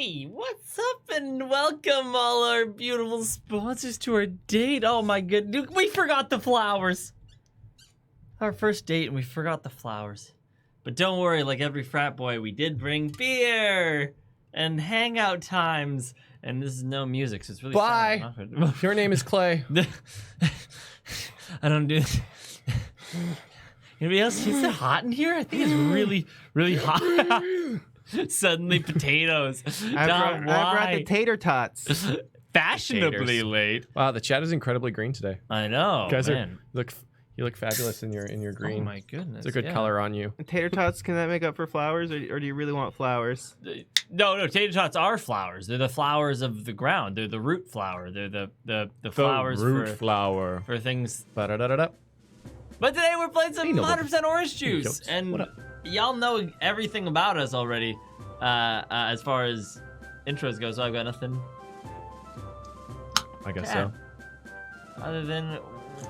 Hey, what's up and welcome all our beautiful sponsors to our date. Oh my goodness, we forgot the flowers. Our first date and we forgot the flowers. But don't worry, like every frat boy, we did bring beer and hangout times. And this is no music, so it's really Bye. Your name is Clay. I don't do this. Anybody else? Is it hot in here? I think it's really, really hot. Suddenly potatoes. I brought the tater tots. Fashionably Taters. late. Wow, the chat is incredibly green today. I know. You guys man. you look fabulous in your green. Oh my goodness. It's a good color on you. Tater tots, can that make up for flowers, or do you really want flowers? No, tater tots are flowers. They're the flowers of the ground. They're the root flower. They're the flowers flower. for things. Ba-da-da-da-da. But today we're playing some Hey, Noble. 100% orange juice. Jokes. And What up? y'all know everything about us already as far as intros go, so I've got nothing I guess Yeah. so. other than,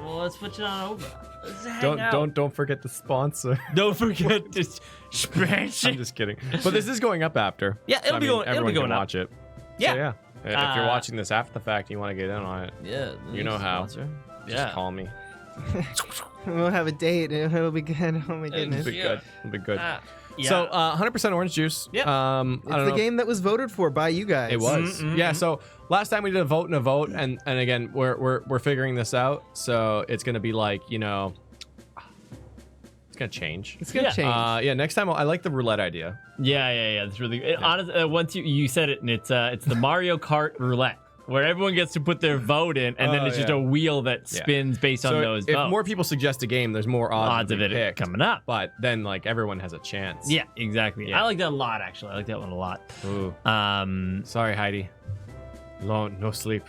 well, let's switch it on over. Let's hang out. Don't forget the sponsor. Don't forget to smash I'm it. just kidding. But this is going up after. Yeah, it'll be going- it'll Everyone be going can up. watch it. Yeah. So, yeah. If you're watching this after the fact and you want to get in on it, Yeah. you know how. sponsor. just call me. We'll have a date. It'll be good. Oh my goodness. It'll be Yeah. good. It'll be good. Yeah. So 100% orange juice. Yep. I It's don't the know. game that was voted for by you guys. It was. Yeah, so last time we did a vote and a vote, and again we're figuring this out. So it's gonna be like, you know, it's gonna change. It's gonna change. Yeah, next time I like the roulette idea. Yeah. It's really honestly. Once you said it, and it's the Mario Kart roulette, where everyone gets to put their vote in, and then Oh, it's just yeah. a wheel that spins based on So those if votes. more people suggest a game, there's more odds of it picked. coming up. But then like everyone has a chance. Yeah, exactly. Yeah. I like that a lot, actually. I like that one a lot. Ooh. Um. Sorry, Heidi. No sleep.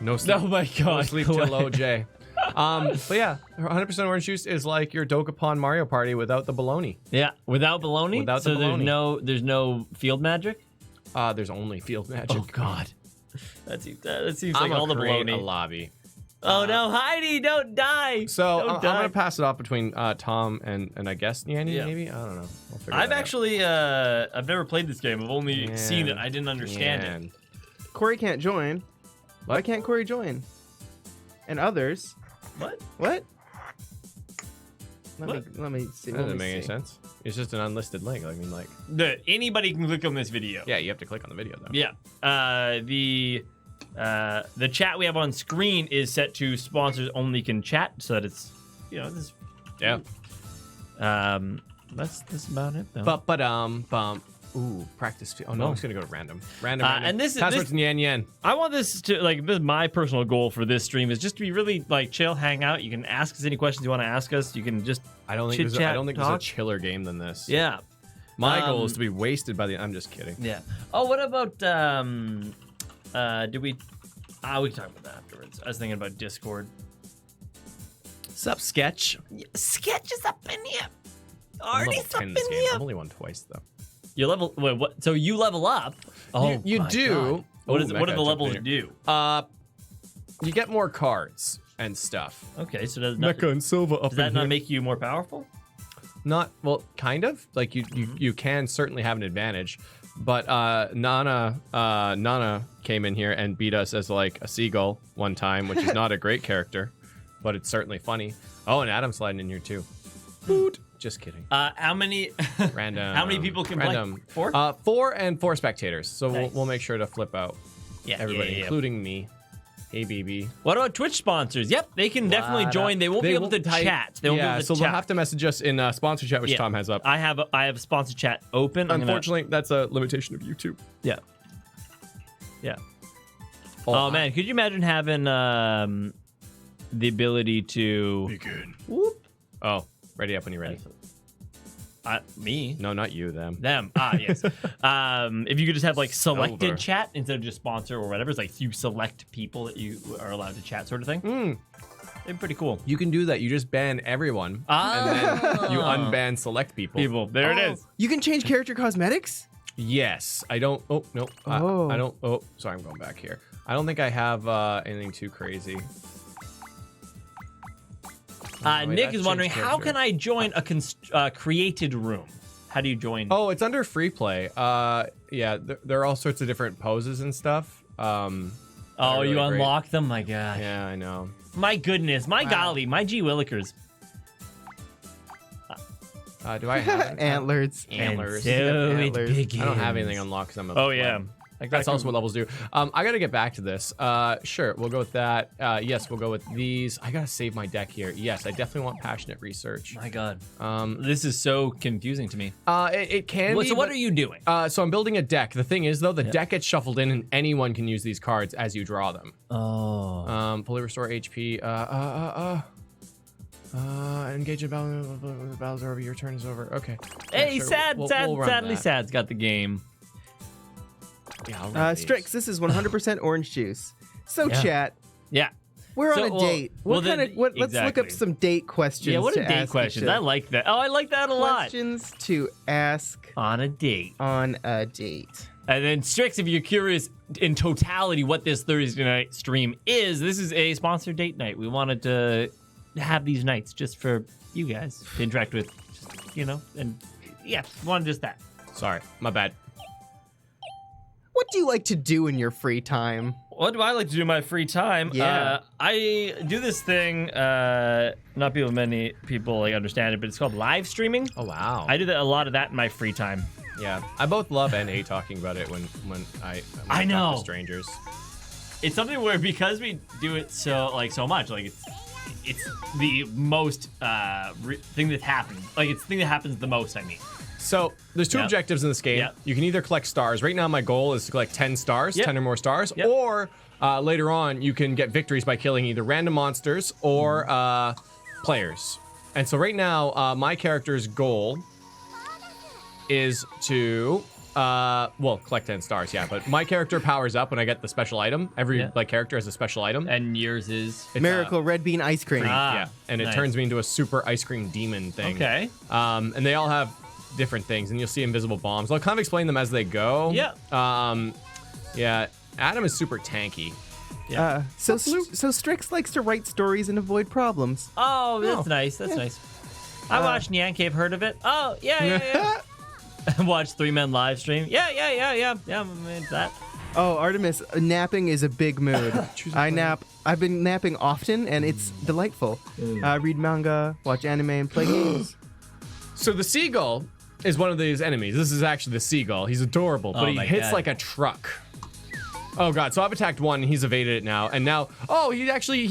No sleep. Oh my No god. sleep till OJ. But yeah, 100% orange juice is like your Dokapon Mario Party without the baloney. Yeah, without baloney. Without so the baloney. there's no field magic. There's only field magic. Oh god. That seems I'm like all the create a baloney. lobby. Oh no, Heidi, don't die. So Don't I'm die. gonna pass it off between Tom and I guess Nyan, Yeah. maybe. I don't know. We'll figure I've that out. actually I've never played this game. I've only Nyan, seen it. I didn't understand it. Nyan. Corey can't join. Why can't Corey join? And others. What? What? What? Let me see. That let doesn't me make any see. sense. It's just an unlisted link. I mean, like, Anybody can click on this video. yeah, you have to click on the video though. Yeah. The chat we have on screen is set to sponsors only can chat, so that it's this. Yeah. That's about it though. Bum. Ooh, practice. Oh no, I'm just gonna go to random. Random. and this is- password's Nyan. I want this to this is my personal goal for this stream is just to be really like chill, hang out. You can ask us any questions you want to ask us. You can just I don't think there's chit-chat, there's a talk. chiller game than this. yeah. My goal Um, is to be wasted by the. I'm just kidding. Yeah. Oh, what about did we can talk about that afterwards. I was thinking about Discord. Sup, Sketch? Sketch is up in here. I'm level 10 this game. I've only won twice though. You level wait, what? So you level up? Oh, you my do. God. What Ooh, is Mecha what do the jumped levels in do? You get more cards and stuff. Okay, so does that, and Silva up does that not make you more powerful? Not well, kind of. Like you can certainly have an advantage, but Nana came in here and beat us as like a seagull one time, which is not a great character, but it's certainly funny. Oh, and Adam's sliding in here too. Boot. Just kidding. How many? Random. How many people can Random. play? 4? 4 and 4 spectators. So Nice. we'll make sure to flip out Yeah, everybody, yeah. including me. Hey, BB. What about Twitch sponsors? Yep, they can definitely join. They won't be able to chat. They won't be able to so chat. they'll have to message us in sponsor chat, which Yeah. Tom has up. I have sponsor chat open. I'm gonna- Unfortunately, that's a limitation of YouTube. Yeah. Oh man, could you imagine having the ability to Begin. whoop Oh, ready up when you're ready. me No, not you, them. them yes if you could just have like selected Silver. chat instead of just sponsor or whatever. It's like you select people that you are allowed to chat, sort of thing. It'd be pretty cool. You can do that. You just ban everyone, and then you unban select people. There it Oh, is. You can change character cosmetics? Yes, I don't. Oh no, I Oh. don't. Oh, sorry, I'm going back here. I don't think I have anything too crazy. Wait, Nick that is wondering, changed how character. can I join a created room? How do you join? Oh, it's under free play. yeah, there are all sorts of different poses and stuff. Oh, really you great. unlock them? My God. Yeah, I know. My goodness. My golly. My G Willikers. Do I have Antlers. Antlers? And so Antlers. it begins. I don't have anything unlocked because I'm a Oh, pleb. yeah. That's also what levels do. I gotta get back to this. Sure, we'll go with that. Yes, we'll go with these. I gotta save my deck here. Yes, I definitely want passionate research. My God. This is so confusing to me. It can be. So what but- are you doing? So I'm building a deck. The thing is, though, the deck gets shuffled in, and anyone can use these cards as you draw them. Oh. Fully restore HP. Engage in battle. Battles are over. Your turn is over. Okay. Hey, sure, sad, we'll sad, run sadly, that. Sad's got the game. Yeah, I'll run these. Strix, this is 100% orange juice. So Yeah. chat, Yeah. we're So, on a well, date. well, What kind then- of? Let's look exactly. up some date questions. Yeah, what to are date ask questions? each I other. like that. Oh, I like that a lot. Questions to ask On a date. on a date. And then Strix, if you're curious in totality what this Thursday night stream is, this is a sponsored date night. We wanted to have these nights just for you guys to interact with, just, and yeah, wanted just that. Sorry, my bad. What do you like to do in your free time? What do I like to do in my free time? Yeah. I do this thing, many people understand it, but it's called live streaming. Oh wow. I do a lot of that in my free time. Yeah, I both love and hate talking about it when I talk know. to strangers. It's something where because we do it so much, it's the most thing that happens. It's the thing that happens the most. I mean, So there's two Yep. objectives in this game. Yep. You can either collect stars. Right now, my goal is to collect 10 stars, Yep. 10 or more stars, Yep. or later on, you can get victories by killing either random monsters or players. And so right now, my character's goal is to collect 10 stars. Yeah, but my character powers up when I get the special item. Every Yeah. character has a special item. and yours is It's, Miracle Red Bean Ice Cream. yeah, and it nice. turns me into a super ice cream demon thing. okay. And they all have different things, and you'll see invisible bombs. I'll kind of explain them as they go. Yeah. Yeah. Adam is super tanky. So Strix likes to write stories and avoid problems. Oh, that's nice. That's nice. I watched NyanCave. Heard of it? Oh, yeah. Watched 3 Men live stream. Yeah. I'm into that. Oh, Artemis, napping is a big mood. I nap. I've been napping often, and it's delightful. Read manga, watch anime, and play games. So the seagull is one of these enemies. This is actually the seagull. He's adorable, but Oh he my hits God. like a truck. Oh god, so I've attacked one, and he's evaded it now. And now, he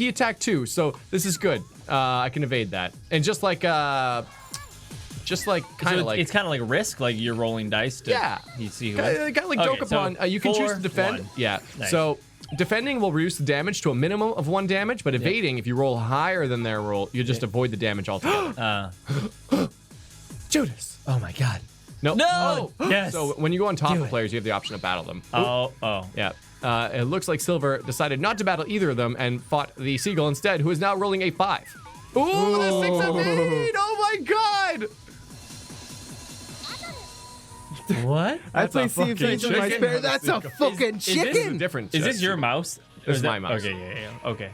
attacked 2, so this is good. I can evade that. And just like kind of like it's kind of like Risk, like you're rolling dice to you see who wins. kind of like Okay, Dokapon. You can choose to defend. 4-1. Yeah. Nice. So defending will reduce the damage to a minimum of 1 damage, but evading, if you roll higher than their roll, you just avoid the damage altogether. Judas. Oh my God. No. No! Yes. So when you go on top Do of it. players, you have the option to battle them. Oh. Yeah. It looks like Silver decided not to battle either of them and fought the seagull instead, who is now rolling a 5. Ooh, the 6 evade! Oh my god! What? I play a Sea of fucking Thieves in my chicken. spare. That's a fucking is this This is a chicken. different. Is this your mouse? This Or is my mouse. Okay, yeah. Okay.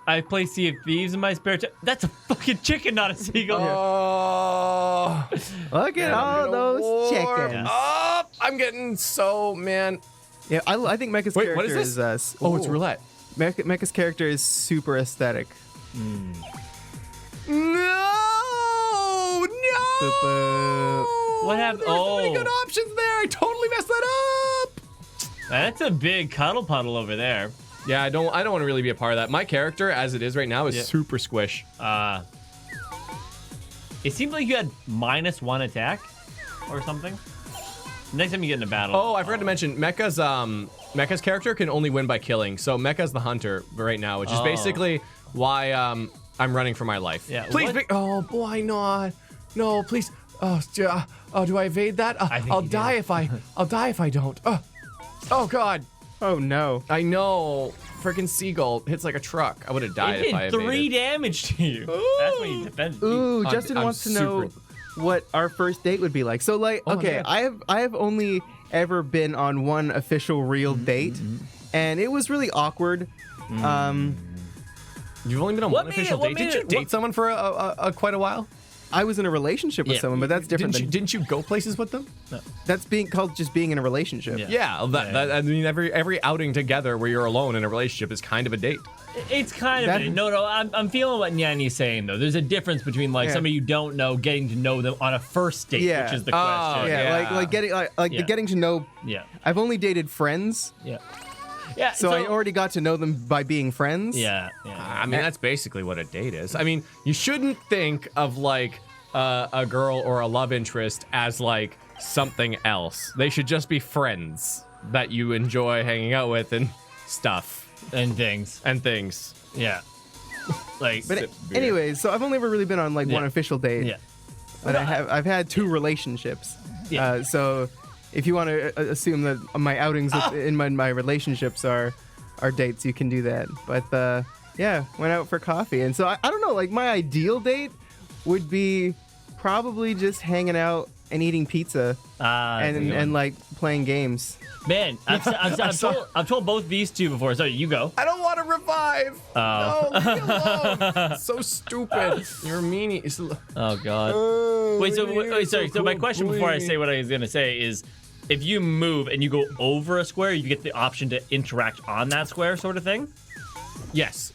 I play Sea of Thieves in my spare time. That's a fucking chicken, not a seagull. Oh. Look at all those chickens. Oh, I'm getting so, man. Yeah, I think Mecha's Wait, character what is this? is. Oh, it's roulette. Mecha's character is super aesthetic. No! What happened? There's so many Oh. good options there. I totally messed that up. That's a big cuddle puddle over there. Yeah, I don't want to really be a part of that. My character, as it is right now, is Yeah. super squish. It seemed like you had -1 attack or something. Next time you get in a battle. Oh, I forgot to mention Mecha's character can only win by killing. So Mecha's the hunter right now, which is basically why I'm running for my life. Yeah, Please, what- oh boy, no, please. Oh, do I evade that? I think I'll you die do. if I don't. Oh god. Oh no. I know. Freaking seagull hits like a truck. I would have died It if I did evaded. 3 damage to you. That's when you defended. Ooh, I'm- Justin I'm wants to know super- what our first date would be like. So okay, yeah. I have only ever been on one official real date, and it was really awkward. You've only been on What one made official it- what date. made Did you it- date what- someone for a quite a while? I was in a relationship with Yeah. someone, but that's different. Didn't you go places with them? That's being called just being in a relationship. Yeah. Yeah, I mean, every outing together where you're alone in a relationship is kind of a date. It's kind of no. I'm feeling what Nyan's saying though. There's a difference between like somebody you don't know getting to know them on a first date, Yeah. which is the Oh, question. Yeah, Yeah. like getting the getting to know. Yeah. I've only dated friends, Yeah. Yeah. so I already got to know them by being friends. Yeah. I mean, that's basically what a date is. I mean, you shouldn't think of like a girl or a love interest as like something else. They should just be friends that you enjoy hanging out with and stuff And things. and things. Yeah. Like. But beer. anyways, so I've only ever really been on like one Yeah. official date. Yeah. But I've had 2 relationships. Yeah. So if you want to assume that my outings in my relationships are dates, you can do that. But yeah, went out for coffee. And so I don't know, like my ideal date would be probably just hanging out and eating pizza and like playing games. Man, I've told both these two before. So you go. I don't want to revive. Oh. No, leave me alone. So stupid. You're a meanie. Oh God. Wait. Sorry. So my question before I say what I was gonna say is, if you move and you go over a square, you get the option to interact on that square, sort of thing. Yes,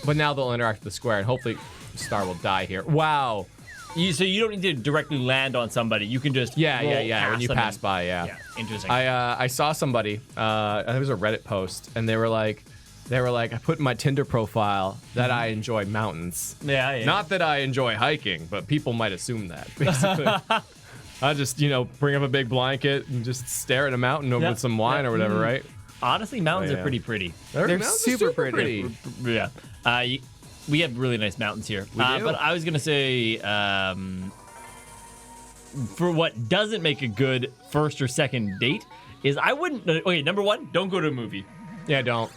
but now they'll interact with the square, and hopefully, Star will die here. Wow. So you don't need to directly land on somebody. You can just Yeah. roll When you them pass and- by, yeah. Yeah. Interesting. I saw somebody. It was a Reddit post, and they were like, I put in my Tinder profile that I enjoy mountains. yeah. Not that I enjoy hiking, but people might assume that. Basically, I just bring up a big blanket and just stare at a mountain over Yep. with some wine Yep. or whatever, right? Honestly, mountains Oh, yeah. are pretty pretty. They're mountains are super pretty. Yeah. We have really nice mountains here. We do. But I was gonna say, for what doesn't make a good first or second date is I wouldn't. Okay, number one, don't go to a movie. Yeah, don't.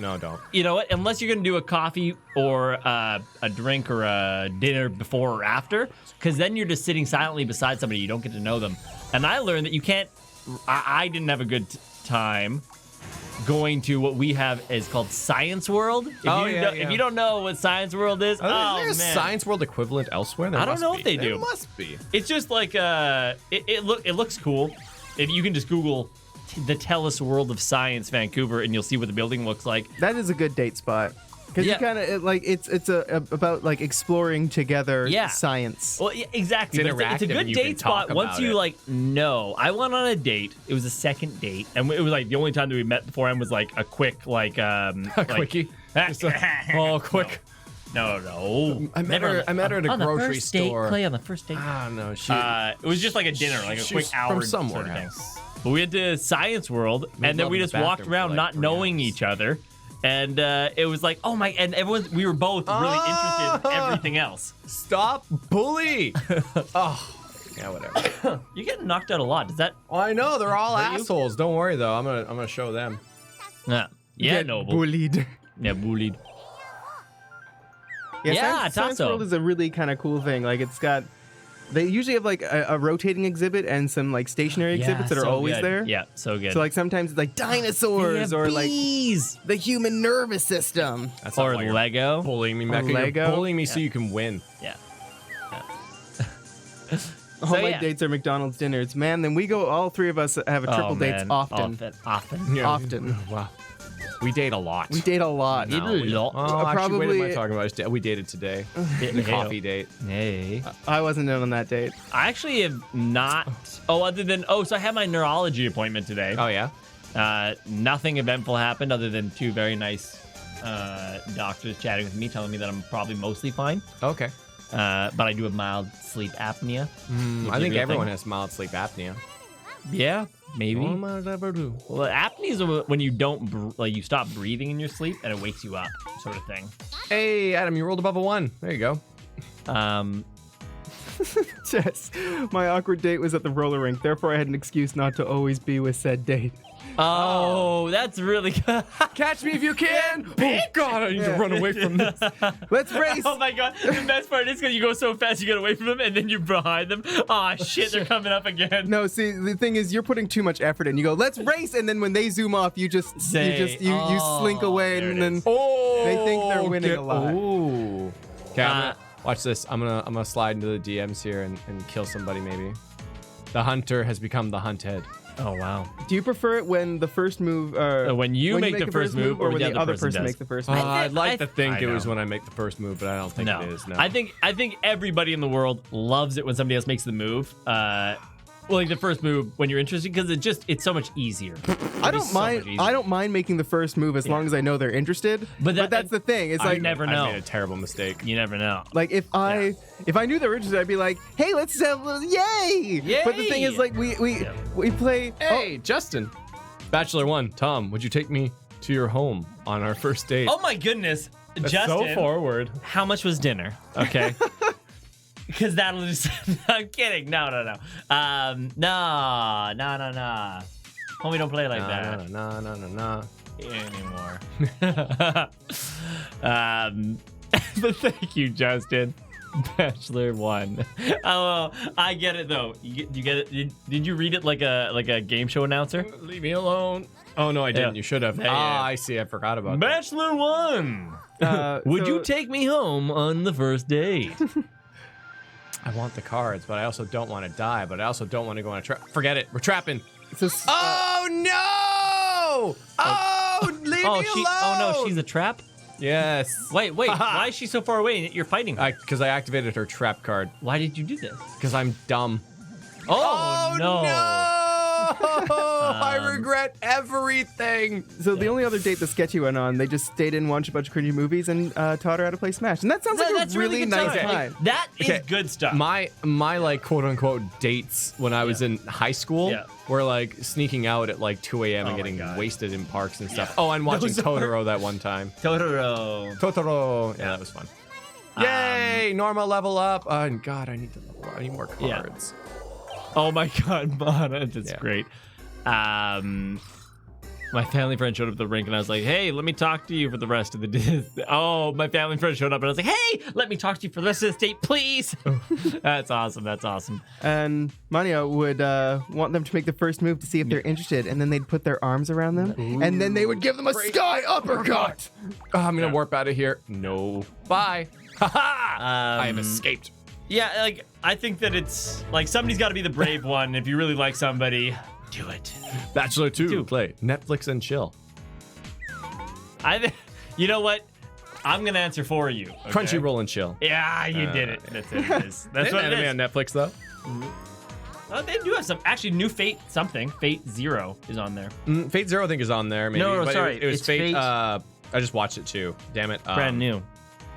You know what? Unless you're gonna do a coffee or a drink or a dinner before or after, because then you're just sitting silently beside somebody. You don't get to know them. And I learned that you can't. I didn't have a good time going to what we have is called Science World. If you don't know what Science World is, Is there a man. Science World equivalent elsewhere? There I don't must know be. if they There do. must be. It's just like it looks cool. If you can just Google the Telus World of Science Vancouver, and you'll see what the building looks like. That is a good date spot. Because Yeah. you kind of like it's about like exploring together science. Well, yeah, exactly. It's But it's a interactive good and you can date spot talk once about you it. like know. I went on a date. It was a second date, and it was like the only time that we met beforehand was like a quick like A quickie. Quick. No. I met her at a on grocery the first store. Date, Clay, on the first date. Ah, no, she. It was just like a dinner, like a She quick was hour from somewhere sort of thing. else. But we went to Science World, Made and then love we in the just walked bathroom around for, like, not 3 knowing hours. each other. And it was like, oh my, and we were both really interested in everything else. Stop bully. Oh, yeah, whatever. You're getting knocked out a lot. Does that? Oh, I know they're all Hurt you? assholes. Don't worry though. I'm gonna show them. Yeah, Get noble. bullied. Yeah, bullied. Science Tasso. World is a really kind of cool thing. Like it's got, they usually have like a rotating exhibit and some like stationary exhibits that are so always good. there. Yeah, so good. So like sometimes it's like dinosaurs or like bees. the human nervous system. That's Or not why you're Lego. bullying me, Or Mecca. Lego. You're bullying me so you can win. Yeah. All So, my yeah. dates are McDonald's dinners. Man, then we go, all 3 of us have a triple dates man. often. Often. Yeah. Often. Wow. We date a lot. We date a lot. No. Oh, actually, what am I Probably- talking about? We dated today. The coffee date. Hey. I wasn't in on that date. I actually have not. So I had my neurology appointment today. Oh yeah. Nothing eventful happened other than 2 very nice doctors chatting with me, telling me that I'm probably mostly fine. Okay. But I do have mild sleep apnea. I think real everyone thing? has mild sleep apnea. Yeah, maybe. All I ever do. Well, apnea is when you don't you stop breathing in your sleep and it wakes you up, sort of thing. Hey, Adam, you rolled above a 1. There you go. Jess, my awkward date was at the roller rink. Therefore, I had an excuse not to always be with said date. Oh, that's really good. Catch me if you can. Oh God, I need to run away from this. Let's race. Oh my god, the best part is because you go so fast you get away from them and then you're behind them. Aw, shit, they're coming up again. No, see, the thing is, you're putting too much effort in. You go, let's race, and then when they zoom off, you just you slink away, there and it then is. Oh, they think they're winning a lot. Oh. Okay, Watch this. I'm gonna slide into the DMs here and kill somebody maybe. The hunter has become the hunted. Oh wow. Do you prefer it when the first move? When you make the first move, or when the other person does? makes the first move? I'd like to think I it was know. when I make the first move, but I don't think it is. No. I think everybody in the world loves it when somebody else makes the move. Well, like the first move when you're interested, because it's so much easier. I don't mind making the first move as long as I know they're interested. But that's the thing. It's like never know. I made a terrible mistake. You never know. Like if I knew they were interested, I'd be like, "Hey, let's have yay!" Yay! But the thing is, like we play. Hey, Justin, Bachelor 1, Tom, would you take me to your home on our first date? Oh my goodness, That's Justin! so forward. How much was dinner? Okay. Because that'll just. I'm kidding. No. No. Homie, don't play like that No. anymore. But thank you, Justin. Bachelor 1. Oh, I get it though. You get it? Did you read it like a game show announcer? Leave me alone. Oh no, I didn't. Yeah. You should have. Yeah. I see. I forgot about that. Bachelor 1. Would So- you take me home on the first date? I want the cards, but I also don't want to die. But I also don't want to go on a trap. Forget it. We're trapping. So, Oh no! Oh, leave me alone! Oh no, she's a trap? Yes. Wait, why is she so far away and you're fighting her? Because I activated her trap card. Why did you do this? Because I'm dumb. Oh, no. I regret everything. So the only other date the sketchy went on, they just stayed in and watched a bunch of cringy movies and taught her how to play Smash, and that sounds like That's a really good nice stuff. time. Like, that is Okay, good stuff. My like quote unquote dates when I was in high school were like sneaking out at like 2 a.m. and Oh my getting God. wasted in parks and stuff. Yeah. Oh, and watching Those are- Totoro that one time. Totoro. Totoro. Yeah, that was fun. Yay! Norma level up. And God, I need more Yeah. cards. Oh my God, Mana, that's great. My family friend showed up at the rink and I was like, hey, let me talk to you for the rest of the day. Oh, my family friend showed up and I was like, hey, let me talk to you for the rest of this date, please. That's awesome. And Mania would want them to make the first move to see if they're interested, and then they'd put their arms around them, and then they would give them a sky uppercut. Oh, I'm gonna warp out of here. No. Bye. Haha! I have escaped. Yeah, like, I think that it's, like, somebody's got to be the brave one. If you really like somebody, do it. Bachelor 2. Dude. Play Netflix and chill. You know what? I'm going to answer for you. Okay? Crunchyroll and chill. Yeah, you did it. That's it. It is. That's what it is. on Netflix though. Oh, they do have some. Actually, new Fate something. Fate Zero is on there. Fate Zero I think is on there. Maybe. No, but sorry. It was It's Fate. Fate- I just watched it too. Damn it. Brand new.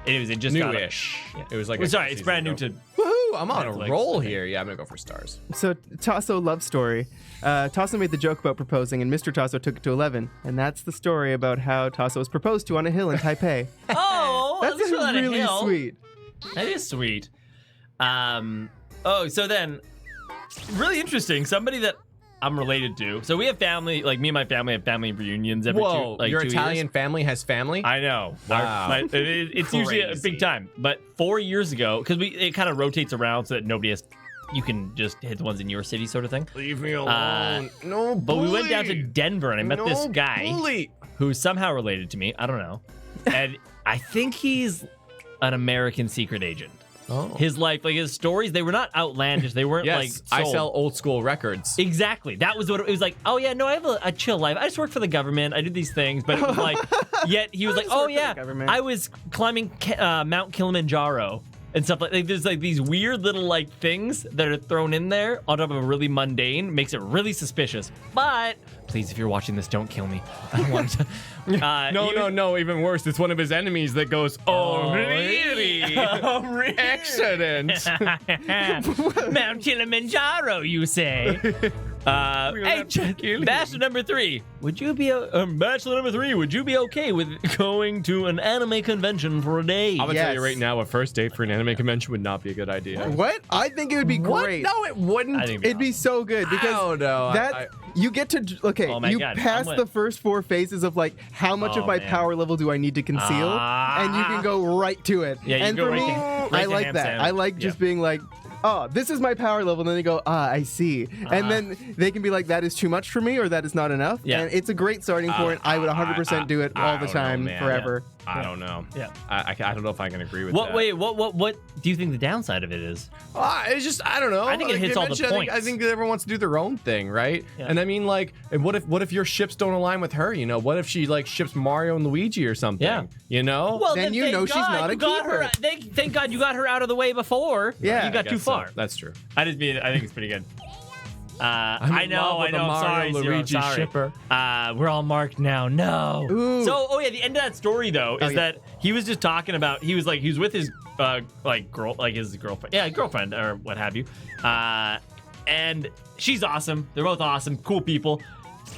It just got Newish. Yeah. It was like. Well, a sorry, season it's brand new ago. to. Woohoo! I'm on Netflix. a roll Okay. here. Yeah, I'm gonna go for stars. So Tasso love story. Tasso made the joke about proposing, and Mr. Tasso took it to 11, and that's the story about how Tasso was proposed to on a hill in Taipei. Oh, That's at least we're on a really hill. sweet. That is sweet. So then, really interesting. Somebody that I'm related to. So we have family, like me and my family have family reunions every Whoa! Your 2 Italian years. family has family. I know. Wow. It's usually a Crazy. big time. But 4 years ago, because it kind of rotates around so that nobody has, you can just hit the ones in your city sort of thing. Leave me alone. No. But we went down to bully. Denver and I met this guy Bully. who's somehow related to me. I don't know. And I think he's an American secret agent. Oh. His life, like his stories, they were not outlandish. They weren't like Yes, I sold. sell old school records. Exactly. That was what it was like. Oh yeah, no, I have a chill life. I just work for the government. I do these things, but it was like, yet he was like, just oh work for the yeah, government." I was climbing Mount Kilimanjaro and stuff like. There's like these weird little like things that are thrown in there on top of a really mundane, makes it really suspicious. But please, if you're watching this, don't kill me. I don't want to. No. Even worse, it's one of his enemies that goes, oh, really? Oh, really? Excellent. Mount Kilimanjaro, you say? Hey, Bachelor number 3. Would you be Bachelor number 3? Would you be okay with going to an anime convention for a day? I'm gonna tell you Yes. right now, a first date for an anime convention would not be a good idea. What? I think it would be great. No, it wouldn't. I think It'd be so good because Oh, no. that you get to Oh my you God, pass I'm with- the first 4 phases of like how much Oh, of my man. power level do I need to conceal, and you can go right to it. Yeah, you and go for right me, to- right I to like ham that. sandwich. I like just Yeah. being like, oh, this is my power level, and then they go, I see, and then they can be like, that is too much for me, or that is not enough. Yeah. And it's a great starting point. I would 100% do it all the I don't know, time, man. forever. I don't know. Yeah. I don't know if I can agree with What? that. Wait. What do you think the downside of it is? It's just I don't know. I think it hits all the eventually, points. I think everyone wants to do their own thing, right? Yeah. And I mean, like, and what if your ships don't align with her? You know, what if she like ships Mario and Luigi or something? Yeah. You know. Well, Then you thank know she's God not a you got her- keeper. Thank God you got her out of the way before. Yeah. you got I too guess so. far. That's true. I think it's pretty good. I'm I in know. love with a I'm sorry, Mario Zero, I'm Luigi sorry. shipper. We're all marked now. No. Ooh. So, the end of that story though is yeah. that he was just talking about he was with his his girlfriend or what have you, and she's awesome. They're both awesome, cool people.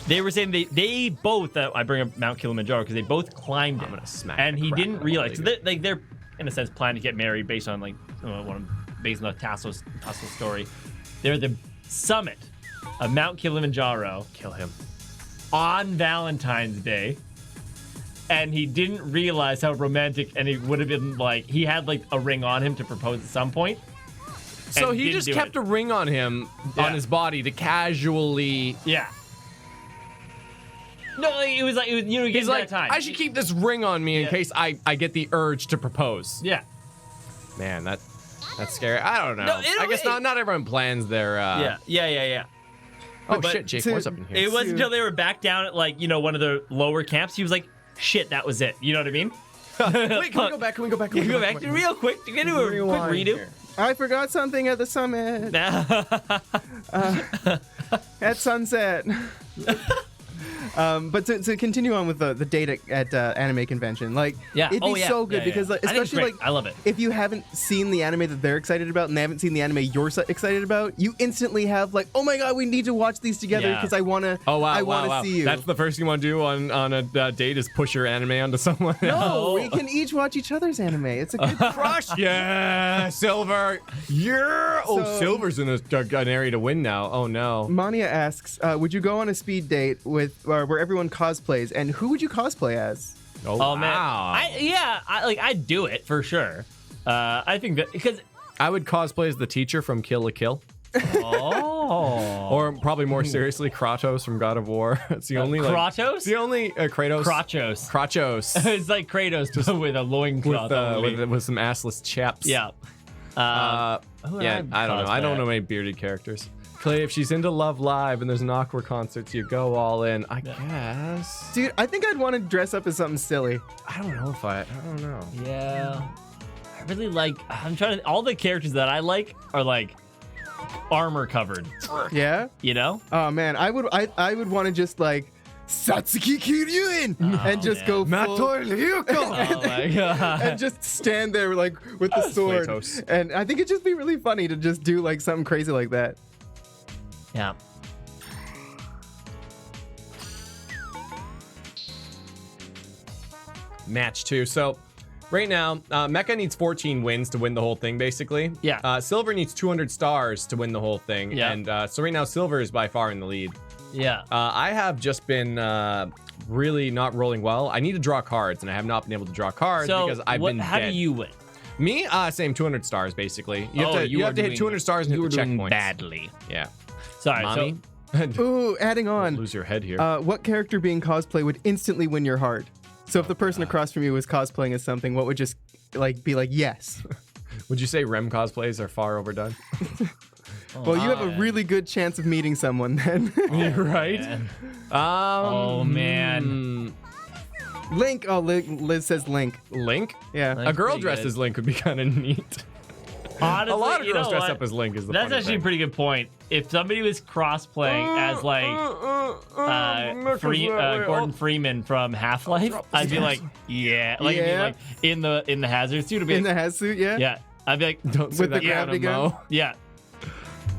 They were saying they both I bring up Mount Kilimanjaro because they both climbed it, gonna smack and the he crap didn't out of realize. So you. they're in a sense planning to get married based on based on the Tasso story. They're the summit of Mount Kilimanjaro. Kill him. On Valentine's Day, and he didn't realize how romantic, and he would have been he had a ring on him to propose at some point. So and he didn't just do kept it. a ring on him Yeah. on his body to casually. Yeah. No, it was He's like, time. I should keep this ring on me in Yeah. case I get the urge to propose. Yeah. Man, that's scary. I don't know. No, I guess not everyone plans their. Yeah. Oh But shit, Jake, to- what's up in here? It wasn't until they were back down at one of the lower camps. He was like, "Shit, that was it." You know what I mean? Wait, can we go back? Can we go back? Can we go back real quick? You can do a quick Rewind redo. here. I forgot something at the summit. At sunset. But to continue on with the date at anime convention, Yeah. it'd be so good because I think it's especially great. I love it. if you haven't seen the anime that they're excited about and they haven't seen the anime you're excited about, you instantly have oh my god, we need to watch these together Yeah. because I wanna Oh wow! I wanna wow. see you. That's the first thing you want to do on a date is push your anime onto someone. no, Oh. we can each watch each other's anime. It's a good Crush! Yeah, Silver. Yeah. Oh, So- Silver's in an area to win now. Oh no. Mania asks, would you go on a speed date with where everyone cosplays, and who would you cosplay as? Oh, Oh man, wow. I'd do it for sure. I think that because I would cosplay as the teacher from Kill la Kill, or probably more seriously, Kratos from God of War. It's the only Kratos? It's the only Kratos. Krachos. Kratos. It's like Kratos just with a loincloth. with some assless chaps. Yeah. Who would Yeah, I don't know. I cosplay don't know as? many bearded characters. Clay, if she's into Love Live and there's an Aqua concerts, you go all in. I guess. Dude, I think I'd want to dress up as something silly. I don't know if I don't know. Yeah. I really I'm trying to, all the characters that I like are armor covered, Yeah? you know? Oh man, I would want to just Satsuki Kiryuin and just go full, Oh my god. and just stand there with the sword. Kratos. And I think it'd just be really funny to just do something crazy like that. Yeah. Match 2. So right now, Mecha needs 14 wins to win the whole thing, basically. Yeah. Silver needs 200 stars to win the whole thing. Yeah. And so right now, Silver is by far in the lead. Yeah. I have just been really not rolling well. I need to draw cards, and I have not been able to draw cards So because I've been how dead. do you win? Me? Same 200 stars, basically. You have to are hit doing- 200 stars and you hit were the doing checkpoints. badly. Yeah. Sorry. Mommy? Ooh, adding on. Lose your head here. What character being cosplay would instantly win your heart? So if the person across from you was cosplaying as something, what would just be yes? Would you say Rem cosplays are far overdone? Well, you have a really good chance of meeting someone then. You're right. man. Oh man. Link. Oh, Liz says Link. Link? Yeah. Link. A girl pretty dressed good. as Link would be kind of neat. Honestly, A lot of you girls know dress what? up as Link is the That's funny actually a thing. pretty good point. If somebody was cross-playing as Gordon Freeman from Half-Life, I'd be like, yeah, Yeah. in the hazard suit. I'd be In like, the Hazsuit, yeah? yeah, I'd be like, Don't say With the that kind gravity of gun? Mo. yeah,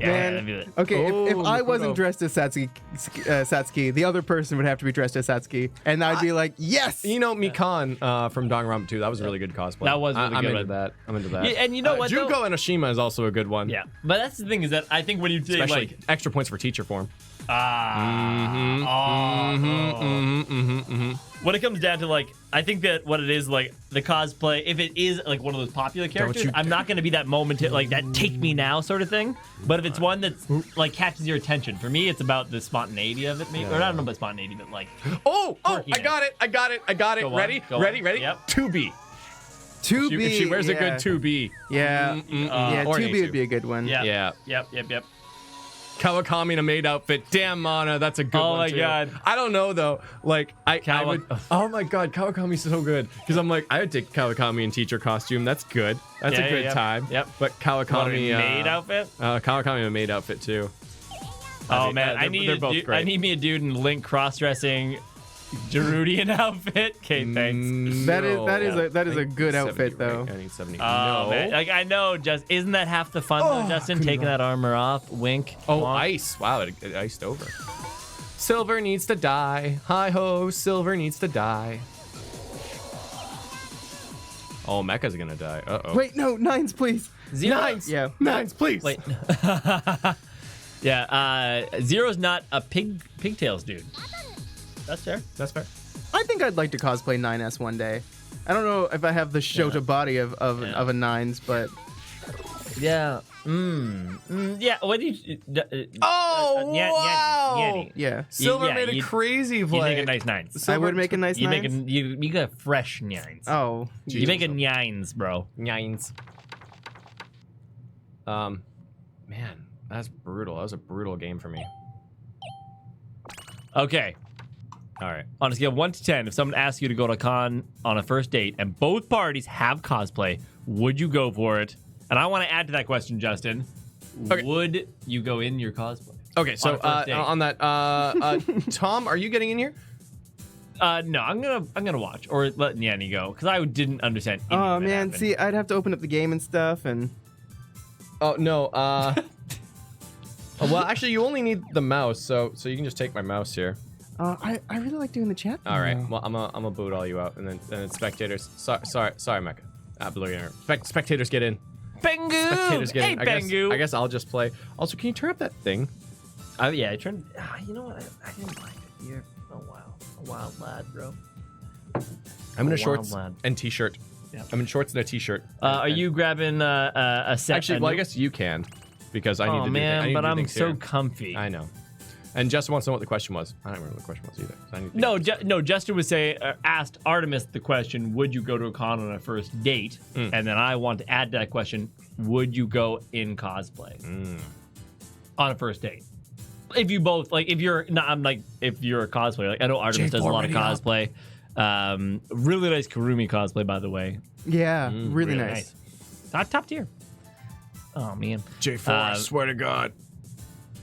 yeah, Man. I'd be like, Okay, if Oh, I Makoto. wasn't dressed as Satsuki, the other person would have to be dressed as Satsuki, and I'd be like, yes! You know, Mikan from Danganronpa 2, that was a really good cosplay. That was really I'm good into one. that. I'm into that. Yeah, and you know what, Junko though? and Oshima is also a good one. yeah. But that's the thing is that I think when you say Especially extra points for teacher form. When it comes down to like, I think that what it is like the cosplay, if it is like one of those popular characters, I'm not going to be that moment like that take me now sort of thing. But if it's one that's like catches your attention, for me, it's about the spontaneity of it. Maybe, or I don't know about spontaneity, but like. I got it. Ready? Yep. 2B. 2B. If she wears a good 2B. Yeah. Yeah, or 2B would be a good one. Yeah. Yep. Kawakami in a maid outfit. Damn, Mana, that's a good one. Oh my too. God. I don't know though. Like I would. Oh my God, Kawakami's so good. Because I'm like, I would take Kawakami in teacher costume. That's good. That's a good time. Yep. But Kawakami maid outfit. Kawakami in a maid outfit too. Oh man, I need me a dude in Link cross-dressing Gerudian outfit. Okay, thanks. That is a good outfit though. I need 70. Oh, no. man. Like I know, just isn't that half the fun though, Justin? Taking that armor off. Wink. Oh, Wonk. ice. Wow, it iced over. Silver needs to die. Hi ho, Silver needs to die. Oh, Mecha's gonna die. Uh-oh. Wait, no, 9s, please. Zero. 9s. Yeah. 9s, please. Wait. Yeah. Zero's not a pigtails dude. That's fair. That's fair. I think I'd like to cosplay 9S one day. I don't know if I have the Shota body of a 9s, but Yeah. Yeah. What do you? Oh, wow. Nyanny. yeah. Silver made a crazy play. You make a nice nines. I would make a nice You 9s. make you got fresh nines. Oh. You make a nines, bro. Nyines. Man, that's brutal. That was a brutal game for me. Okay. All right. On a scale of 1 to 10, if someone asks you to go to a con on a first date and both parties have cosplay, would you go for it? And I want to add to that question, Justin. Okay. Would you go in your cosplay? Okay, so On a first date. on that, Tom, are you getting in here? No, I'm gonna watch or let Nyanny go because I didn't understand. anything Oh that man, happened. see, I'd have to open up the game and stuff, and Oh no. Well, actually, you only need the mouse, so you can just take my mouse here. I really like doing the chat. All right. Well, I'm gonna boot all you out, and then spectators. Sorry, Mecca. Spectators get in. Bengu! Spectators get Hey, in. Bengu! I guess I'll just play. Also, can you turn up that thing? Yeah, I turned. You know what? I didn't like it. You're a wild lad, bro. I'm in a wild shorts lad. and t-shirt. Yep. I'm in shorts and a t-shirt. Are you grabbing a set? Actually, well, I guess you can, because I need to do man, I need but to do I'm things so here. comfy. I know. And Justin wants to know what the question was. I don't remember what the question was either. So I need to No, Justin was asked Artemis the question, would you go to a con on a first date? And then I want to add to that question, would you go in cosplay on a first date? If you both, like, if you're a cosplayer, like, I know Artemis does a lot of cosplay. Really nice Kurumi cosplay, by the way. Yeah, really nice. Top tier. Oh, man. J4, I swear to God.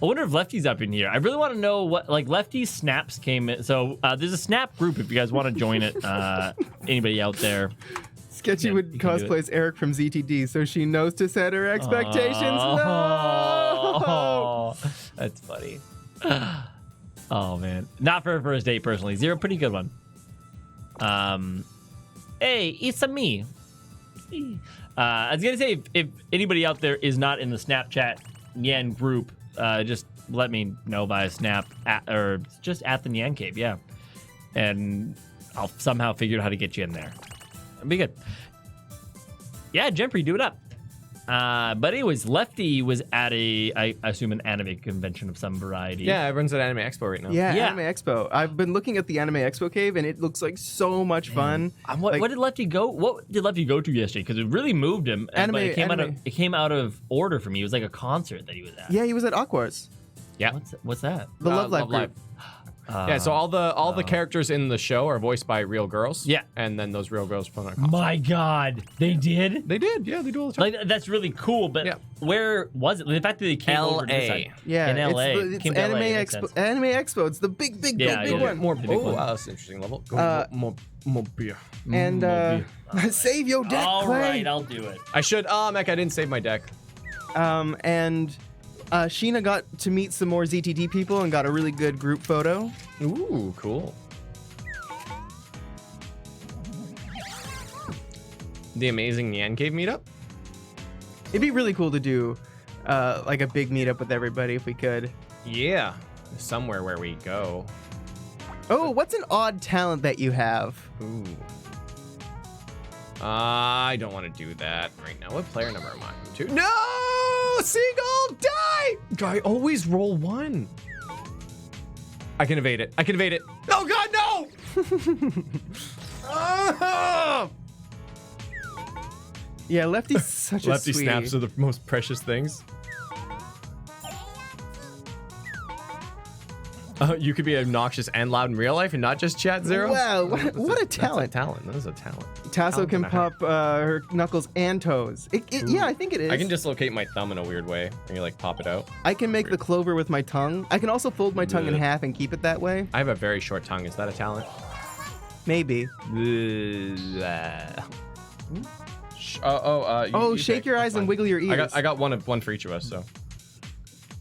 I wonder if Lefty's up in here. I really want to know what, like, Lefty's snaps came in. So there's a snap group if you guys want to join it. Anybody out there? Sketchy Yeah, would you can do cosplays Eric from ZTD, so she knows to set her expectations low. Oh, that's funny. Oh, man. Not for a first date, personally. Zero, pretty good one. Hey, it's a me. I was going to say, if anybody out there is not in the Snapchat Nyan group, just let me know via Snap or just at the NyanCave, yeah. And I'll somehow figure out how to get you in there. It'll be good. Yeah, Jempry, do it up. But anyways, Lefty was at I assume an anime convention of some variety. Yeah, everyone's at Anime Expo right now. Yeah, Yeah. Anime Expo. I've been looking at the Anime Expo cave, and it looks like so much fun. What did Lefty go? What did Lefty go to yesterday? Because it really moved him. But it came out of order for me. It was like a concert that he was at. Yeah, he was at Aquars. Yeah. What's that? The Love Live Love group. Live. Yeah, so all the characters in the show are voiced by real girls. Yeah. And then those real girls put on costumes. My God, they did. They did, yeah, they do all the time. Like that's really cool. But Yeah. where was it? The fact that they came over to this side. Yeah, in LA. It's Came to Anime LA, that makes Expo. sense. Anime Expo. It's the big Yeah, yeah. one. More, The big one. wow, that's an interesting level. More beer. And save your deck, All Clay. right, I'll do it. I should. Mech, I didn't save my deck. And Sheena got to meet some more ZTD people and got a really good group photo. Ooh, cool. The amazing NyanCave meetup? It'd be really cool to do like a big meetup with everybody if we could. Yeah. somewhere where we go. Oh, what's an odd talent that you have? Ooh. I don't want to do that right now. What player number am I? 2? No! Seagull, die! I always roll 1. I can evade it. I can evade it. Oh God, no! Ah! Yeah, Lefty's such a Lefty sweet. snaps are the most precious things. You could be obnoxious and loud in real life and not just chat zero. Wow, what a That's talent. a talent. That is a talent. Tasso Talent can and a half. pop her knuckles and toes. Yeah, I think it is. I can dislocate my thumb in a weird way and you like pop it out. I can make the clover with my tongue. I can also fold my tongue in Ugh. half and keep it that way. I have a very short tongue. Is that a talent? Maybe. Oh, shake your eyes and wiggle your ears. I got one for each of us. So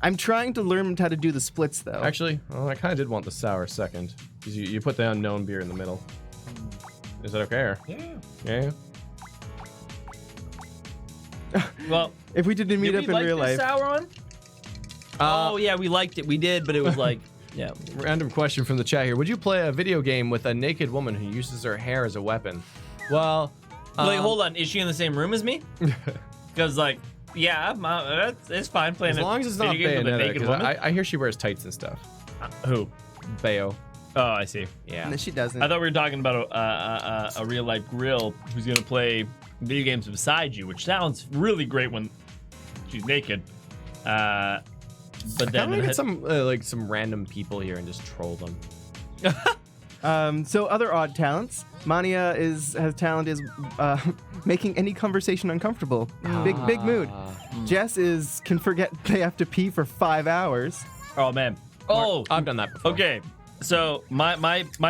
I'm trying to learn how to do the splits though. actually, I kind of did want the sour second because you put the unknown beer in the middle. Is that okay? Or? Yeah. Well, if we didn't meet did up we in like real this life. sour one? Oh yeah, we liked it. We did, but it was like, yeah. Random question from the chat here. Would you play a video game with a naked woman who uses her hair as a weapon? Well, Like, hold on, is she in the same room as me? Because like, yeah, it's fine playing. as long as it's not video games with a Bayonetta, naked 'cause woman. I hear she wears tights and stuff. Who? Bayo. Oh, I see. Yeah. No, she doesn't. I thought we were talking about a real life grill who's gonna play video games beside you, which sounds really great when she's naked. But Then then we get some some random people here and just troll them. So other odd talents. Mania has talent is making any conversation uncomfortable. Big mood. Jess can forget they have to pee for 5 hours. oh man. Oh, I've done that before. okay. So my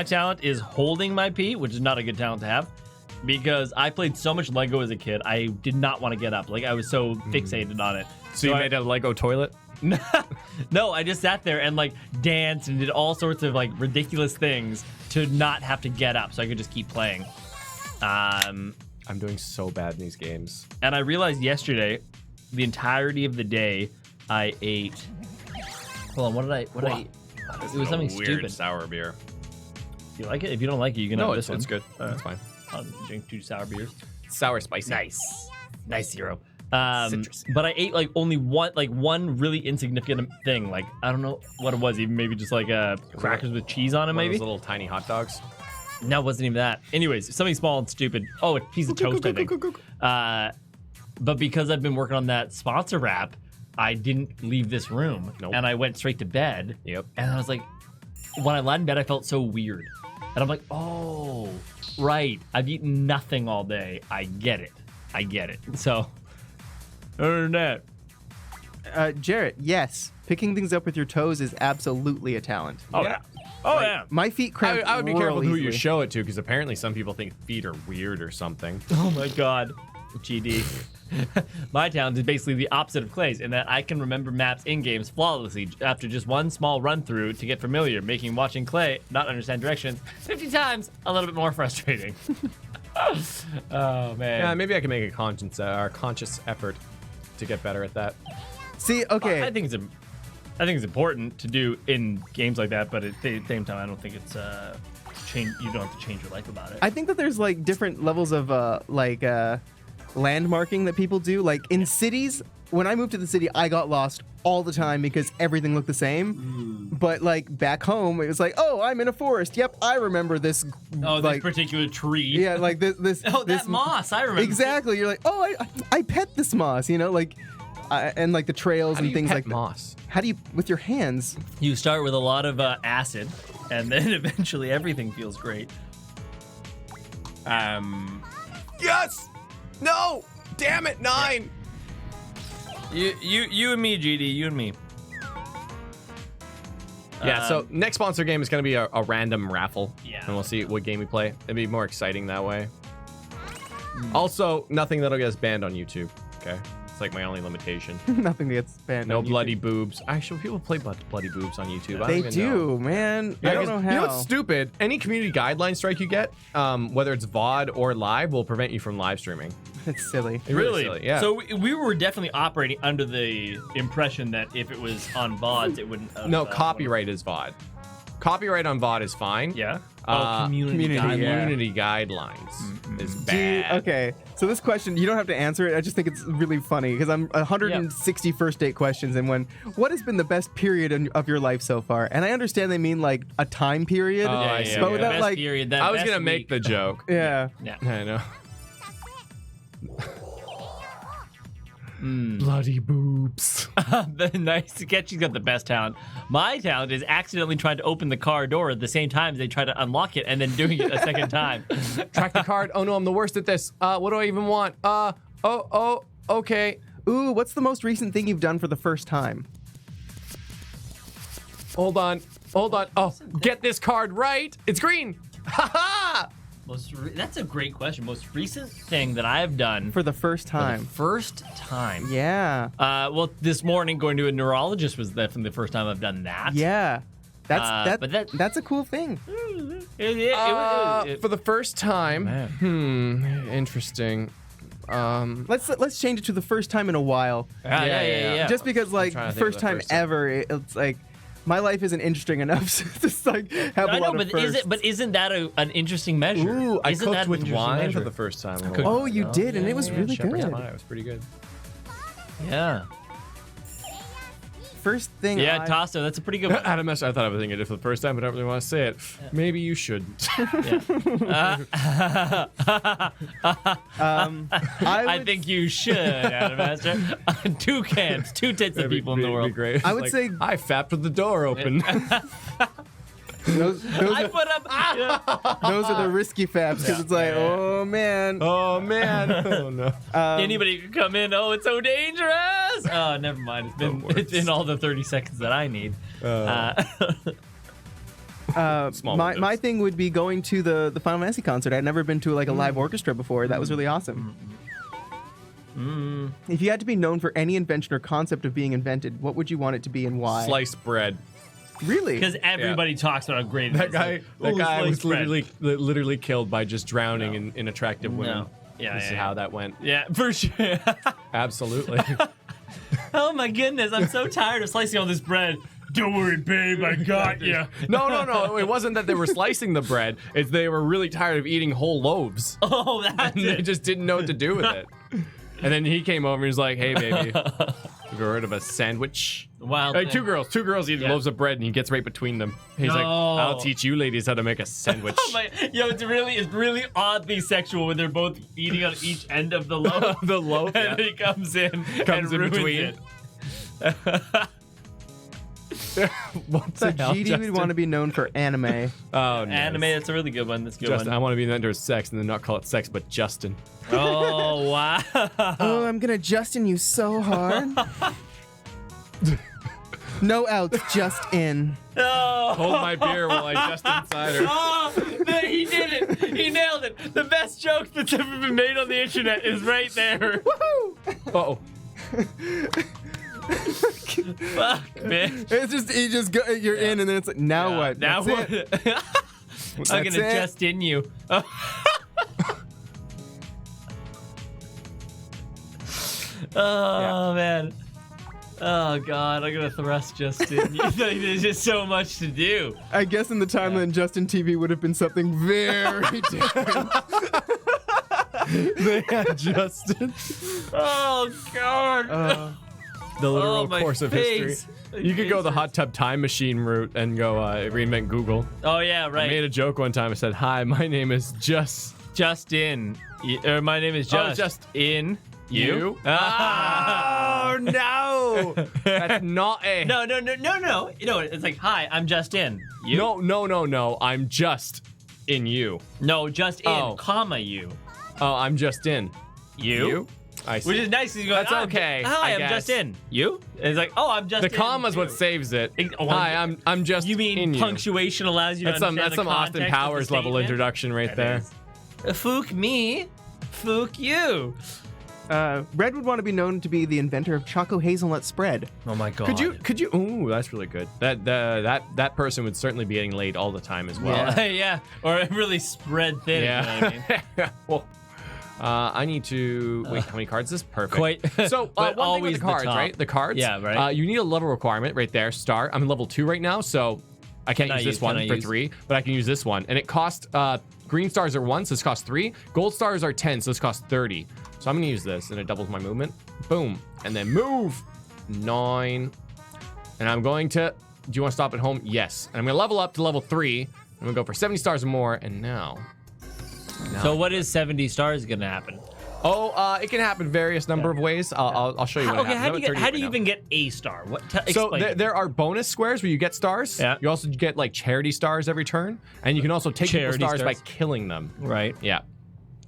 talent is holding my pee, which is not a good talent to have, because I played so much Lego as a kid. I did not want to get up. Like I was so fixated on it. So you I- made a Lego toilet? No, I just sat there and like danced and did all sorts of like ridiculous things to not have to get up, so I could just keep playing. I'm doing so bad in these games. And I realized yesterday, the entirety of the day, I ate. Hold on, what did I eat? It was something weird stupid. sour beer. You like it? If you don't like it, you can No, have it's this one. good. That's fine. I'll drink 2 sour beers. Sour spicy. Nice zero. Citrusy. But I ate like only one really insignificant thing. Like I don't know what it was. Even maybe just like crackers with cheese on it. One of Maybe. those little tiny hot dogs. No, it wasn't even that. Anyways, something small and stupid. Oh, a piece of toast, I think. But because I've been working on that sponsor wrap, I didn't leave this room. Nope. And I went straight to bed. Yep. And I was like, when I lied in bed, I felt so weird. And I'm like, oh, right. I've eaten nothing all day. I get it. So, other than that, Jarrett, yes, picking things up with your toes is absolutely a talent. oh yeah. Oh yeah. My feet cramp. I would be real careful who you easily. show it to, because apparently some people think feet are weird or something. Oh my god. GD. My talent is basically the opposite of Clay's in that I can remember maps in games flawlessly after just one small run through to get familiar, making watching Clay not understand directions 50 times a little bit more frustrating. Oh man. Yeah, maybe I can make a conscious effort to get better at that. See, okay. I think it's important to do in games like that, but at the same time, I don't think it's change. You don't have to change your life about it. I think that there's like different levels of landmarking that people do. Like in cities, when I moved to the city, I got lost all the time because everything looked the same. But like back home, it was like, oh, I'm in a forest. Yep, I remember this. Oh, like, this particular tree. yeah, like this. Oh, this, that moss. I remember. Exactly. You're like, oh, I pet this moss. You know, like, and like the trails How do and you things pet like that. moss? How do you with your hands? You start with a lot of acid, and then eventually everything feels great. Yes! No! Damn it, 9! You and me, GD. You and me. Yeah, so next sponsor game is going to be a random raffle. Yeah. And we'll see what game we play. It'd be more exciting that way. Also, nothing that'll get us banned on YouTube. Okay, it's like my only limitation. Nothing gets banned. No on YouTube. bloody boobs. Actually, people play bloody boobs on YouTube. I They don't even know. do, man. Yeah, I don't 'cause know how. You know what's stupid? Any community guideline strike you get, whether it's VOD or live, will prevent you from live streaming. It's silly. Really silly, yeah. So we were definitely operating under the impression that if it was on VODs, it wouldn't. No, copyright is VOD. Copyright on VOD is fine. Yeah. community Community guidelines is bad. Okay, so this question, you don't have to answer it. I just think it's really funny because I'm 160 first date questions, and what has been the best period of your life so far? And I understand they mean like a time period, Oh, I see. but Yeah. without Best like, period, that I was best gonna make week. the joke. yeah. Yeah. I know. Bloody boobs. Nice to get. She's got the best talent. My talent is accidentally trying to open the car door at the same time as they try to unlock it and then doing it a second time. Track the card. Oh no, I'm the worst at this. What do I even want? Okay. Ooh, what's the most recent thing you've done for the first time? Hold on. Oh, get this card right. It's green. Ha ha! That's a great question. Most recent thing that I have done For the first for the time. first time. Yeah. Well, this morning going to a neurologist was definitely the first time I've done that. Yeah. but That's a cool thing. It- For the first time. Man. Interesting. Let's change it to the first time in a while. yeah. Just because like trying to think first of the time first time. ever, it's like my life isn't interesting enough to just like have I a know, lot of but firsts. isn't that an interesting measure? Ooh, I Isn't that cooked an with interesting wine measure? for the first time. Oh, you did, and it was really Shepherd's good. pie. It was pretty good. Yeah. First thing. Yeah, I- Tasso, that's a pretty good one. Adam, I thought I was thinking it for the first time, but I don't really want to say it. Maybe you shouldn't. I Uh, I think you should, Adam Master. Two cans, two tits of people in the world. Great. I would say- I fapped with the door open. those I are, put up. those are the risky faps because it's like, oh man. Oh man. Oh no. Anybody can come in. Oh, it's so dangerous. Oh, never mind. It's been all the 30 seconds that I need. Small My windows. thing would be going to the Final Fantasy concert. I'd never been to like a live orchestra before. That was really awesome. If you had to be known for any invention or concept of being invented, what would you want it to be and why? Sliced bread. Really? Because everybody talks about how great it That is. guy. Like, That ooh, guy was sliced bread. literally killed by just drowning in attractive women. No. Yeah, This yeah, is yeah. how that went. Yeah, for sure. Absolutely. Oh my goodness, I'm so tired of slicing all this bread. Don't worry, babe, I got you. No. It wasn't that they were slicing the bread. It's they were really tired of eating whole loaves. Oh, that's And they it. just didn't know what to do with it. And then he came over and was like, "Hey, baby, you got rid of a sandwich." Wild Hey, thing. two girls eat Yeah. loaves of bread, and he gets right between them. He's like, No. "I'll teach you ladies how to make a sandwich." Oh my, it's really oddly sexual when they're both eating on each end of the loaf. The loaf, yeah. And he comes in Comes and in ruins between. it. What So the hell, GD Justin? would want to be known for anime. Oh, nice. Anime, that's a really good one. That's a good Justin, I one. want to be inventor of sex and then not call it sex, but Justin. Oh, wow. Oh, I'm gonna Justin you so hard. No outs, just in. Oh. Hold my beer while I Justin cider. Oh, he did it. He nailed it. The best joke that's ever been made on the internet is right there. Uh-oh. Fuck, man. It's just you're in, and then it's like, now what? Now That's what? it. I'm That's gonna it. just in you. Oh man. Oh god, I'm gonna thrust Justin. There's just so much to do. I guess in the timeline, Justin TV would have been something very different. They had Justin. Oh god. The literal my course of face. history. You could go the hot tub time machine route and go reinvent Google. Oh yeah, I made right. a joke one time. I said, "Hi, my name is Justin. Or my name is Oh, Just in you. Oh no, that's not a No. You know, it's like, hi, I'm just in. You? No. I'm just in you. No, just in, Oh. comma you. Oh, I'm just in You? I see. Which is nice. 'Cause you go, That's "Ah, okay, Hi, I I'm guess. just in. You? And it's like, oh, I'm just the in. comma's you. what saves it. Oh, Hi, I'm just. You mean in you. punctuation allows you That's to some understand that's some the Austin context of the Powers level statement? introduction right there. Fook me, fook you. Red would want to be known to be the inventor of Choco Hazelnut Spread. Oh my god. Could you? Ooh, that's really good. That person would certainly be getting laid all the time as well. Yeah, yeah. Or really spread thin. You know what I mean? Well, I need to wait. How many cards is this? Perfect. Quite. So But one thing with always the the cards, top. right? The cards. Yeah, right. You need a level requirement right there. Start. I'm level 2 right now, so I can't use this one for 3, but I can use this one, and it costs. Green stars are 1, so this costs 3. Gold stars are 10, so this costs 30. So I'm gonna use this, and it doubles my movement. Boom, and then move 9. And I'm going to. Do you want to stop at home? Yes. And I'm gonna level up to level 3. I'm gonna go for 70 stars or more, and now. So what is 70 stars gonna happen? Oh, it can happen various number of ways. I'll show you what Okay, happens. how do you even get a star? What? So Explain. there are bonus squares where you get stars. Yeah. You also get like charity stars every turn, and you can also take people's Charity stars by stars. killing them. Right. Yeah.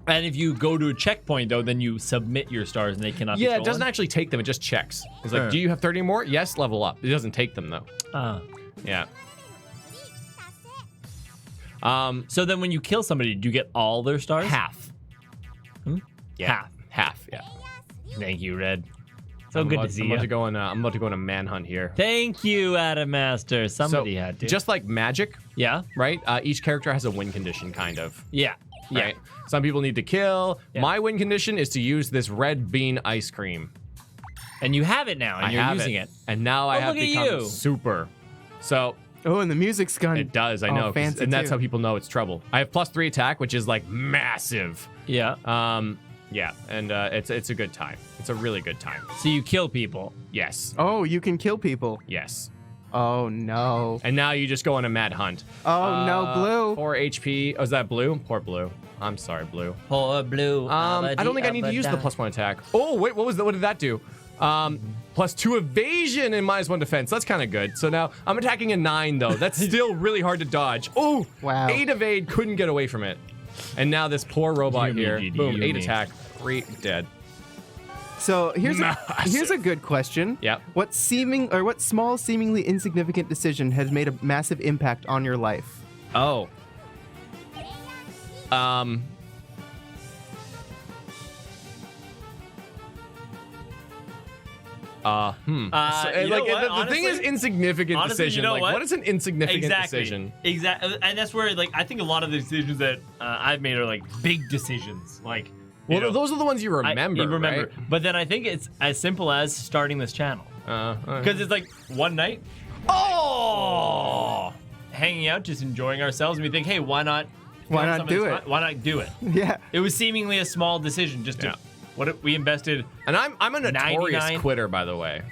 And if you go to a checkpoint though, then you submit your stars and they cannot be Yeah, it stolen? doesn't actually take them. It just checks. It's like, Sure. do you have 30 or more? Yes, level up. It doesn't take them though. Yeah. So then when you kill somebody, do you get all their stars? Half. Yeah. Half. Yeah. Thank you, Red. So I'm good about, to see I'm you. about to go on. I'm about to go on a manhunt here. Thank you, Adam Master. Somebody so, had to. just like magic, yeah, right? Each character has a win condition, kind of. yeah, yeah. Right? Some people need to kill. Yeah. My win condition is to use this red bean ice cream. And you have it now, and I you're have using it. And now I Oh, have look at become you. super. So Oh, and the music's gone. it does, I know. 'cause- fancy and that's too. how people know it's trouble. I have +3 attack, which is like massive. Yeah. Yeah, and it's a good time. It's a really good time. So you kill people. Yes. Oh, you can kill people. Yes. Oh no. And now you just go on a mad hunt. Oh no, Blue. 4 HP. Oh, is that Blue? Poor Blue. I'm sorry, Blue. Poor Blue. I don't think I need to use the +1 attack. Oh, wait, what did that do? +2 evasion and -1 defense. That's kind of good. So now I'm attacking a 9 though. That's still really hard to dodge. Oh, Wow. 8 evade, couldn't get away from it. And now this poor robot You me, here. GD, Boom, you 8 me. attack, 3 dead. So here's Massive. a good question. Yep. What small, seemingly insignificant decision has made a massive impact on your life? Oh. So, you know like what? the thing is Honestly- insignificant honestly, decision. you know like what? what is an insignificant decision? Exactly. And that's where, like, I think a lot of the decisions that I've made are like big decisions. Like, you Well, know, those are the ones you remember. you remember. Right? But then I think it's as simple as starting this channel. Because it's like one night, hanging out, just enjoying ourselves, and we think, hey, why not? Why film not something do that's it? fun? Why not do it? Yeah. It was seemingly a small decision, just to Yeah. we invested. And I'm a notorious 99 quitter, by the way.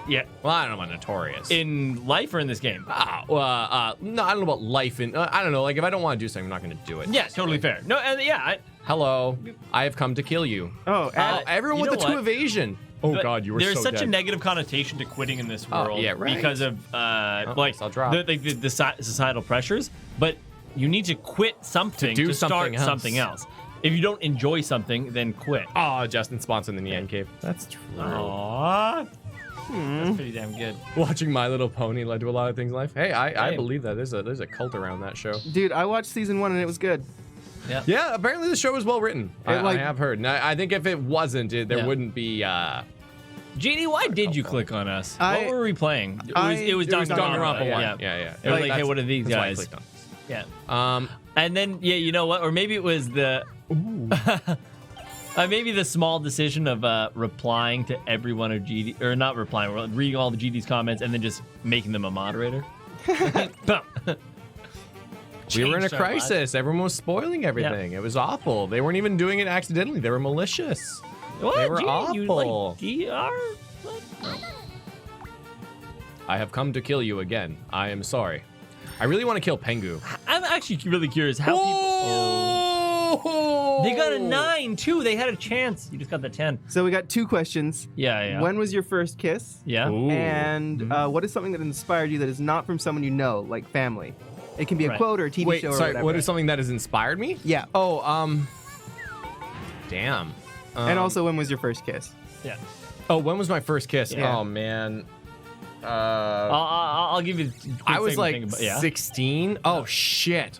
Yeah, Well, I don't know about notorious. in life or in this game. no, I don't know about life. I don't know. Like, if I don't want to do something, I'm not going to do it. Yeah, totally fair. No, and yeah, Hello, I have come to kill you. Oh, Everyone you with know the 2 what? evasion. Oh But God, you were there's so such dead. a negative connotation to quitting in this Oh, world yeah, right. because of like I'll drop. the societal pressures. But you need to quit something To do start something else. something else. If you don't enjoy something, then quit. Oh, Justin sponsored the NyanCave. That's true. Aww. That's pretty damn good. Watching My Little Pony led to a lot of things in life. Hey, I Hey. believe that. There's a cult around that show. dude, I watched season 1 and it was good. Yeah, apparently the show was well written. I have heard. And I think if it wasn't, there Yeah. wouldn't be. Genie, why did you click on us? I- What were we playing? It was it was Danganronpa. Danganronpa, Yeah. It was like, hey, what are these that's why I guys? clicked on. Yeah. And then, yeah, you know what? Or maybe it was the. Maybe the small decision of replying to every one of GD, or not replying, reading all the GD's comments and then just making them a moderator. Boom. We were in a Changed our lives. crisis. Everyone was spoiling everything. It was awful. They weren't even doing it accidentally. They were malicious. What? They were GD? You awful. like DR? What? No. I have come to kill you again. I am sorry. I really want to kill Pengu. I'm actually really curious how people. They got a 9 too. They had a chance. You just got the 10. So we got 2 questions. Yeah. When was your first kiss? Yeah. Ooh. And what is something that inspired you that is not from someone you know, like family? It can be a Right. quote or a TV Wait, show or sorry. whatever. What is something that has inspired me? Yeah. Oh, damn. And also, when was your first kiss? Yeah. Oh, when was my first kiss? Yeah. Oh man. I'll give you. A quick I was second to like think about- yeah. 16. Oh shit.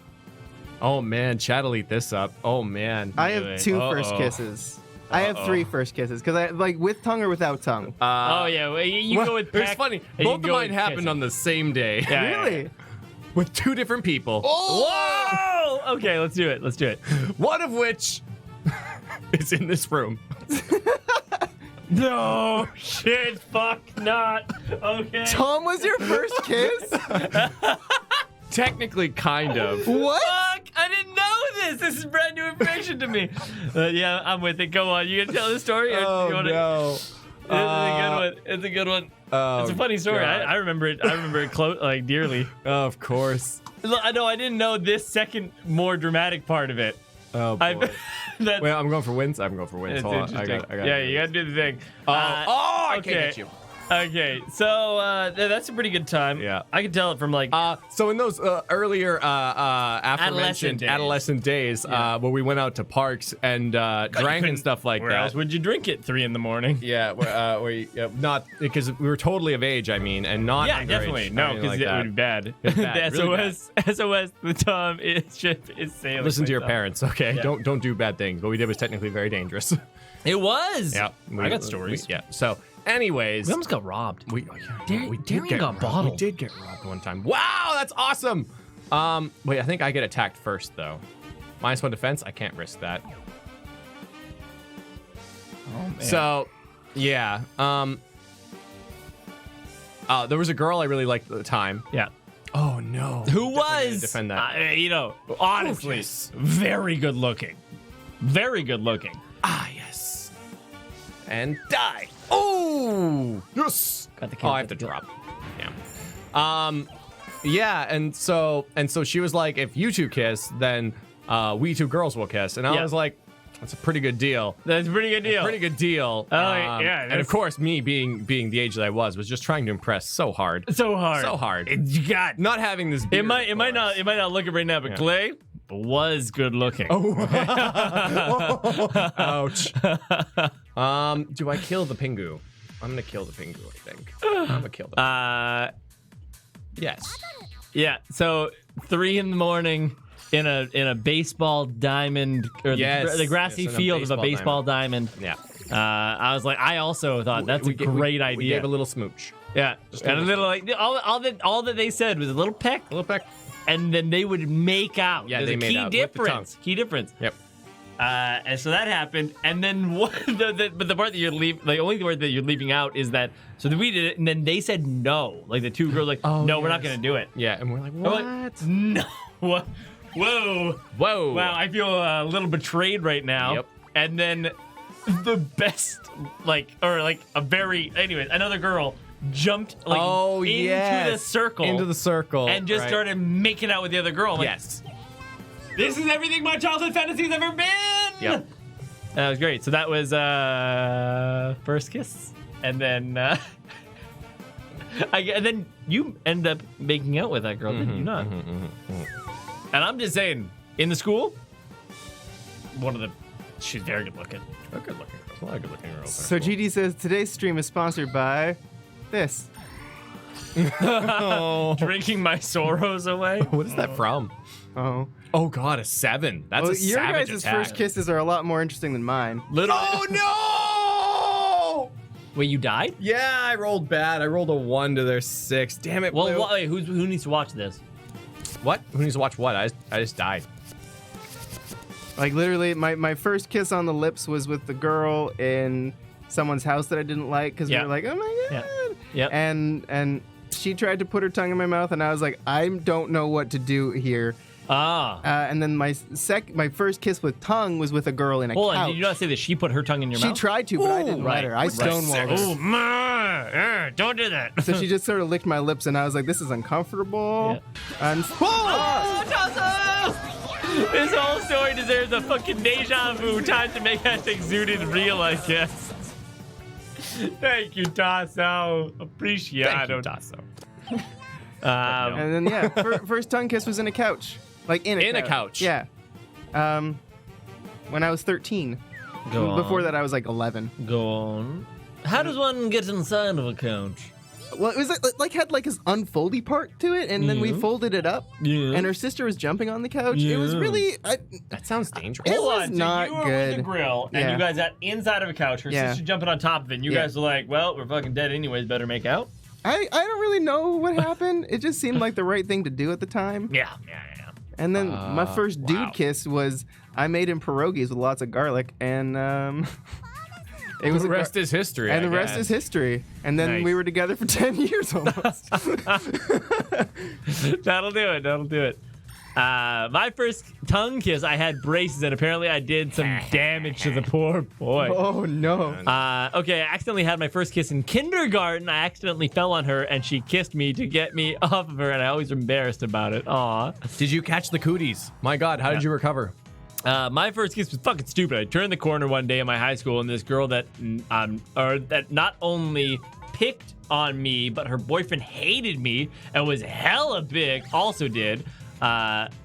Oh man, Chad'll eat this up. Oh man. I have Really? 2 first Uh-oh. kisses. I have 3 first kisses because I like with tongue or without tongue. Oh yeah, well, you go with peck. It's funny. and Both you of go mine with happened kissing. on the same day. Yeah, Really? With 2 different people. Whoa! Okay, let's do it. Let's do it. One of which is in this room. No shit. Fuck not. Okay. Tom was your first kiss? Technically, kind of. What? Fuck! I didn't know this. This is brand new information to me. Yeah, I'm with it. Go on. You gonna tell the story? Or you wanna... no. It's a good one. It's a good one. Oh, It's a funny story. God. I remember it. I remember it like dearly. Oh, of course. I know. I didn't know this second, more dramatic part of it. Oh, boy. That's, Wait, I'm going for wins? I'm going for wins. it's Hold on. I interesting. got Yeah, you gotta do the thing. I okay. can't get you. Okay, so that's a pretty good time. Yeah. I can tell it from like. So in those earlier aforementioned days. adolescent days, where we went out to parks and drank and stuff like where that. else would you drink at 3 in the morning? Yeah, not because we were totally of age. I mean, and not Yeah, underage, definitely. No, anything because like it that. would be bad. It's bad, The really SOS, the Tom ship is sailing. Listen to your right now. parents, okay? Yeah. Don't do bad things. What we did was technically very dangerous. It was. Yeah, I got stories. yeah. So, anyways, We almost got robbed. we Darian did got robbed. bottled. We did get robbed one time. Wow, that's awesome. Wait, I think I get attacked first though. -1 defense. I can't risk that. Oh, man. So, yeah. There was a girl I really liked at the time. Yeah. Oh no. Who Definitely gonna was? defend that? Honestly, yes. very good looking. Very good looking. Yes. And die. Oh yes. Got the Oh, I have to drop. Yeah. Yeah, and so she was like, if you 2 kiss, then we 2 girls will kiss, and I Yeah. was like, that's a pretty good deal. That's a pretty good deal. Pretty good deal. Oh, yeah, And of course, me being the age that I was just trying to impress so hard. So hard. So hard. God. Not having this. It beard, might of not look it right now, but Yeah. Clay was good looking. Ouch. Do I kill the Pingu? I'm gonna kill the Pingu, I think. I'm gonna kill them. Yes. Yeah. So 3 in the morning in a baseball diamond or Yes. the grassy Yes, in a field of a baseball baseball diamond. Yeah. I was like, I also thought that's a We great idea. We gave a little smooch. Yeah. Just And a a little like all that they said was a little peck, A little peck. and then they would make out. Yeah, There's they a made key out with the difference. Key difference. Yep. And so that happened, and then but the part that the only part that you're leaving out is that we did it, and then they said no. Like the 2 girls, like, Oh, no, we're not yes. gonna do it. Yeah, and we're like, I'm what? like, no. Whoa. Whoa. Wow, I feel a little betrayed right now. Yep. And then the best, anyways, another girl jumped into the circle. Into the circle. and just right. started making out with the other girl. I'm like, Yes. this is everything my childhood fantasy's ever been. Yep. That was great. So that was first kiss, and then and then you end up making out with that girl, didn't you not? And I'm just saying, in the school, she's very good looking. A good looking girl. A lot of good looking girls. So GD says today's stream is sponsored by this. Drinking my sorrows away. What is that from? Oh. Oh God, a 7. That's Well, a your savage guys' attack. first kisses are a lot more interesting than mine. Oh no! Wait, you died? Yeah, I rolled bad. I rolled a 1 to their 6. Damn it. Well, Blue. wait, who needs to watch this? What? Who needs to watch what? I just died. Like literally, my first kiss on the lips was with the girl in someone's house that I didn't like because Yeah. we were like, oh my Yeah. god. Yep. And she tried to put her tongue in my mouth, and I was like, I don't know what to do here. And then my first kiss with tongue was with a girl in a Hold on, couch. did you not say that she put her tongue in your She mouth? tried to, but I didn't let her. I stonewalled her. Oh, don't do that. So she just sort of licked my lips, and I was like, this is uncomfortable. And This whole story deserves a fucking deja vu. Time to make Hastings zooted real, I guess. Thank you, Tasso. Appreciate Thank you, it. Tasso. and then yeah, first tongue kiss was in a couch, like in a couch. Yeah. When I was 13. Go on. Before that, I was like 11. Go on. How does one get inside of a couch? Well, it was like had like this unfoldy part to it, and then we folded it up. Yeah. And her sister was jumping on the couch. It was really. That sounds dangerous. It Hold was on, not so you were good. with the grill, and Yeah. you guys got inside of a couch. Her Yeah. sister jumping on top of it, and you Yeah. guys were like, well, we're fucking dead anyways, better make out? I don't really know what happened. It just seemed like the right thing to do at the time. Yeah. And then my first dude wow. kiss was I made him pierogies with lots of garlic, and it was The rest is history. and I the rest guess. is history. And then Nice. we were together for 10 years almost. That'll do it. My first tongue kiss, I had braces, and apparently I did some damage to the poor boy. Oh no. Okay, I accidentally had my first kiss in kindergarten. I accidentally fell on her, and she kissed me to get me off of her, and I always embarrassed about it. Aw. Did you catch the cooties? My God, how did you recover? My first kiss was fucking stupid. I turned the corner one day in my high school, and this girl that not only picked on me, but her boyfriend hated me and was hella big, also did.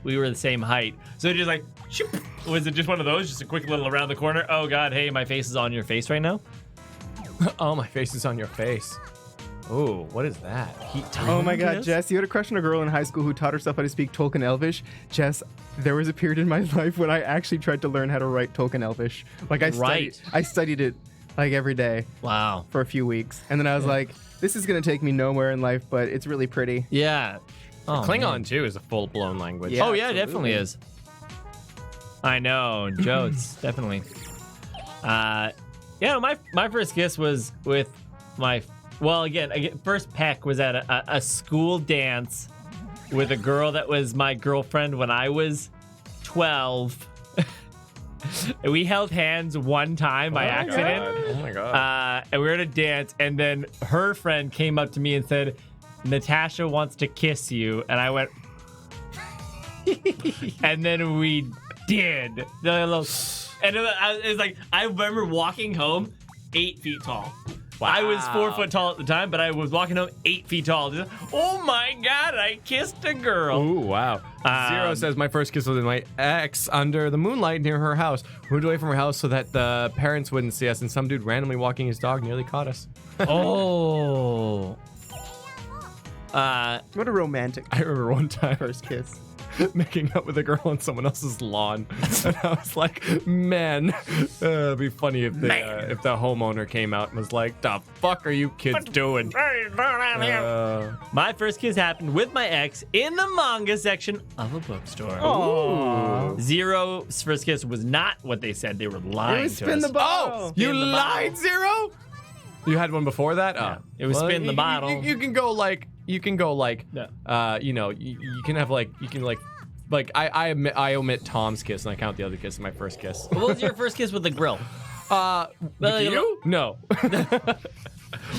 We were the same height. So it just like, shoop. Was it just one of those? Just a quick little around the corner? Oh God, hey, my face is on your face right now? Oh, my face is on your face. Oh, what is that? Oh my God, kiss? Jess, you had a crush on a girl in high school who taught herself how to speak Tolkien Elvish. Jess, there was a period in my life when I actually tried to learn how to write Tolkien Elvish. Like I studied it like every day Wow. for a few weeks. And then I was like, this is going to take me nowhere in life, but it's really pretty. Yeah. Oh, Klingon, man. too, is a full-blown language. Yeah. Oh yeah, it absolutely. definitely is. I know, Jodes, definitely. Yeah, my first kiss was with my, well, again, first peck was at a school dance with a girl that was my girlfriend when I was 12. We held hands one time by accident. Oh my God. And we were at a dance, and then her friend came up to me and said, Natasha wants to kiss you. And I went, and then we did. And it was like, I remember walking home 8 feet tall. Wow. I was 4 foot tall at the time, but I was walking home 8 feet tall. Just, oh my God, I kissed a girl. Ooh, wow. Zero says, my first kiss was with my ex under the moonlight near her house. We moved away from her house so that the parents wouldn't see us, and some dude randomly walking his dog nearly caught us. Oh. What a romantic I remember one time first kiss. making up with a girl on someone else's lawn, and I was like, man, it'd be funny if the homeowner came out and was like, the fuck are you kids doing? My first kiss happened with my ex in the manga section of a bookstore. Aww. Zero's first kiss was not what they said. They were lying It was to spin us. the bottle. You Spin the lied, bottle. Zero? You had one before that? Yeah. Oh. It was spin the bottle. You can go like, Yeah. you can have like, I omit Tom's kiss and I count the other kiss as my first kiss. What was your first kiss with the grill? With you? No.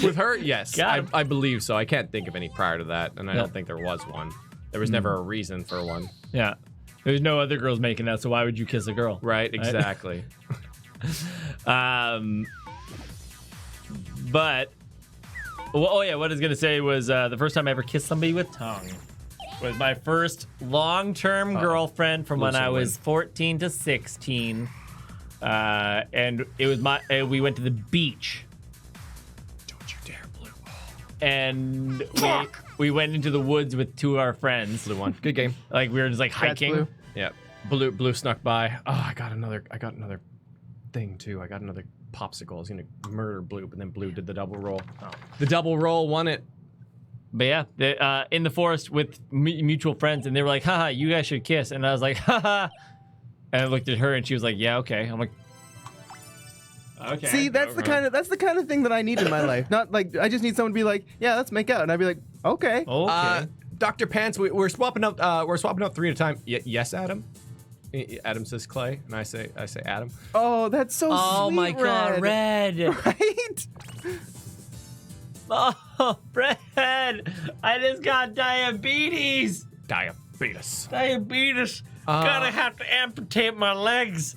With her, yes. Got him. I believe so. I can't think of any prior to that, and I Yeah. don't think there was one. There was never a reason for one. Yeah. There's no other girls making that, so why would you kiss a girl? Right, exactly. But, well, oh yeah, what I was gonna say was the first time I ever kissed somebody with tongue was my first long-term girlfriend from when Lose I and was 14 to 16, and it was we went to the beach, Don't you dare, Blue. and we went into the woods with 2 of our friends. Blue one. Good game. Like we were just like Congrats, hiking. Blue. Yeah. Blue snuck by. Oh, I got another thing too. I got another popsicle. I was gonna murder Blue, but then Blue did the double roll. Oh. The double roll won it. But yeah, in the forest with mutual friends, and they were like, haha, you guys should kiss. And I was like, haha. And I looked at her, and she was like, yeah, okay. I'm like, okay. See, that's the kind of thing that I need in my life. Not like I just need someone to be like, yeah, let's make out, and I'd be like, okay. Okay. Dr. Pants, we're swapping up. We're swapping up 3 at a time. Yes, Adam. Adam says Clay, and I say Adam. Oh, that's so Oh sweet. my God, Red. Right? Oh, Red. I just got diabetes. Diabetes. Gonna have to amputate my legs.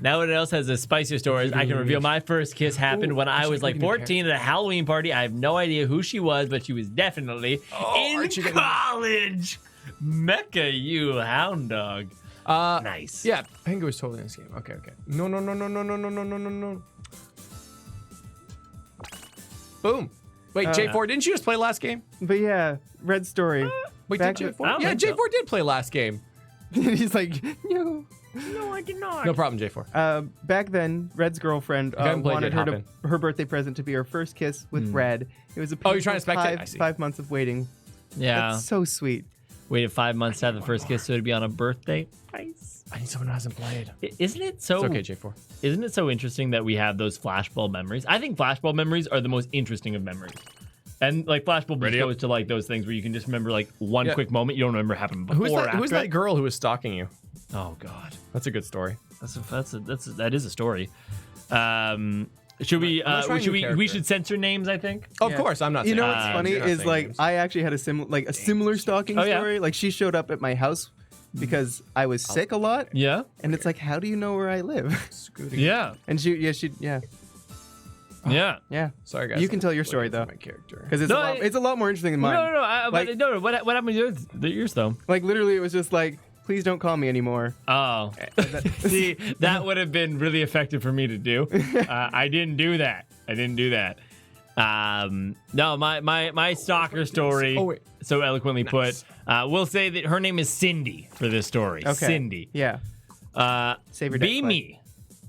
Now what else has a spicier stories? I can reveal my first kiss happened when I was like 14 at a Halloween party. I have no idea who she was, but she was definitely in Archie getting- college. Mecca, you hound dog. Nice. Yeah, I think it was totally in this game. Okay. No. Boom. Wait, J4, didn't you just play last game? But yeah, Red's story. Wait, Back did to- J4? Yeah, think so. J4 did play last game. He's like, no. No, I did not. No problem, J4. Back then, Red's girlfriend haven't played wanted yet, her birthday present to be her first kiss with Red. It was a Oh, you're trying to painful spectate? I see. 5 months of waiting. Yeah. That's so sweet. Waited 5 months to have the first kiss, so it'd be on a birthday. Nice. I need someone who hasn't played. Isn't it so? It's okay, J4. Isn't it so interesting that we have those flashbulb memories? I think flashbulb memories are the most interesting of memories. And like flashbulb just goes to like those things where you can just remember like one quick moment you don't remember happened before. Who's that girl who was stalking you? Oh God, That's a good story. that is a story. Should we? I'm gonna try a new We character. should censor names. I think. Of Yeah. course, I'm not You saying know what's funny you're not is saying like names. I actually had a similar stalking Oh, yeah? story. Like she showed up at my house because I was sick a lot, Yeah. and it's like, how do you know where I live? Yeah. And yeah. Sorry, guys. You can I'm tell your looking story for though, My character. because it's, No, it's a lot more interesting than mine. No. Like- No. What happened with yours though? Like literally, it was just like, please don't call me anymore. Oh, see, that would have been really effective for me to do. I didn't do that. No, my stalker story. Oh, wait. So eloquently Nice. put. We'll say that her name is Cindy for this story. Okay. Cindy. Yeah. Save your Be deck, me.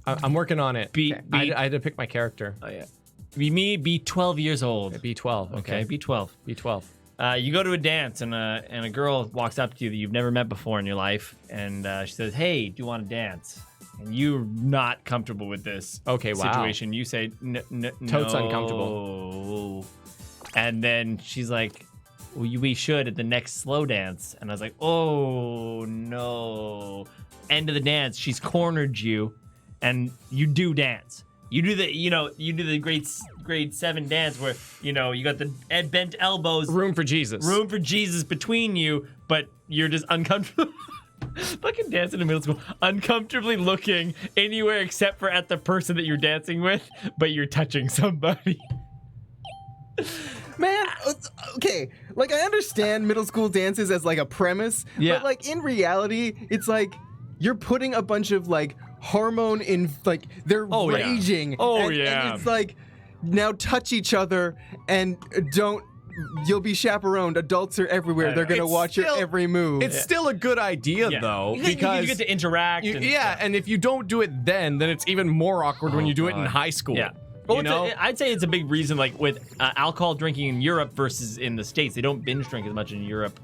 I'm working on it. Be, Okay. be, I had to pick my character. oh, yeah. Be me. Be 12 years old. B12. Okay. Be 12. B12. You go to a dance and a girl walks up to you that you've never met before in your life, and she says, "Hey, do you want to dance?" And you're not comfortable with this situation. You say, "No, Totes uncomfortable." And then she's like, well, we should at the next slow dance. And I was like, "Oh no!" End of the dance. She's cornered you, and you do dance. You do the grade 7 dance where you got the bent elbows, Room for Jesus. room for Jesus between you, but you're just uncomfortable. Fucking dancing in middle school, uncomfortably looking anywhere except for at the person that you're dancing with, but you're touching somebody. Man, okay, like I understand middle school dances as like a premise, Yeah. but like in reality, it's like you're putting a bunch of like hormone in, like they're Oh, yeah. raging. Oh, and yeah. it's like now touch each other and you'll be chaperoned. Adults are everywhere. They're gonna It's watch still- your every move. It's still a good idea though, because you get to interact. and if you don't do it then it's even more awkward when you do it in God. high school. Yeah. Well, You know? I'd say it's a big reason, like with alcohol drinking in Europe versus in the States. They don't binge drink as much in Europe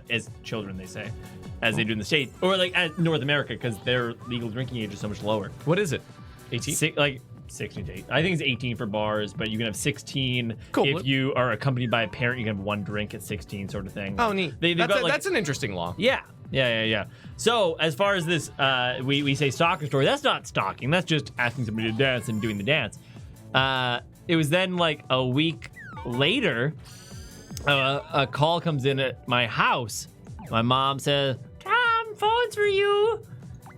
as children, they say, as they do in the States. Or like at North America, because their legal drinking age is so much lower. What is it? 18? Like 16 to 8. I think it's 18 for bars, but you can have 16 Cool. if you are accompanied by a parent. You can have one drink at 16, sort of thing. Oh, neat. They've got, like- That's an interesting law. Yeah. So as far as this, we say stalker story. That's not stalking. That's just asking somebody to dance and doing the dance. It was then like a week later, a call comes in at my house. My mom says, "Tom, phone's for you."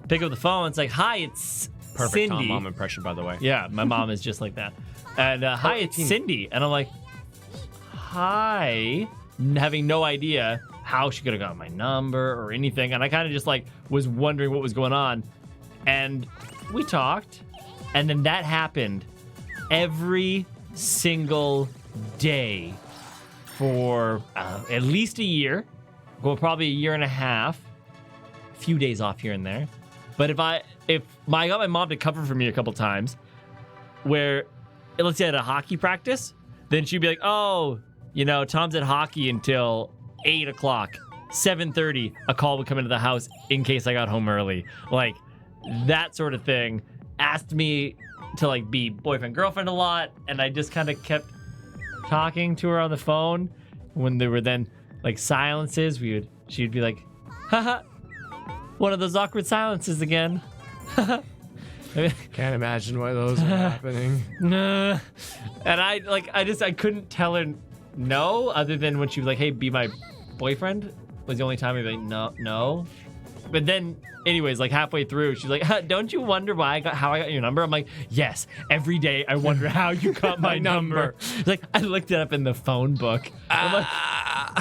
Pick up the phone. It's like, "Hi, it's Perfect Cindy." Tom mom impression, by the way. Yeah, my mom is just like that. And hi, it's Cindy. And I'm like, hi, having no idea how she could have gotten my number or anything. And I kind of just like was wondering what was going on. And we talked. And then that happened every single day for at least a year. Well, probably a year and a half. A few days off here and there. But if I got my mom to cover for me a couple times, where let's say at a hockey practice, then she'd be like, "Oh, Tom's at hockey until 8 o'clock, 7:30. A call would come into the house in case I got home early, like that sort of thing." Asked me to like be boyfriend girlfriend a lot, and I just kind of kept talking to her on the phone. When there were then like silences, she'd be like, "Haha, one of those awkward silences again." Can't imagine why those are happening. Nah. And I couldn't tell her no, other than when she was like, "Hey, be my boyfriend," was the only time I'd be like, no. But then, anyways, like halfway through, she's like, "Don't you wonder how I got your number?" I'm like, "Yes, every day I wonder how you got my number." She's like, "I looked it up in the phone book." I'm like,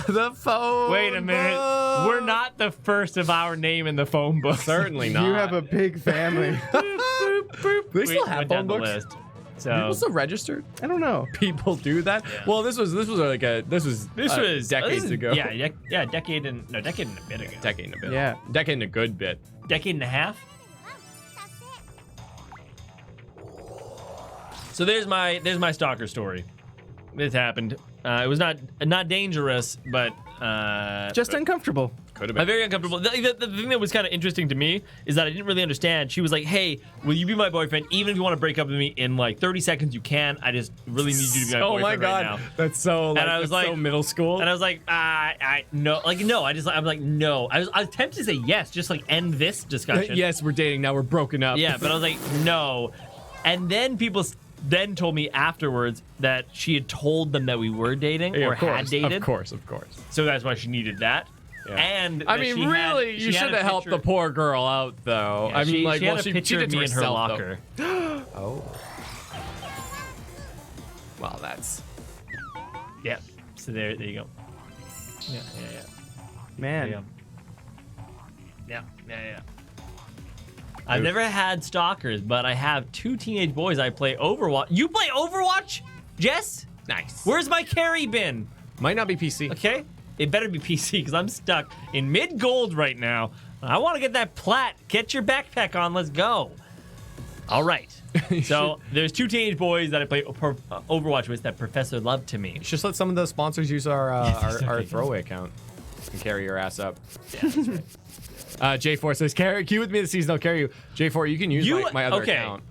The phone. "Wait a minute, book. we're not the first of our name in the phone book." Certainly not. You have a big family. They still We have went phone down the books. list. So People still registered? I don't know. People do that? Yeah. Well, this was decades ago. Yeah, decade and a bit ago. Decade and a bit. Yeah. Decade and a good bit. Decade and a half. So there's my stalker story. This happened. It was not dangerous, but Just uncomfortable. Could have been. very uncomfortable. The thing that was kind of interesting to me is that I didn't really understand. She was like, "Hey, will you be my boyfriend? Even if you want to break up with me in like 30 seconds, you can. I just really need you to be my Oh boyfriend my god, right now." that's so. Like, And I was that's like- so middle school. And I was like, no, like no. I'm like no. I was tempted to say yes, just like end this discussion. Yes, we're dating now. We're broken up. Yeah, but I was like no. And then people then told me afterwards that she had told them that we were dating Yeah, or of course, had dated. Of course. So that's why she needed that. Yeah. And I that mean, she had- really, she you had should a have helped the picture- poor girl out, though. Yeah, I mean, like, she had well, a she picture did of to me in her herself, locker. though. Oh. Well, that's. Yeah. So there you go. Yeah. There Man. you go. Yeah. I've never had stalkers, but I have 2 teenage boys I play Overwatch. You play Overwatch, Jess? Nice. Where's my carry bin? Might not be PC. Okay, it better be PC because I'm stuck in mid gold right now. I want to get that plat. Get your backpack on. Let's go. All right. So there's 2 teenage boys that I play Overwatch with that Professor loved to me. Just let some of the sponsors use our throwaway account and carry your ass up. Yeah, that's right. J4 says, queue with me this season, I'll carry you. J4, you can use my other account.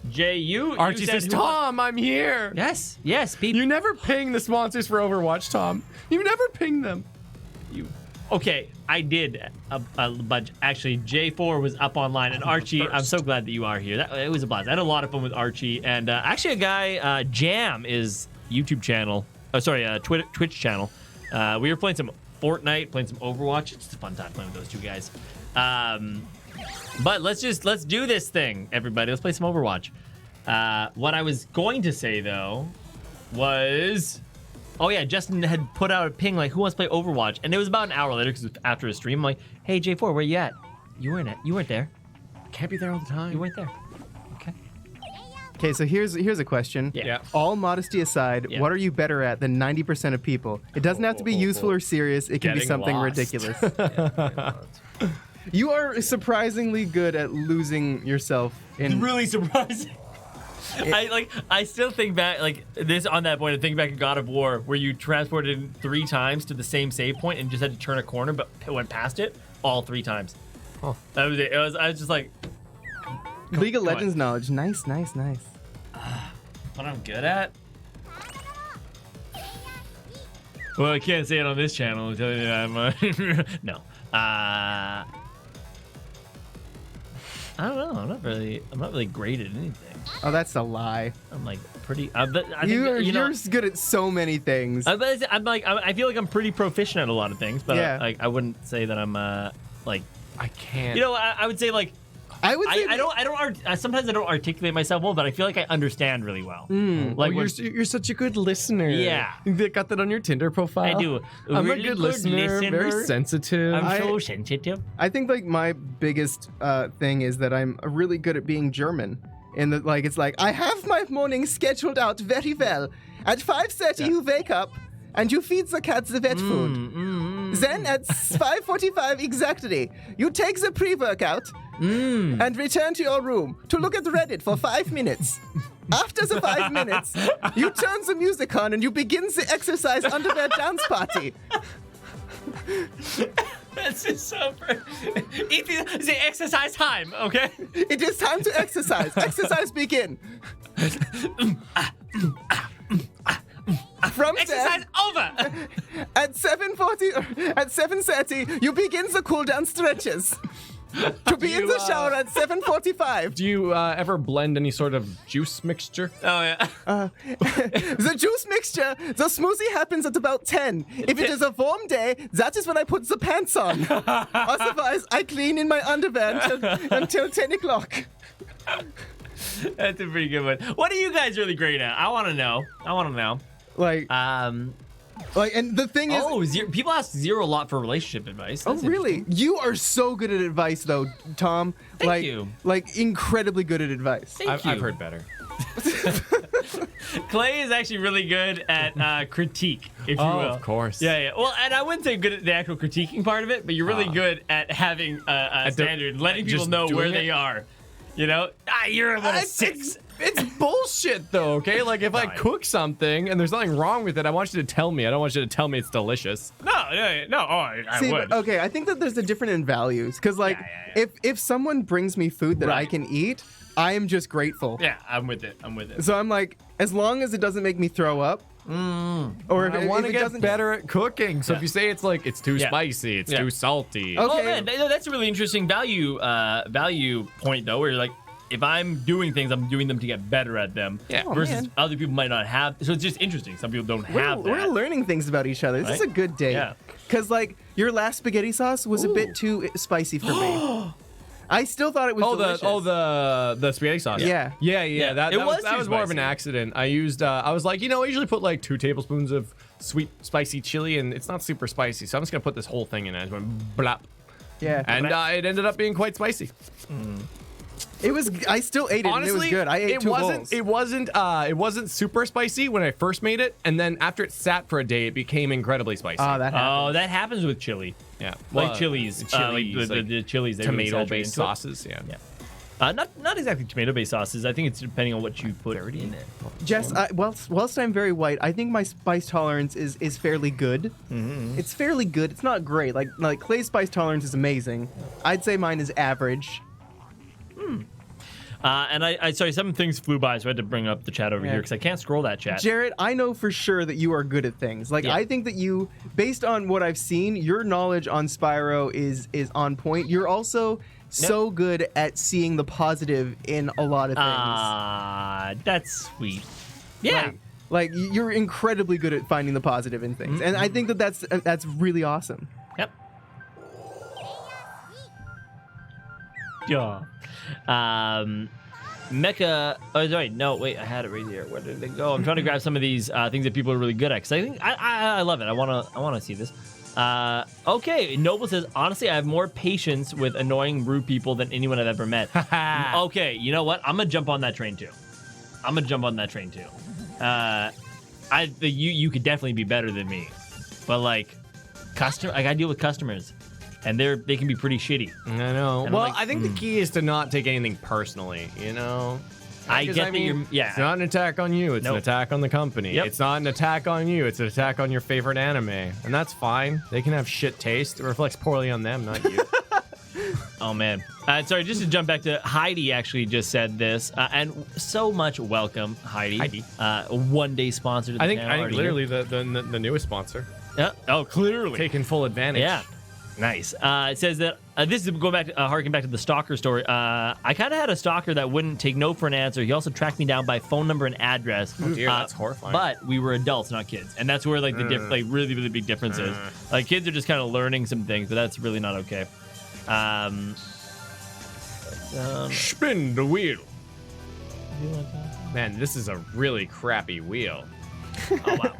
Jay, you Archie said says, who- Tom, I'm here. Yes, people. You never ping the sponsors for Overwatch, Tom. You never ping them. Okay, I did a bunch. Actually, J4 was up online, and Archie, I'm so glad that you are here. It was a blast. I had a lot of fun with Archie, and actually a guy, Jam, is YouTube channel. Twitch channel. We were playing some Fortnite, playing some Overwatch. It's just a fun time playing with those 2 guys. But let's do this thing, everybody. Let's play some Overwatch. What I was going to say though was, oh yeah, Justin had put out a ping like, who wants to play Overwatch? And it was about an hour later because after a stream, I'm like, hey J4, where you at? You weren't there. Can't be there all the time. You weren't there. Okay. Okay, so here's a question. Yeah. All modesty aside, Yeah. what are you better at than 90% of people? It doesn't have to be useful or serious. It can be Getting something lost. ridiculous. You are surprisingly good at losing yourself in. Really surprising. I still think back like this on that point. I think back in God of War where you transported 3 times to the same save point and just had to turn a corner, but went past it all 3 times. Huh. That was it. I was just like, League of come on. Legends knowledge. Nice. what I'm good at. Well, I can't say it on this channel. I'll tell you that. No. I don't know. I'm not really great at anything. Oh, that's a lie. I'm like pretty. I think You're you know, good at so many things. I'm like I feel like I'm pretty proficient at a lot of things, but Yeah. I wouldn't say that I'm like, I can't. you know, I would say like I would say sometimes I don't articulate myself well, but I feel like I understand really well. Like when- you're such a good listener. Yeah. You got that on your Tinder profile. I do. I'm Really a good good listener, very listener. sensitive. I'm I- so sensitive. I think like my biggest thing is that I'm really good at being German. In that, like, it's like I have my morning scheduled out very well. At 5:30 you wake up and you feed the cat the vet food. Then at 5:45 exactly, you take the pre-workout and return to your room to look at Reddit for 5 minutes. After the 5 minutes, you turn the music on and you begin the exercise underwear dance party. That's just so. It's the exercise time, okay? It is time to exercise. Exercise begin. From Exercise there, over. at 7:30, you begin the cool down stretches. To be in the shower at 7:45. Do you ever blend any sort of juice mixture? Oh yeah. The juice mixture, the smoothie happens at about 10. If it is a warm day, that is when I put the pants on. Otherwise, I clean in my underwear until 10 o'clock. That's a pretty good one. What are you guys really great at? I want to know. Like, and the thing is, People ask Zero a lot for relationship advice. oh That's really? You are so good at advice, though, Tom. Thank you. Like incredibly good at advice. Thank you. I've heard better. Clay is actually really good at critique, if you will. Of course. Yeah. Well, and I wouldn't say good at the actual critiquing part of it, but you're really good at having a standard, letting people just know where doing they it? are. You know, you're a little six. It's bullshit, though, okay? Like, if I cook something and there's nothing wrong with it, I want you to tell me. I don't want you to tell me it's delicious. No. I See, would. okay, I think that there's a difference in values. Because, like, if someone brings me food that I Right. can eat, I am just grateful. Yeah, I'm with it. So I'm like, as long as it doesn't make me throw up, or if, I want to if it get doesn't better at cooking. So Yeah. if you say it's like, it's too Yeah. spicy, it's Yeah. too salty. Okay. Oh man, that's a really interesting value point though, where you're like, if I'm doing things, I'm doing them to get better at them. Yeah. Oh, versus man. other people might not have. So it's just interesting. Some people don't have we're that. learning things about each other. This is a Right? good date. Yeah. Because, like, your last spaghetti sauce was a bit too spicy for me. I still thought it was delicious. The spaghetti sauce. Yeah. Yeah. That It was was too more of an spicy. accident. I used. I was like, I usually put like 2 tablespoons of sweet spicy chili, and it's not super spicy, so I'm just gonna put this whole thing in. I just went blap, Yeah. and it ended up being quite spicy. It was. I still ate it. Honestly, and it was good. I ate 2 bowls. It wasn't super spicy when I first made it, and then after it sat for a day, it became incredibly spicy. Oh, that happened. Oh, that happens with chili. yeah, Like chilies. chilies, Like the chilies. they really tomato-based saturate into it. sauces. Yeah. Yeah. Not exactly tomato-based sauces. I think it's depending on what you put in it. Jess, whilst I'm very white, I think my spice tolerance is fairly good. It's fairly good. It's not great. Like Clay's spice tolerance is amazing. I'd say mine is average. And I sorry, some things flew by, so I had to bring up the chat over Yeah. here because I can't scroll that chat. Jarrett, I know for sure that you are good at things. Like, Yeah. I think that you, based on what I've seen, your knowledge on Spyro is on point. You're also so good at seeing the positive in a lot of things. That's sweet. Yeah. Like you're incredibly good at finding the positive in things, and I think that that's really awesome. Yep. Yeah. Mecha. Oh, sorry. No, wait. I had it right here. Where did it go? I'm trying to grab some of these things that people are really good at because I think I love it. I wanna see this. Okay. Noble says, honestly, I have more patience with annoying rude people than anyone I've ever met. Okay. You know what? I'm gonna jump on that train too. You could definitely be better than me, but like, I gotta deal with customers. And they can be pretty shitty. I know. And Well, like, I think the key is to not take anything personally, I 'Cause, get that you're, yeah. It's not an attack on you. It's an Nope. attack on the company. Yep. It's not an attack on you. It's an attack on your favorite anime. And that's fine. They can have shit taste. It reflects poorly on them, not you. Oh man. Sorry, just to jump back to Heidi. Actually, just said this, and so much welcome, Heidi. One day sponsor. To the I think channel already here. literally the newest sponsor. Yeah. Oh, clearly. Taking full advantage. Yeah. Nice. It says that this is going back to harking back to the stalker story. I kind of had a stalker that wouldn't take no for an answer. He also tracked me down by phone number and address. Oh dear, that's horrifying. But we were adults, not kids, and that's where like the really really big difference is. Like kids are just kind of learning some things, but that's really not okay. Spin the wheel. Man, this is a really crappy wheel. Oh wow.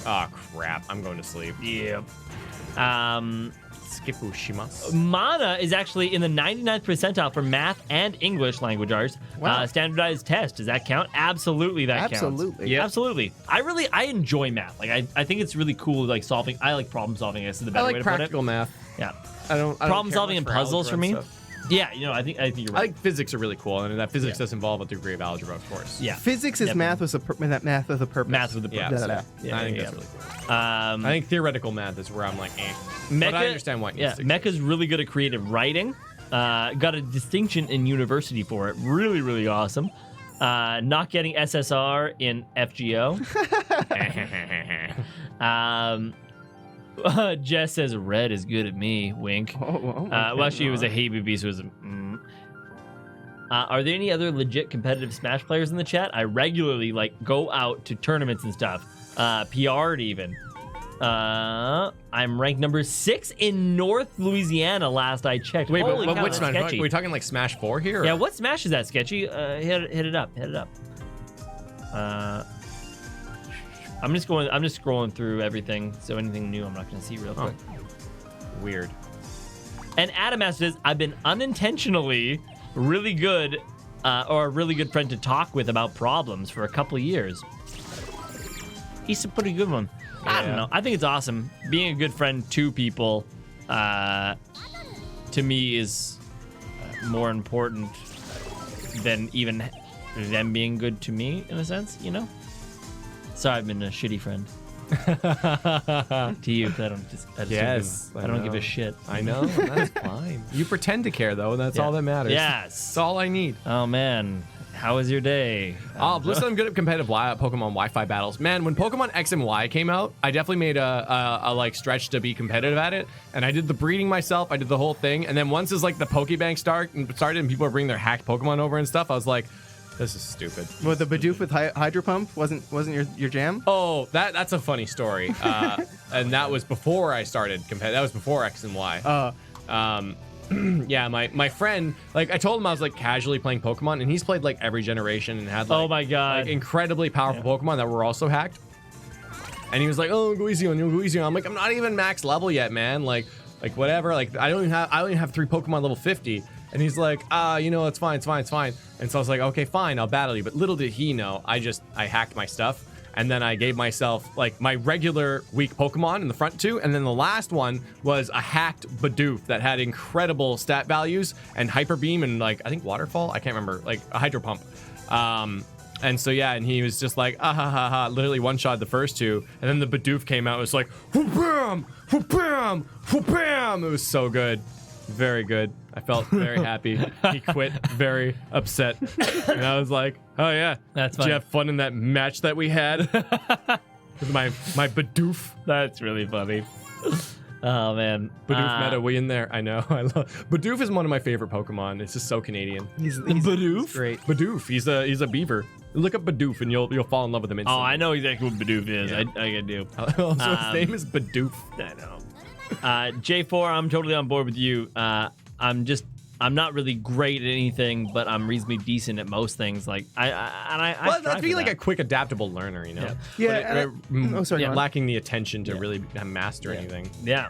Oh crap, I'm going to sleep. Yeah. Skipushimas. Mana is actually in the 99th percentile for math and English language arts. Wow. Standardized test. Does that count? Absolutely, that counts. Absolutely. Yeah, absolutely. I enjoy math. Like I think it's really cool. Like solving. I like problem solving. I guess is the I better way like to put it. practical math. Yeah. I don't Problem care solving much and for puzzles for algebra me. and stuff. Yeah, I think you're I right. think physics are really cool, and that physics does involve a degree of algebra, of course. Yeah. Physics is Definitely. math with math with a purpose. Math with a Yeah, purpose. so- Yeah, I think yeah, that's really cool. yeah. I think theoretical math is where I'm like, but I understand why it needs to Mecca's really good at creative writing. Got a distinction in university for it. Really, really awesome. Not getting SSR in FGO. Jess says red is good at me. Wink. Well, actually, it was a hey BB, so it was a. Are there any other legit competitive Smash players in the chat? I regularly go out to tournaments and stuff. PR'd even. I'm ranked number 6 in North Louisiana. Last I checked. Wait, Holy but cow, which that's Smash? sketchy. Are we talking like Smash 4 here? Or? Yeah, what Smash is that, Sketchy? Hit it up. I'm just scrolling through everything, so anything new I'm not going to see real quick. Weird. And Adam says, I've been unintentionally really good or a really good friend to talk with about problems for a couple of years. He's a pretty good one. I don't know. I think it's awesome. Being a good friend to people, to me, is more important than even them being good to me, in a sense, you know? Sorry, I've been a shitty friend. To you, I don't give a shit. I know. That's fine. You pretend to care, though. That's all that matters. Yes. That's all I need. Oh, man. How was your day? Listen, I'm good at competitive Pokemon Wi-Fi battles. Man, when Pokemon X and Y came out, I definitely made a like stretch to be competitive at it, and I did the breeding myself. I did the whole thing, and then once the Pokebank started and people were bringing their hacked Pokemon over and stuff, I was like, this is stupid. Well, the Bidoof with Hydro Pump wasn't your jam? Oh, that's a funny story. And that was before I started that was before X and Y. Yeah, my friend, like I told him I was like casually playing Pokemon, and he's played like every generation and had like, oh my god, like, incredibly powerful Pokemon that were also hacked. And he was like, "Oh, go easy on you, go easy on." I'm like, "I'm not even max level yet, man. Like whatever. Like I only have 3 Pokemon level 50." And he's like, it's fine. And so I was like, okay, fine, I'll battle you. But little did he know, I hacked my stuff. And then I gave myself like my regular weak Pokemon in the front 2. And then the last one was a hacked Bidoof that had incredible stat values and Hyper Beam and like, I think Waterfall. I can't remember, like a Hydro Pump. And so, yeah, and he was just like, literally one-shot the first 2. And then the Bidoof came out. It was like, whoop-bam, whoop-bam, whoop-bam. It was so good. Very good. I felt very happy. He quit very upset. And I was like, oh yeah, that's fine. Did you have fun in that match that we had? With my Bidoof. That's really funny. Oh man. Bidoof meta, we in there. I know. I love Bidoof is one of my favorite Pokemon. It's just so Canadian. He's Bidoof? He's great. Bidoof. He's a beaver. Look up Bidoof and you'll fall in love with him instantly. Oh, I know exactly what Bidoof is. Yeah. I do. So his name is Bidoof. I know. J4, I'm totally on board with you. I'm not really great at anything, but I'm reasonably decent at most things. Like I that's being like a quick adaptable learner, you know. Yeah. Lacking the attention to really master anything. Yeah.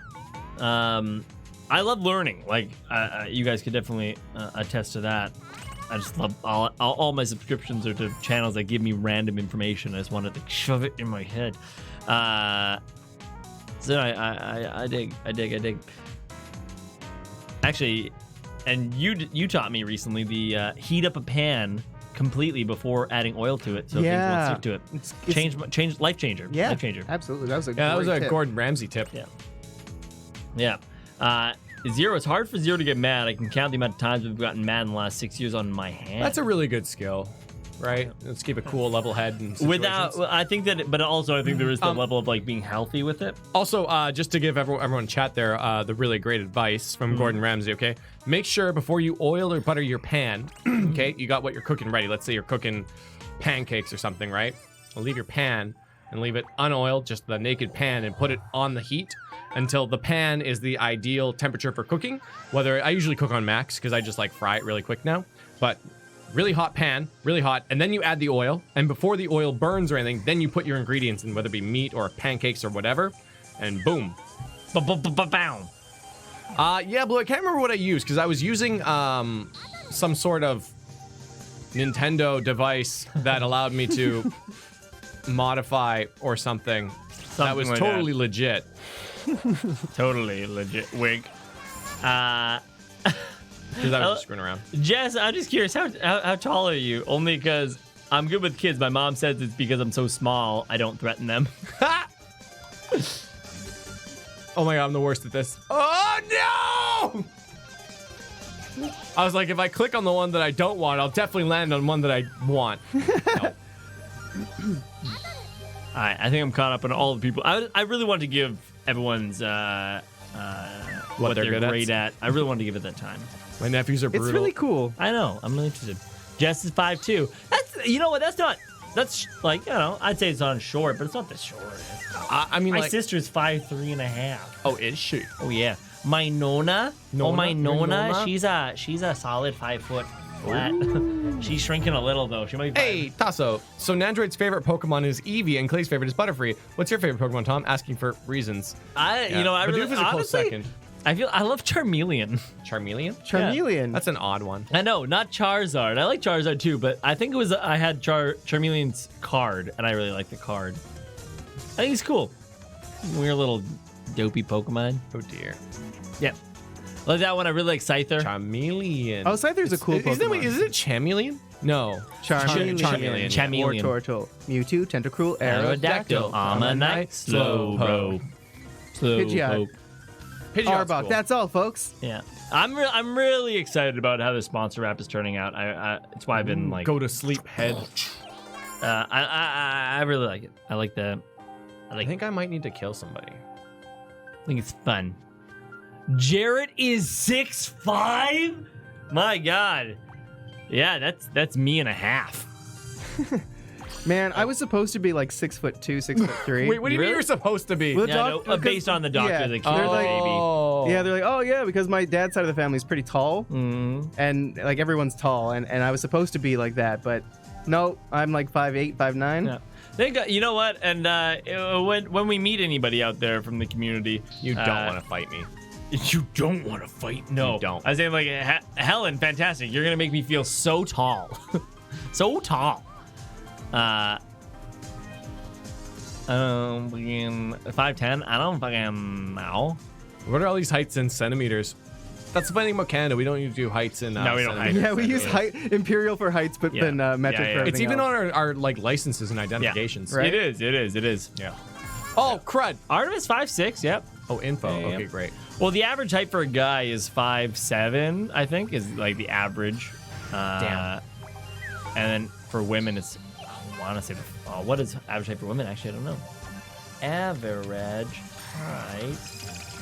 I love learning. Like you guys could definitely attest to that. I just love all my subscriptions are to channels that give me random information. I just wanted to shove it in my head. So I dig. Actually, and you taught me recently the heat up a pan completely before adding oil to it, so things won't stick to it. Change life changer. Yeah, life changer. Absolutely. That was a tip. Gordon Ramsay tip. Yeah. Zero. It's hard for Zero to get mad. I can count the amount of times we've gotten mad in the last 6 years on my hand. That's a really good skill. Right, let's keep a cool, level head. I think that, but also I think there is the level of like being healthy with it. Also, just to give everyone in chat there, the really great advice from Gordon Ramsay. Okay, make sure before you oil or butter your pan, okay, you got what you're cooking ready. Let's say you're cooking pancakes or something, right? Leave your pan and leave it unoiled, just the naked pan, and put it on the heat until the pan is the ideal temperature for cooking. Whether I usually cook on max because I just like fry it really quick now, but. Really hot pan, really hot, and then you add the oil, and before the oil burns or anything, then you put your ingredients in, whether it be meat or pancakes or whatever, and boom. Yeah, Blue, I can't remember what I used, because I was using some sort of Nintendo device that allowed me to modify or something that was like totally legit. Totally legit. Wink. Because I was just screwing around. Jess, I'm just curious, how tall are you? Only because I'm good with kids. My mom says it's because I'm so small, I don't threaten them. Oh my god, I'm the worst at this. Oh no! I was like, if I click on the one that I don't want, I'll definitely land on one that I want. No. Alright, I think I'm caught up on all the people. I really want to give everyone's what they're great at. I really wanted to give it that time. My nephews are brutal. It's really cool. I know. I'm really interested. Jess is 5'2". That's, you know what? That's like, you know, I'd say it's on short, but it's not this short. I mean, my sister's 5'3.5". Oh, is she? Oh yeah. My Nona. My Nona. She's a solid 5 foot flat. She's shrinking a little though. She might be. Hey, Tasso. So Nandroid's favorite Pokemon is Eevee, and Clay's favorite is Butterfree. What's your favorite Pokemon, Tom? Asking for reasons. I really Bidoof is a close second. I love Charmeleon. Charmeleon. That's an odd one. I know, not Charizard. I like Charizard too, but I think it was I had Charmeleon's card, and I really like the card. I think he's cool. Weird little dopey Pokemon. Oh dear. Yeah. Like that one. I really like Scyther. Charmeleon. Oh, Scyther's a cool Pokemon. Is it Chameleon? No. Charmeleon. Chameleon. Wartortle. Mewtwo, Tentacruel, Aerodactyl, Ammonite, Slowpoke. Pidgeot. Pidgeot's Arbok. cool. That's all, folks. Yeah. I'm really excited about how the sponsor wrap is turning out. It's why I've been like Go to sleep, head. I really like it. I like the. I think I might need to kill somebody. I think it's fun. Jarrett is 6'5"? My God. Yeah, that's me and a half. Man, I was supposed to be like 6'2", 6'3". Wait, what do you mean you're supposed to be? Well, Yeah, no, because- based on the doctor, yeah, the kid they're like- Oh. Yeah, they're like, oh yeah, because my dad's side of the family is pretty tall, baby. and like everyone's tall, and I was supposed to be like that, but no, I'm like 5'8", 5'9". Yeah. You know what? And when we meet anybody out there from the community, You don't want to fight me. You don't want to fight? No. You don't. I was saying, like, Helen, fantastic. You're going to make me feel so tall. So tall. Fucking 5'10"? I don't fucking know. What are all these heights in centimeters? That's the funny thing about Canada. We don't need to do heights in No, we don't centimeters. Yeah, we use imperial for heights, but Yeah. then metric Yeah, yeah. for everything It's even else. on our like licenses and identifications. Right. It is. Yeah. Oh, crud. Artemis 5'6", yep. Oh, info. Yeah, yeah. Okay, great. Well, the average height for a guy is 5'7", I think, is like the average. Damn. And then for women, it's, I want to say, what is average height for women? Actually, I don't know. Average height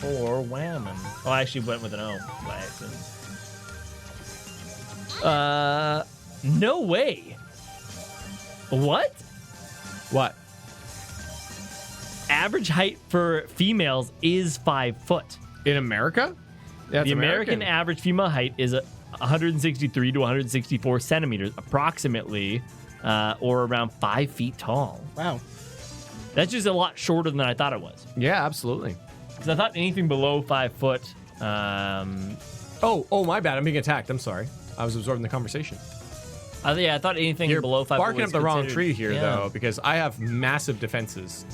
for women. Oh, I actually went with an O by accident. No way. What? What? Average height for females is 5 foot. In America? That's The American average female height is 163 to 164 centimeters, approximately, or around 5 feet tall. Wow. That's just a lot shorter than I thought it was. Yeah, absolutely. Because I thought anything below 5 foot. Oh, my bad. I'm being attacked. I'm sorry. I was absorbing the conversation. I thought anything You're below 5 barking foot up was the wrong considered- tree here, Yeah. though, because I have massive defenses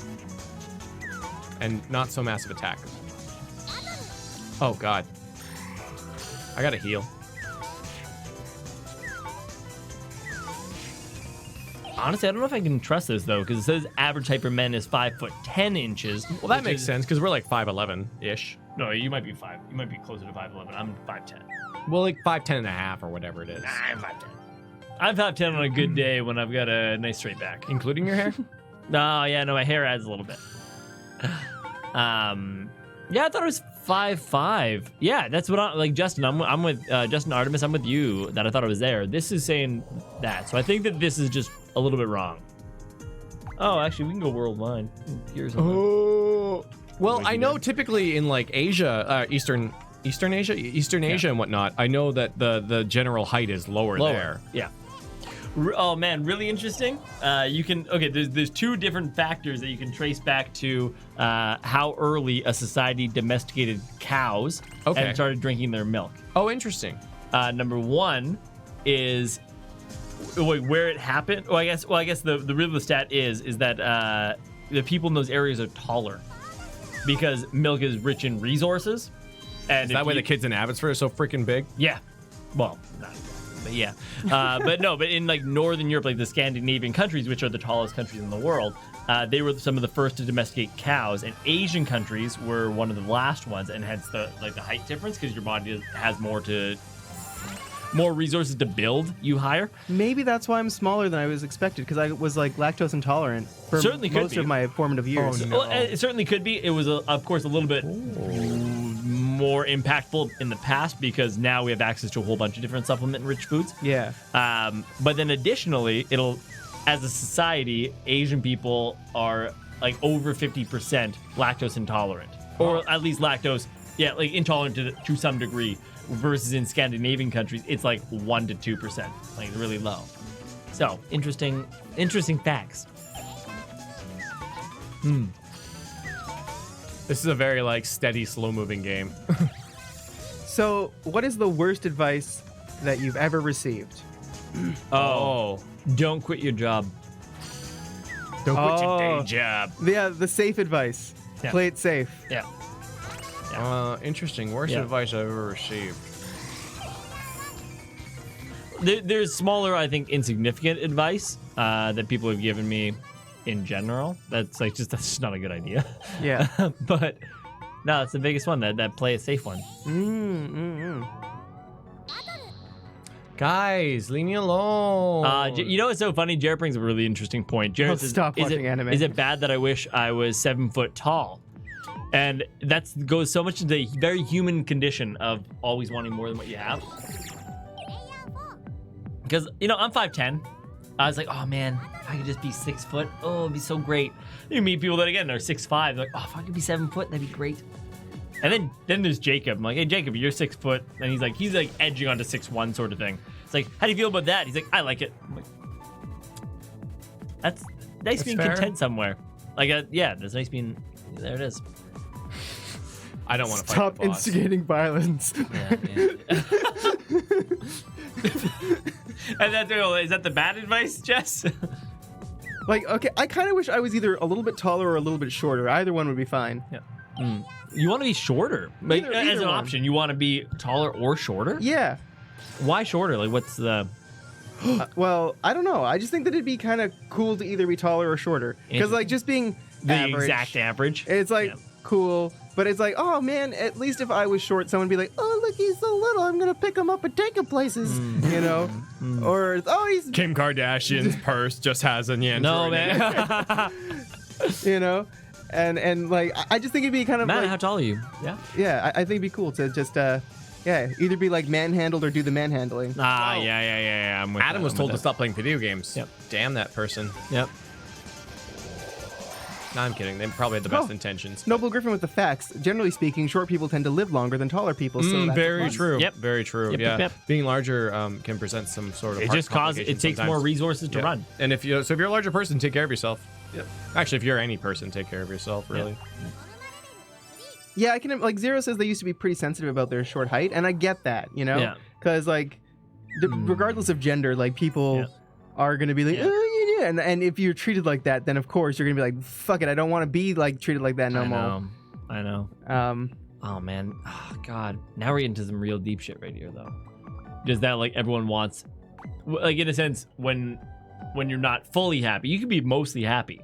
and not so massive attack. Oh, God. I gotta heal. Honestly, I don't know if I can trust this, though, because it says average height for men is 5 foot 10 inches. Well, that which makes is- sense, because we're like 5'11"-ish. No, you might be 5. You might be closer to 5'11". I'm 5'10". Well, like 5'10" and a half or whatever it is. I'm 5'10". I'm 5'10" on a good day when I've got a nice straight back. Including your hair? No, yeah, no, my hair adds a little bit. Yeah, I thought it was 5'5". Yeah, that's what like Justin. I'm with Justin Artemis. I'm with you that I thought it was there. This is saying that, so I think that this is just a little bit wrong. Oh, actually, we can go worldwide. Here's Oh. Well, What I you know did. typically in like Asia, Eastern Asia and whatnot, I know that the general height is lower there. Yeah. Oh man, really interesting. You can There's two different factors that you can trace back to how early a society domesticated cows and started drinking their milk. Oh, interesting. Number one is where it happened. Well, I guess the real stat is that the people in those areas are taller because milk is rich in resources. And Is that why the kids in Abbotsford are so freaking big? Yeah. Well, not but yeah. But in like Northern Europe, like the Scandinavian countries, which are the tallest countries in the world, they were some of the first to domesticate cows, and Asian countries were one of the last ones, and hence the height difference because your body has more resources to build you higher. Maybe that's why I'm smaller than I was expected, because I was like lactose intolerant for Certainly could most be. of my formative years. Oh, no. Well, it certainly could be. It was, of course, a little bit more impactful in the past because now we have access to a whole bunch of different supplement-rich foods. Yeah. But then additionally, as a society, Asian people are like over 50% lactose intolerant, or at least lactose, like intolerant to some degree. Versus in Scandinavian countries, it's like 1 to 2%, like really low. So interesting facts. This is a very like steady, slow-moving game. So, what is the worst advice that you've ever received? Oh, don't quit your job. Don't quit your Oh. day job. Yeah, the safe advice. Yeah. Play it safe. Yeah. Interesting. Worst Yeah. advice I've ever received. There's smaller, I think, insignificant advice that people have given me in general. That's just not a good idea. Yeah. But no, it's the biggest one. That play it safe one. Guys, leave me alone. You know what's so funny? Jared brings a really interesting point. Jared Oh, says, stop watching anime. Is it bad that I wish I was 7 foot tall? And that goes so much into the very human condition of always wanting more than what you have. Because, I'm 5'10". I was like, oh man, if I could just be 6 foot, oh, it'd be so great. You meet people that, again, are 6'5". They're like, oh, if I could be 7 foot, that'd be great. And then there's Jacob. I'm like, hey, Jacob, you're 6 foot. And he's like edging onto 6'1" sort of thing. It's like, how do you feel about that? He's like, I like it. I'm like, that's nice being fair. content somewhere. Like, yeah, that's nice being, there it is. I don't want to fight Stop the boss. instigating violence. Yeah. And is that the bad advice, Jess? Like, okay, I kind of wish I was either a little bit taller or a little bit shorter. Either one would be fine. Yeah. You want to be shorter. Like, Either as an one. option, you want to be taller or shorter? Yeah. Why shorter? Like, what's the... Well, I don't know. I just think that it'd be kind of cool to either be taller or shorter. Because, like, just being The average, exact average? it's like Yeah. cool. But it's like, oh man, at least if I was short, someone would be like, oh look, he's so little, I'm gonna pick him up and take him places, you know? Or oh, he's, Kim Kardashian's purse just has a Nyan. No, in it. man. you know, and like I just think it'd be kind of Matt, like, how tall are you? Yeah. yeah, I think it'd be cool to just either be like manhandled or do the manhandling. Yeah. I'm with Adam that. was I'm told to with stop playing video games. Yep. Damn that person. that. Yep. No, I'm kidding. They probably had the best intentions. Noble Griffin with the facts. Generally speaking, short people tend to live longer than taller people. So that's a Very plus. true. Yep. Very true. Yep, yeah. yep, yep. Being larger can present some sort of It heart just causes, it complications takes sometimes. more resources to Yeah. run. And if you're a larger person, take care of yourself. Yep. Actually, if you're any person, take care of yourself. Really. Yeah, I can like Zero says they used to be pretty sensitive about their short height, and I get that, you know, Yeah. because like regardless of gender, like people Yeah. are gonna be like, Yeah. yeah, and if you're treated like that, then of course you're gonna be like, fuck it, I don't want to be like treated like that no more. I know. Oh man. Oh god. Now we're into some real deep shit right here, though. Does that like everyone wants, like in a sense, when you're not fully happy, you can be mostly happy,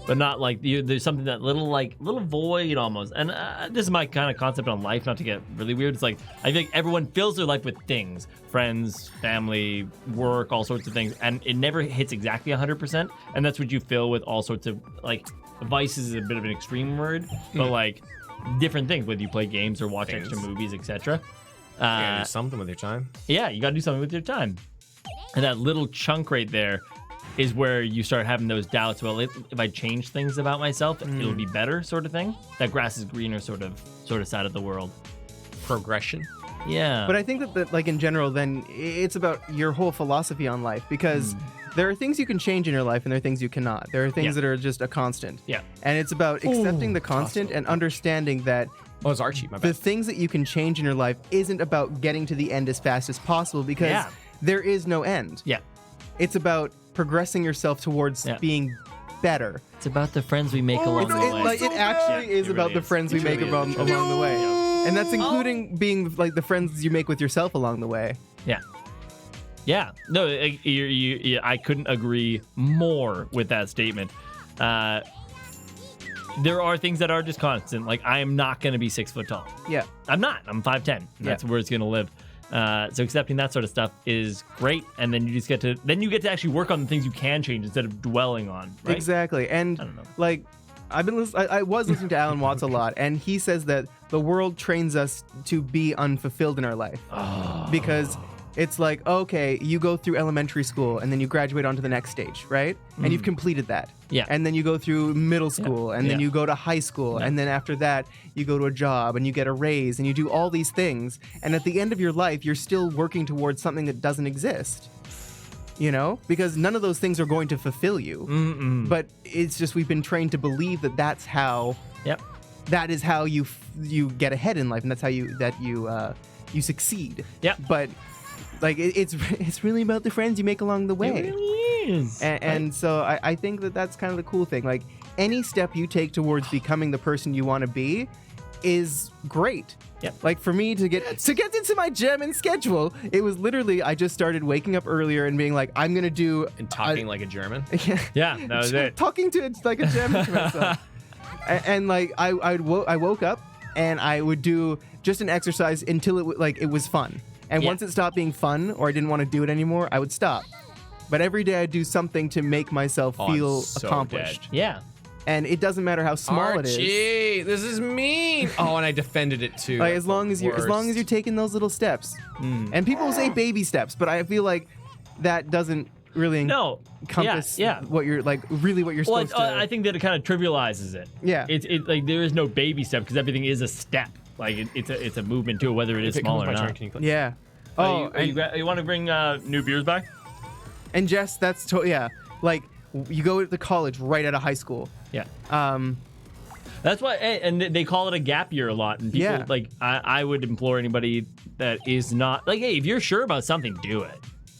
but not like there's something that little void almost. And this is my kind of concept on life. Not to get really weird. It's like I think everyone fills their life with things, friends, family, work, all sorts of things, and it never hits exactly 100%. And that's what you fill with all sorts of like vices is a bit of an extreme word, but like different things, whether you play games or watch extra movies, etc. You gotta do something with your time. Yeah, you got to do something with your time. And that little chunk right there is where you start having those doubts. Well, if I change things about myself, it'll be better, sort of thing. That grass is greener, sort of side of the world. Progression. Yeah. But I think that like in general, then it's about your whole philosophy on life because there are things you can change in your life and there are things you cannot. There are things that are just a constant. Yeah. And it's about accepting the constant and understanding that Oh, it's Archie. My the bad. things that you can change in your life isn't about getting to the end as fast as possible because there is no end. Yeah. It's about progressing yourself towards being better. It's about the friends we make along the way. It actually is It about really the is. friends It we make really along is. the way. Yeah. And that's including being like the friends you make with yourself along the way. Yeah. Yeah. No, I couldn't agree more with that statement. There are things that are just constant. Like, I am not going to be 6 foot tall. Yeah. I'm not. I'm 5'10". That's where it's going to live. So accepting that sort of stuff is great. And then you just get to actually work on the things you can change instead of dwelling on. Right? Exactly. And I don't know. like I was listening to Alan Watts a lot, and he says that the world trains us to be unfulfilled in our life. Because it's like, okay, you go through elementary school and then you graduate onto the next stage, right? And you've completed that. Yeah. And then you go through middle school and then Yeah. you go to high school. And then after that, you go to a job and you get a raise and you do all these things. And at the end of your life, you're still working towards something that doesn't exist. You know? Because none of those things are going to fulfill you. But it's just we've been trained to believe that that's how Yep. that is how you get ahead in life, and that's how you you succeed. Yeah. But like it's really about the friends you make along the way. It really is. And so I think that's kind of the cool thing. Like any step you take towards becoming the person you want to be is great. Yep. Like for me to get into my gym and schedule, it was literally I just started waking up earlier and being like, I'm gonna do And talking like a German. Yeah, that was it. talking to it like a gym to myself. And like I woke up and I would do just an exercise until it was fun. And Yeah. once it stopped being fun or I didn't want to do it anymore, I would stop. But every day I'd do something to make myself Oh, I'm feel so accomplished. Yeah. And it doesn't matter how small it is. Archie, this is mean. Oh, and I defended it too. Like That's as long the as you're taking those little steps. And people say baby steps, but I feel like that doesn't really No. encompass Yeah. what you're Well, supposed to. I think that it kind of trivializes it. Yeah. It's like there is no baby step because everything is a step. Like it's a movement to it, whether it is If it small comes or my turn, not. can you click? Yeah. Oh, you want to bring new beers back? and Jess, that's yeah. Like you go to college right out of high school. Yeah. Um, That's why, and they call it a gap year a lot. And people, Yeah. like, I would implore anybody that is not, like, hey, if you're sure about something, do it.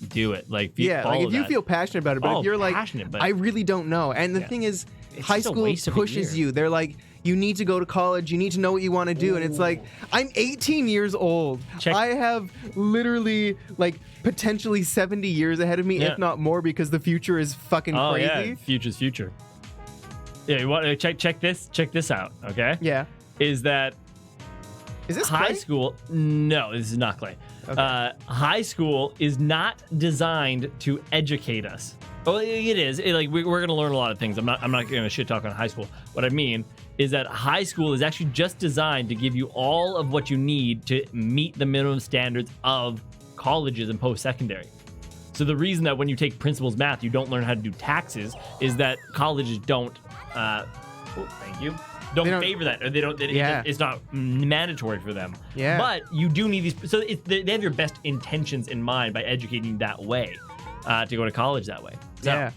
Do it. Like, yeah, like if you that. feel passionate about it, but Oh, if you're like, passionate, but- I really don't know. And the thing is, It's high just a school waste of a pushes year. you. They're like, you need to go to college. You need to know what you want to do. And it's like, I'm 18 years old. Check- I have literally like potentially 70 years ahead of me, Yeah. if not more, because the future is fucking Oh, crazy. yeah. Future's future. Yeah, you want to check this out, okay? Yeah. Is that Is this high clay? school? No, this is not clay. Okay. High school is not designed to educate us. Well, it is. We're going to learn a lot of things. I'm not going to shit talk on high school. What I mean is that high school is actually just designed to give you all of what you need to meet the minimum standards of colleges and post-secondary. So the reason that when you take principles math, you don't learn how to do taxes is that colleges don't. Thank you. They don't- Favor that, or they don't. Yeah. It's not mandatory for them. Yeah. But you do need these. So they have your best intentions in mind by educating you that way, to go to college that way. So, Yeah.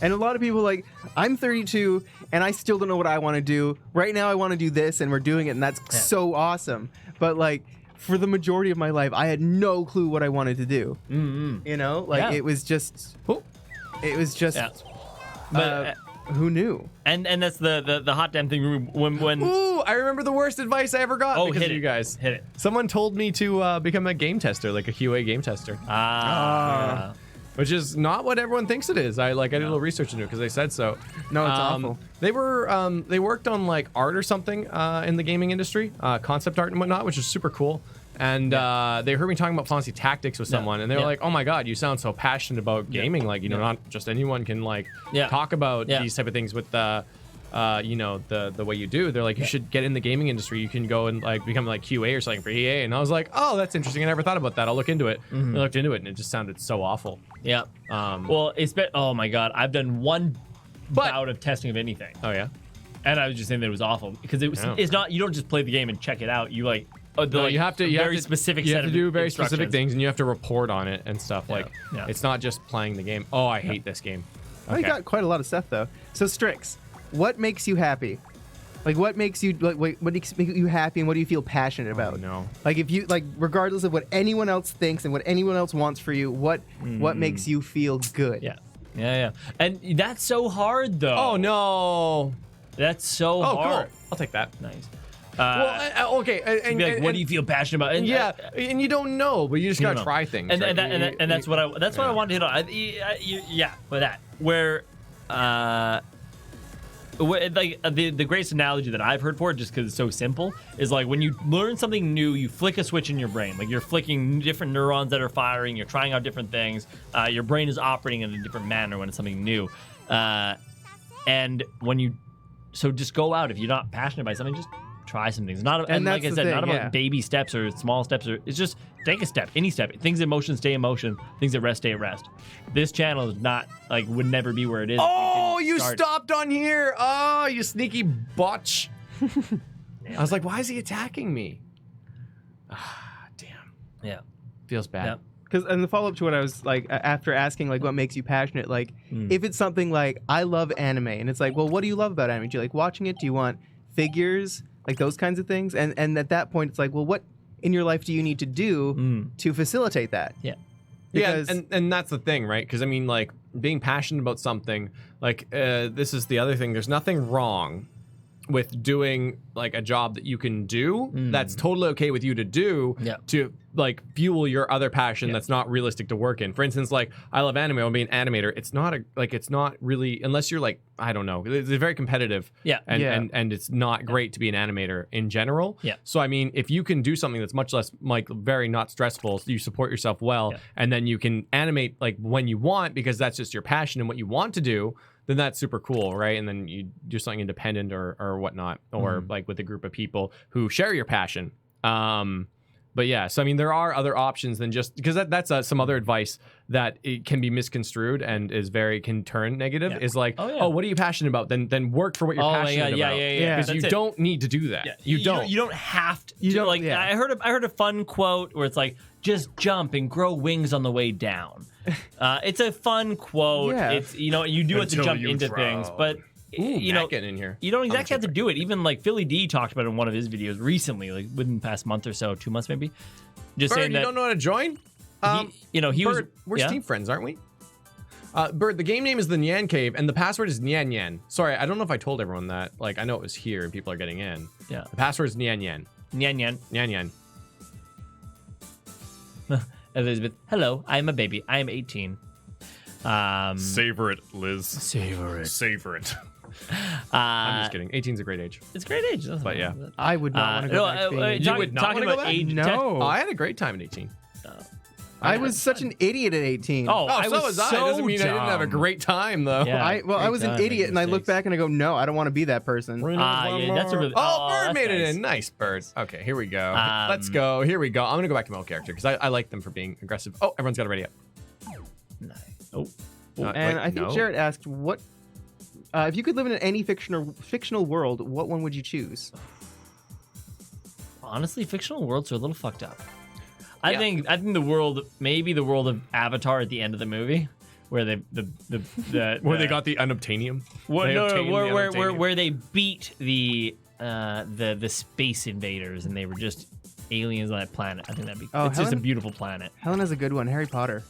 And a lot of people like, I'm 32 and I still don't know what I want to do. Right now I want to do this and we're doing it and that's so awesome. But like for the majority of my life, I had no clue what I wanted to do. Mm-hmm. You know, like Yeah. it was just, Yeah. But who knew? and that's the hot damn thing when Ooh, I remember the worst advice I ever got because hit of it you guys. hit it. Someone told me to become a game tester, like a QA game tester, Ah. which is not what everyone thinks it is. I did a little research into it because they said so. No, it's awful. They were they worked on like art or something in the gaming industry, concept art and whatnot, which is super cool. And they heard me talking about Fantasy Tactics with someone, and they were like, "Oh my god, you sound so passionate about gaming! Like, you know, not just anyone can like talk about these type of things with the, you know, the way you do." They're like, "You should get in the gaming industry. You can go and like become like QA or something for EA." And I was like, "Oh, that's interesting. I never thought about that. I'll look into it." I looked into it, and it just sounded so awful. Yeah. Well, it's been. Oh my god, I've done one bout of testing of anything, Oh yeah. and I was just saying that it was awful because it was. Yeah. It's not. You don't just play the game and check it out. You like. No, you have to. You very have to, specific. You set have to of do very specific instructions. things, and you have to report on it and stuff. Like, yeah. it's not just playing the game. Oh, I hate this game. Oh, you got quite a lot of stuff though. So Strix, what makes you happy? Like what makes you like what makes you happy and what do you feel passionate about? no. Like if you like regardless of what anyone else thinks and what anyone else wants for you, what makes you feel good? Yeah, and that's so hard though. Oh no. That's so Oh, hard. cool. I'll take that. Nice. Well, okay. And, Be like, what and- do you feel passionate about? And, Yeah, and you don't know, but you just you gotta don't know. try things. And, right? and that's what I wanted to hit on. Yeah, with that, where, like the greatest analogy that I've heard for it, just because it's so simple, is like when you learn something new, you flick a switch in your brain. Like you're flicking different neurons that are firing. You're trying out different things. Your brain is operating in a different manner when it's something new. And when you, so just go out. If you're not passionate by something, just try some things. Not, and like that's I the said, thing, not about yeah. baby steps or small steps. It's just take a step, any step. Things in motion stay in motion. Things at rest stay at rest. This channel is not like would never be where it is. Oh, you start. stopped on here. Oh, you sneaky botch. I was like, why is he attacking me? Ah, damn. Yeah. Feels bad. Yeah. Because and the follow up to what I was like after asking like what makes you passionate, like if it's something like I love anime and it's like, well, what do you love about anime? Do you like watching it? Do you want figures? Like those kinds of things? And at that point it's like, well, what in your life do you need to do to facilitate that? Yeah. Because, yeah, and that's the thing, right? Because I mean, like, being passionate about something, like, this is the other thing. There's nothing wrong with doing like a job that you can do that's totally okay with you to do to like fuel your other passion that's not realistic to work in. For instance, like I love anime, I'll be an animator. It's not really, unless you're like, I don't know, it's very competitive. And it's not great to be an animator in general. So I mean, if you can do something that's much less like very not stressful, so you support yourself well, and then you can animate like when you want because that's just your passion and what you want to do, then that's super cool, right? And then you do something independent or whatnot, or like with a group of people who share your passion. But yeah, so I mean, there are other options than just, because that's some other advice that it can be misconstrued and can turn negative. Is like, oh, what are you passionate about? Then work for what you're passionate about. Because you don't need to do that. You don't. You don't have to. You don't. Like I heard a fun quote where it's like, just jump and grow wings on the way down. It's a fun quote. It's you do it to jump into things, but getting in here. You don't exactly have to do it. Even like Philly D talked about it in one of his videos recently, like within the past month or so, 2 months maybe. Just Bird, saying that you don't know how to join. Bird, we're Steam friends, aren't we? Bird, the game name is the NyanCave, and the password is Nyan. Sorry, I don't know if I told everyone that. Like, I know it was here, and people are getting in. Yeah. The password is Nyan. Nyan. Elizabeth, hello. I am a baby. I am 18. Savor it, Liz. Savor it. I'm just kidding. 18's a great age. It's a great age. But yeah. I would not want to go back to being you would not want to go back? Age, No. I had a great time at 18. I was such an idiot at 18. So was I. Doesn't mean I didn't have a great time, though. Yeah, I was an idiot, and I look back and I go, no, I don't want to be that person. That's a really... Bird made it nice. in. Nice, Bird. Okay, here we go. Let's go. Here we go. I'm going to go back to my old character, because I like them for being aggressive. Oh, everyone's got it ready up. Nice. I think Jarrett asked, what... if you could live in any fictional world, what one would you choose? Honestly, fictional worlds are a little fucked up. I think the world, maybe the world of Avatar at the end of the movie, where they where they got the unobtainium. Where they beat the space invaders and they were just aliens on that planet. I think that'd be it's just a beautiful planet. Helen has a good one. Harry Potter.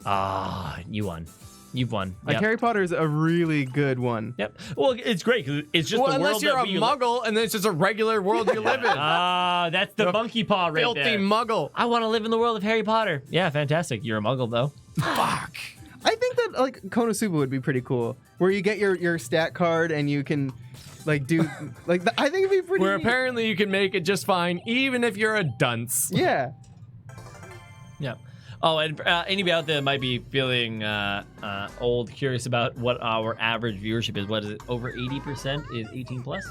You won. You've won. Like Harry Potter is a really good one. Yep. Well, it's great because it's just the world unless you're a muggle and then it's just a regular world you live in. That's the monkey paw right filthy there. Muggle. I want to live in the world of Harry Potter. Yeah, fantastic. You're a muggle though. Fuck. I think that like Konosuba would be pretty cool, where you get your stat card and you can like do like I think it'd be pretty. Where neat. apparently you can make it just fine, even if you're a dunce. Yeah. Yeah. Oh, and anybody out there might be feeling old, curious about what our average viewership is. What is it? Over 80% is 18 plus?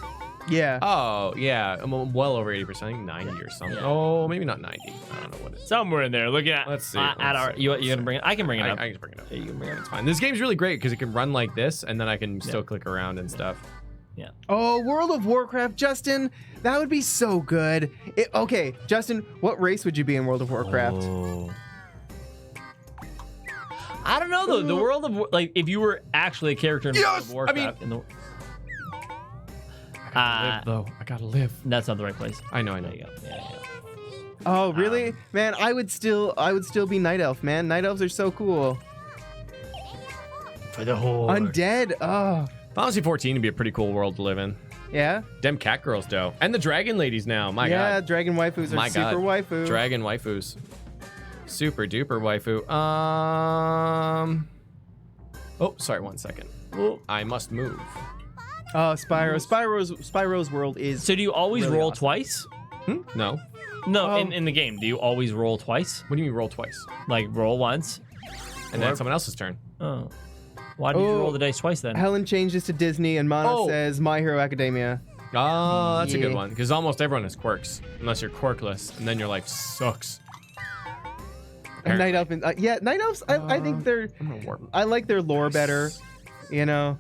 Yeah. Oh, yeah. I'm well over 80%. I think 90 or something. Yeah. Oh, maybe not 90. I don't know what it is. Somewhere in there. Looking at. Let's see. You gonna bring it? I can bring it up. I can bring it up. Yeah, you can bring it up. It's fine. This game's really great because it can run like this, and then I can still click around and stuff. Yeah. Oh, World of Warcraft, Justin. That would be so good. Okay, Justin, what race would you be in World of Warcraft? Oh. I don't know though. The world of if you were actually a character in World of Warcraft, I gotta live. That's not the right place. I know. There you go. Yeah. Oh, really? Man, I would still be Night Elf, man. Night Elves are so cool. For the whole Undead. Oh. Final Fantasy 14 would be a pretty cool world to live in. Yeah? Dem cat girls, though. And the dragon ladies now. My God. Yeah, dragon waifus are super waifu. Dragon waifus. Super duper waifu. Oh, sorry, 1 second. I must move. Oh, Spyro's world is. So do you always really roll awesome. twice? No. No, in the game, do you always roll twice? What do you mean roll twice? Like roll once, and then someone else's turn. Oh. Why did you roll the dice twice then? Helen changed this to Disney, and Mana says My Hero Academia. Oh, that's a good one because almost everyone has quirks, unless you're quirkless, and then your life sucks. And Night Elf, Night Elves. I think they're. I like their lore better. You know,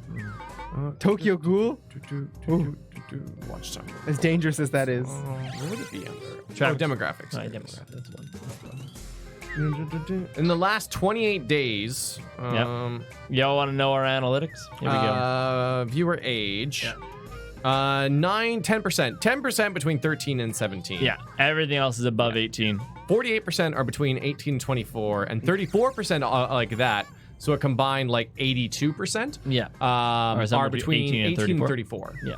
Tokyo Ghoul. Watch something. As dangerous as that is. What would it be under? Demographics. Demographics. That's one. In the last 28 days. Y'all want to know our analytics? Here we go. Viewer age. Yeah. 9, 10%. 10% between 13 and 17. Yeah, everything else is above 18. 48% are between 18 and 24, and 34% are like that. So a combined like 82%. Yeah. Are between 18 and 34. Yeah.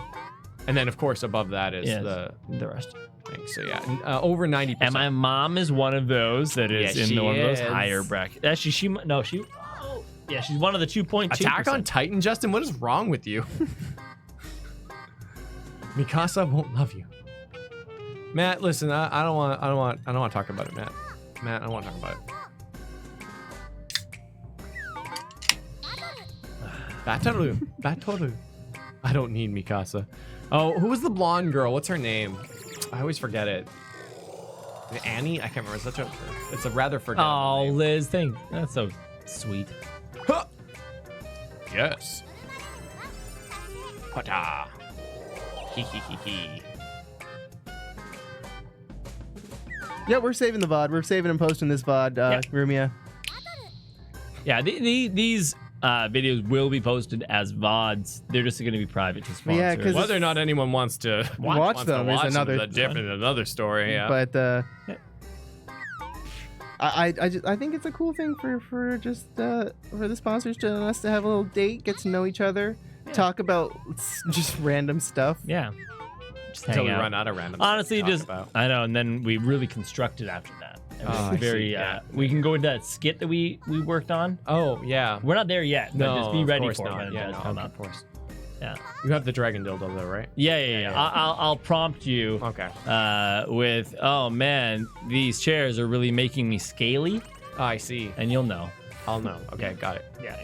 And then of course above that is the rest. thing. So yeah, over 90%. And my mom is one of those that is Yeah, in she one of those is. higher brackets. Actually, yeah, she's one of the 2.2%. Attack on Titan, Justin. What is wrong with you? Mikasa won't love you. Matt, listen. I don't want to talk about it, Matt. Matt, I don't want to talk about it. Batoru. I don't need Mikasa. Oh, who was the blonde girl? What's her name? I always forget it. Is it Annie? I can't remember. It's a rather forgettable Oh, name. Liz, that's so sweet. Huh. Yes. Pata. Hee hee hee hee. Yeah, we're saving the VOD. We're saving and posting this VOD, Rumia. Yeah, these videos will be posted as VODs. They're just going to be private to sponsors. Yeah, 'cause Whether or not anyone wants to watch them is another story. Yeah. But I think it's a cool thing for the sponsors to us to have a little date, get to know each other, talk about just random stuff. Yeah. Just Until we hang out. run out of random. Honestly, stuff to just talk about. I know, and then we really construct it after that. And Oh, it's I see, very yeah. we can go into that skit that we worked on. Oh yeah. We're not there yet, but No, just be of ready course for it not. when it Yeah, does no, come of up. course. Yeah. You have the dragon dildo though, right? Yeah. I'll prompt you. Okay. With man, these chairs are really making me scaly, Oh, I see. and you'll know. I'll know. Okay, got it. Yeah.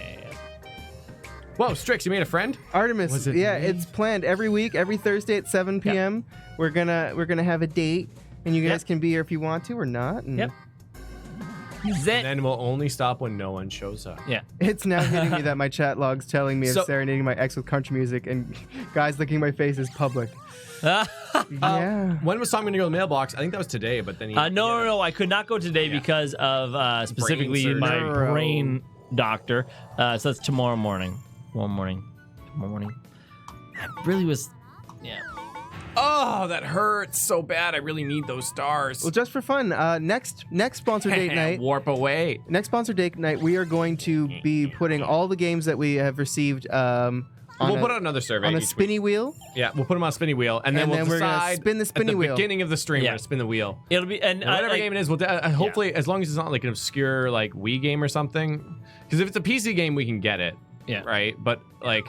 Whoa, Strix, you made a friend? Artemis, Was it yeah, me? it's planned every week, every Thursday at 7 p.m. We're gonna have a date, and you guys can be here if you want to or not. And Yep. And then we'll only stop when no one shows up. Yeah. It's now hitting me that my chat log's telling me So- of serenading my ex with country music, and guys licking my face is public. Yeah. When was Tom going to go to the mailbox? I think that was today, but then he... No. I could not go today because of specifically surgery. my Neuro. brain doctor. So that's tomorrow morning. Tomorrow morning. I really was. Yeah. Oh, that hurts so bad. I really need those stars. Well, just for fun, next sponsor date night. Warp away. Next sponsor date night, we are going to be putting all the games that we have received We'll put out another survey on a each spinny wheel. week. Yeah, we'll put them on a spinny wheel, and then And we'll then we're gonna decide spin the spinny at the wheel. beginning of the stream. Yeah. We're gonna spin the wheel. It'll be and Whatever game it is, we'll hopefully, as long as it's not like an obscure like Wii game or something. Because if it's a PC game, we can get it. Yeah. Right. But like,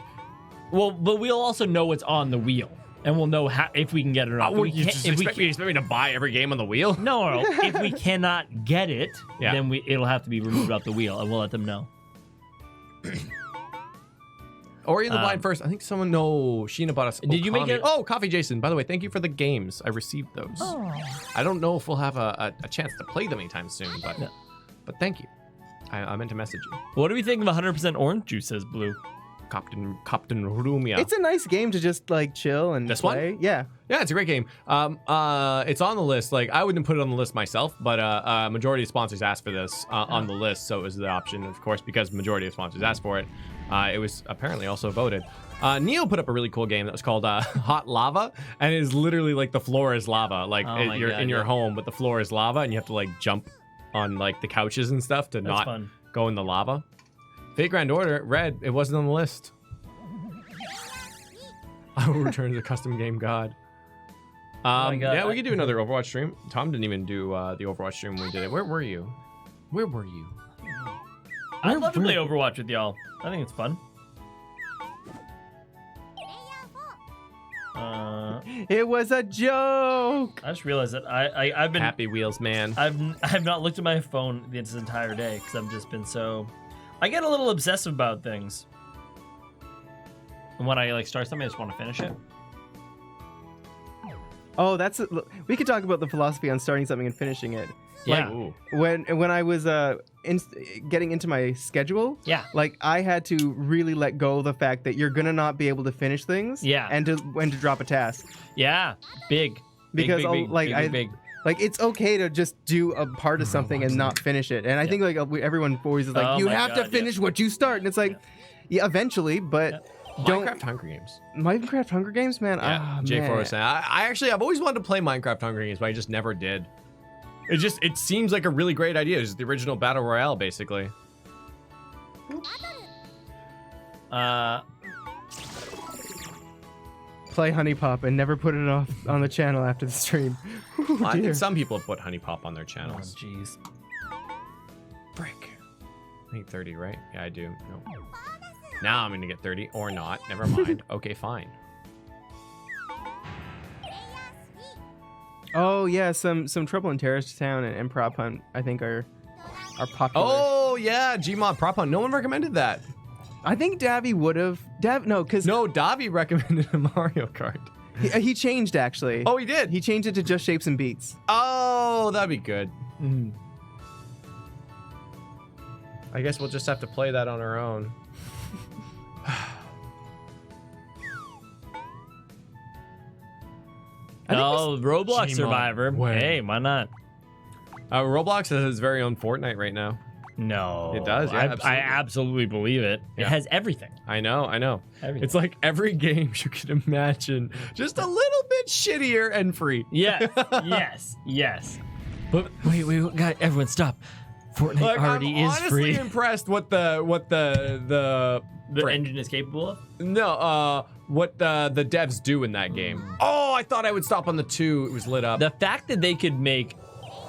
Well, but we'll also know what's on the wheel, and we'll know if we can get it or not. well, We you can't- just if we expect me to buy every game on the wheel? No. If we cannot get it, Yeah. then it'll have to be removed off the wheel, and we'll let them know. Ori and the Blind first. I think someone. No, Sheena bought us. Did you make it? Oh, Coffee Jason. By the way, thank you for the games. I received those. Oh. I don't know if we'll have a chance to play them anytime soon, but No. but thank you. I meant to message you, What do we think of 100% orange juice? Says Blue. Captain Rumia. It's a nice game to just like chill and This one? play. Yeah. Yeah, it's a great game. It's on the list. Like I wouldn't put it on the list myself, but majority of sponsors asked for this on the list, so it was the option, of course, because majority of sponsors asked for it. It was apparently also voted. Neo put up a really cool game that was called Hot Lava, and it is literally like the floor is lava. Like Oh my you're God, in your yeah. home, but the floor is lava, and you have to like jump on like the couches and stuff to not fun. go in the lava. Fate Grand Order, red. It wasn't on the list. I will return to the custom game god. my God. Yeah, we could do another Overwatch stream. Tom didn't even do the Overwatch stream when we did it. Where were you? Where were you? I'd love to play Overwatch with y'all. I think it's fun. It was a joke. I just realized that I've been Happy Wheels, man. I've not looked at my phone this entire day because I've just been so. I get a little obsessive about things, and when I like start something, I just want to finish it. Oh, we could talk about the philosophy on starting something and finishing it. Yeah. Ooh. When I was getting into my schedule, Yeah. like I had to really let go of the fact that you're gonna not be able to finish things. Yeah. And to drop a task. Yeah. Big. Because big, big, like big, big. like it's okay to just do a part of something and not finish it. And I think like everyone always is like, Oh you my have to God, finish what you start, and it's like, yeah, eventually, but Minecraft Hunger Games. Minecraft Hunger Games, man. Yeah, Oh, J4 man. was saying. I've always wanted to play Minecraft Hunger Games, but I just never did. It seems like a really great idea. It's the original Battle Royale, basically. Play Honey Pop and never put it off on the channel after the stream. Ooh, I dear. think some people have put Honey Pop on their Oh, channels. jeez. Frick. I think 30, right? Yeah, I do. No. Now I'm gonna get 30 or not. Never mind. Okay, fine. Oh yeah, some Trouble in Terrorist Town and Prop Hunt I think are popular. Oh yeah, Gmod Prop Hunt. No one recommended that. I think Davy would have. Because No, Davi recommended a Mario Kart. he changed actually. Oh, he did. He changed it to just Shapes and Beats. Oh, that'd be good. I guess we'll just have to play that on our own. Oh, Roblox Gmod. Survivor. When? Hey, why not? Roblox has its very own Fortnite right now. No. It does, yeah, I absolutely. absolutely believe it. Yeah. It has everything. I know. Everything. It's like every game you can imagine, just a little bit shittier and free. Yes, yes. But wait, guys, everyone stop. Fortnite Like, already I'm is honestly free. impressed what the The frick. engine is capable of? what the devs do in that game. Oh, I thought I would stop on the 2. It was lit up. The fact that they could make,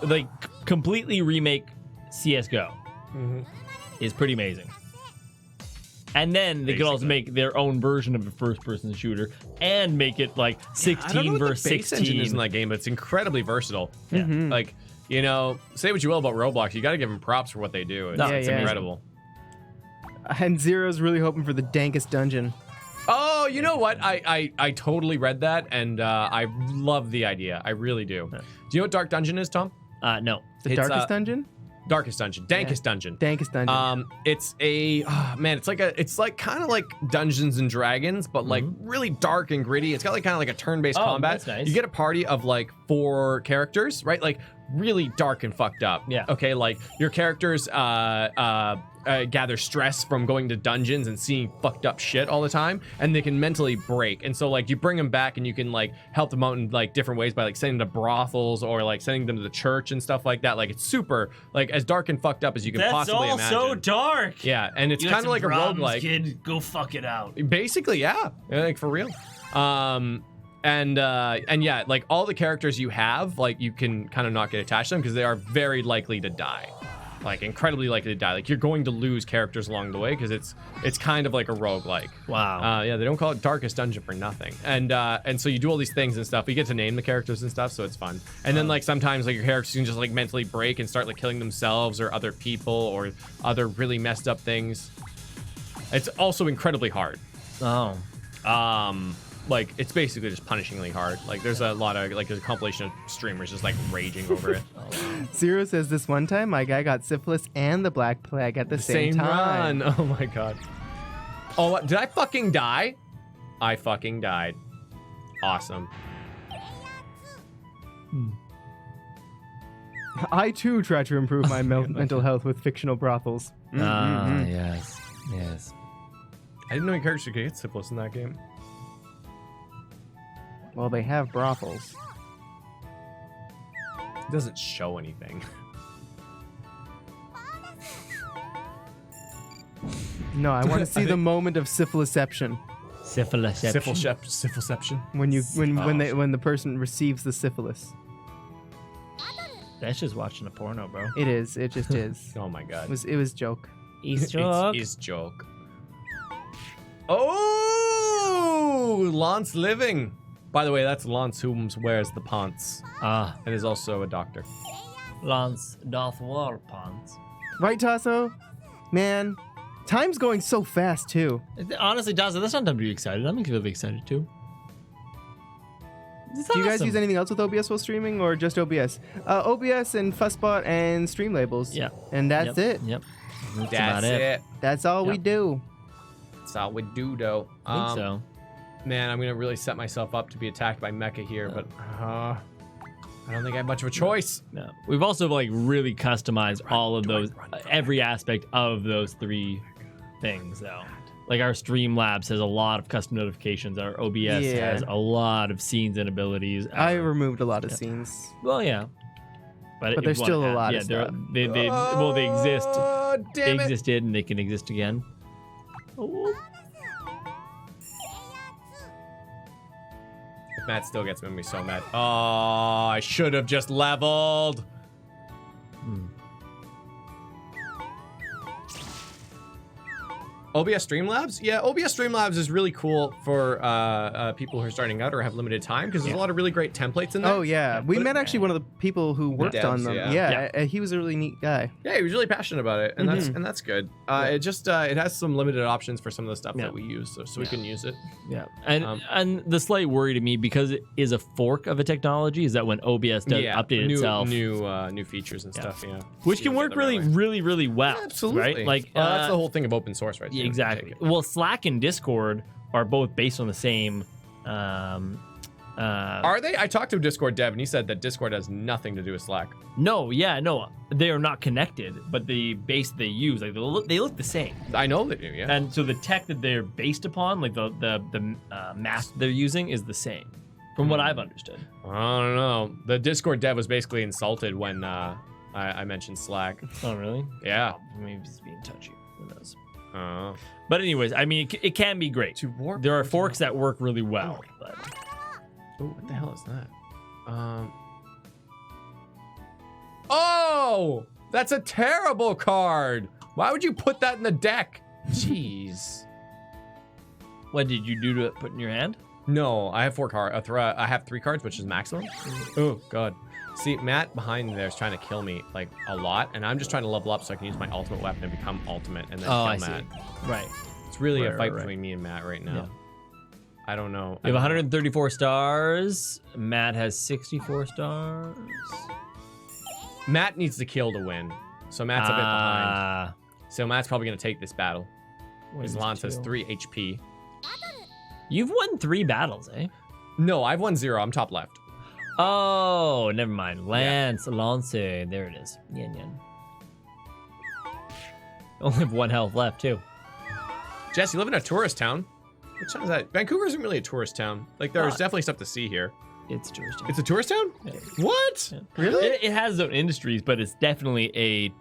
like, completely remake CSGO is pretty amazing. And then they could also Basically. make their own version of a first-person shooter and make it like 16 I don't know what versus the base 16. engine is in that game, but it's incredibly versatile. Yeah. Like, you know, say what you will about Roblox, you got to give them props for what they do. It's, No, it's yeah. incredible. And Zero's really hoping for the dankest dungeon. Oh, you know what? I totally read that, and I love the idea. I really do. Yeah. Do you know what Dark Dungeon is, Tom? No. The It's, darkest dungeon? Darkest Dungeon. Dankest Dungeon. Dankest dungeon. It's a man. It's like kind of like Dungeons and Dragons, but like really dark and gritty. It's got like kind of like a turn-based Oh, combat. that's nice. You get a party of like 4 characters, right? Like really dark and fucked up. Yeah. Okay. Like your characters gather stress from going to dungeons and seeing fucked up shit all the time, and they can mentally break. And so like you bring them back, and you can like help them out in like different ways by like sending them to brothels or like sending them to the church and stuff like that. Like it's super like as dark and fucked up as you can That's possibly all imagine. so dark. Yeah, and it's You got kind of some like a problems, roguelike. Kid, go fuck it out. Basically, yeah, like for real. And yeah, like all the characters you have, like you can kind of not get attached to them because they are very likely to die, like incredibly likely to die. Like you're going to lose characters along the way because it's kind of like a roguelike. Wow. Yeah, they don't call it Darkest Dungeon for nothing. And so you do all these things and stuff. You get to name the characters and stuff, so it's fun. And then like sometimes like your characters can just like mentally break and start like killing themselves or other people or other really messed up things. It's also incredibly hard. Oh. Like it's basically just punishingly hard. Like there's a lot of like there's a compilation of streamers just like raging over it. Zero says this one time my guy got syphilis and the Black Plague at the same time. run. Oh my god. Oh, what? Did I fucking die? I fucking died. Awesome. I too try to improve my mental health with fictional brothels. Yes. Yes. I didn't know your character could get syphilis in that game. Well, they have brothels. It doesn't show anything. No, I want to see the moment of syphilisception Syphilis. Syphilisception. when Oh. when the person receives the syphilis. That's just watching a porno, bro. It is. It just is. Oh my god. It was joke. It's joke. Oh, Lance Living. By the way, that's Lance who wears the pants and is also a doctor. Lance Darth War pants. Right, Tasso? Man, time's going so fast too. Honestly, Daza, that's not time to be excited. I'm going to be excited too. Do you guys use anything else with OBS while streaming, or just OBS? OBS and Fuzzbot and stream labels. Yeah. And that's it. Yep. That's That's about it. That's all we Yep. do. That's all we do, though. I think so. Man, I'm gonna really set myself up to be attacked by Mecha here, but I don't think I have much of a choice. No. We've also like really customized all of those, every aspect of those 3 things, though. like our Streamlabs has a lot of custom notifications. Our OBS Yeah. has a lot of scenes and abilities. I removed a lot of scenes. Well, yeah. But if there's you wanna still a add- lot yeah, of they're- stuff. They exist. Oh, They damn it. existed and they can exist again. Oh. Matt still gets me so mad. Oh, I should have just leveled. OBS Streamlabs? Yeah, OBS Streamlabs is really cool for people who are starting out or have limited time because there's a lot of really great templates in there. Oh yeah, we met actually one of the people who worked devs, on them. yeah. Yeah, he was a really neat guy. Yeah, he was really passionate about it, and that's good. It just it has some limited options for some of the stuff that we use, so we can use it. Yeah, and the slight worry to me, because it is a fork of a technology, is that when OBS does update itself, new features and stuff, which can work really well. Absolutely, right? Like that's the whole thing of open source, right? there. Exactly. Take it. Well, Slack and Discord are both based on the same. Are they? I talked to a Discord dev, and he said that Discord has nothing to do with Slack. No, they are not connected, but the base they use, like they look the same. I know they do, yeah. And so the tech that they're based upon, like the math they're using, is the same, from what I've understood. I don't know. The Discord dev was basically insulted when I mentioned Slack. Oh, really? Yeah. Maybe it's being touchy. Who knows? Oh. But anyways, I mean, it can be great. To work. There are forks that work really well. But Oh, what the hell is that? Oh, that's a terrible card. Why would you put that in the deck? Jeez. what did you do to it? Put in your hand? No, I have 4 cards. I have 3 cards, which is maximum. Oh God. See, Matt behind there is trying to kill me like a lot, and I'm just trying to level up so I can use my ultimate weapon and become ultimate, and then kill I Matt. see. Right. It's really a Right, fight right. between me and Matt right now. Yeah. I don't know. You have 134 stars. Matt has 64 stars. Matt needs to kill to win, so Matt's a bit behind. So Matt's probably gonna take this battle. His Lance has 3 HP. You've won 3 battles, eh? No, I've won 0. I'm top left. Oh, never mind. Lance. There it is. Nyan. Only have 1 health left, too. Jess, you live in a tourist town. Which town is that? Vancouver isn't really a tourist town. Like, there's definitely stuff to see here. It's tourist. It's a tourist town? Yeah. What? Yeah. Really? It has its own industries, but it's definitely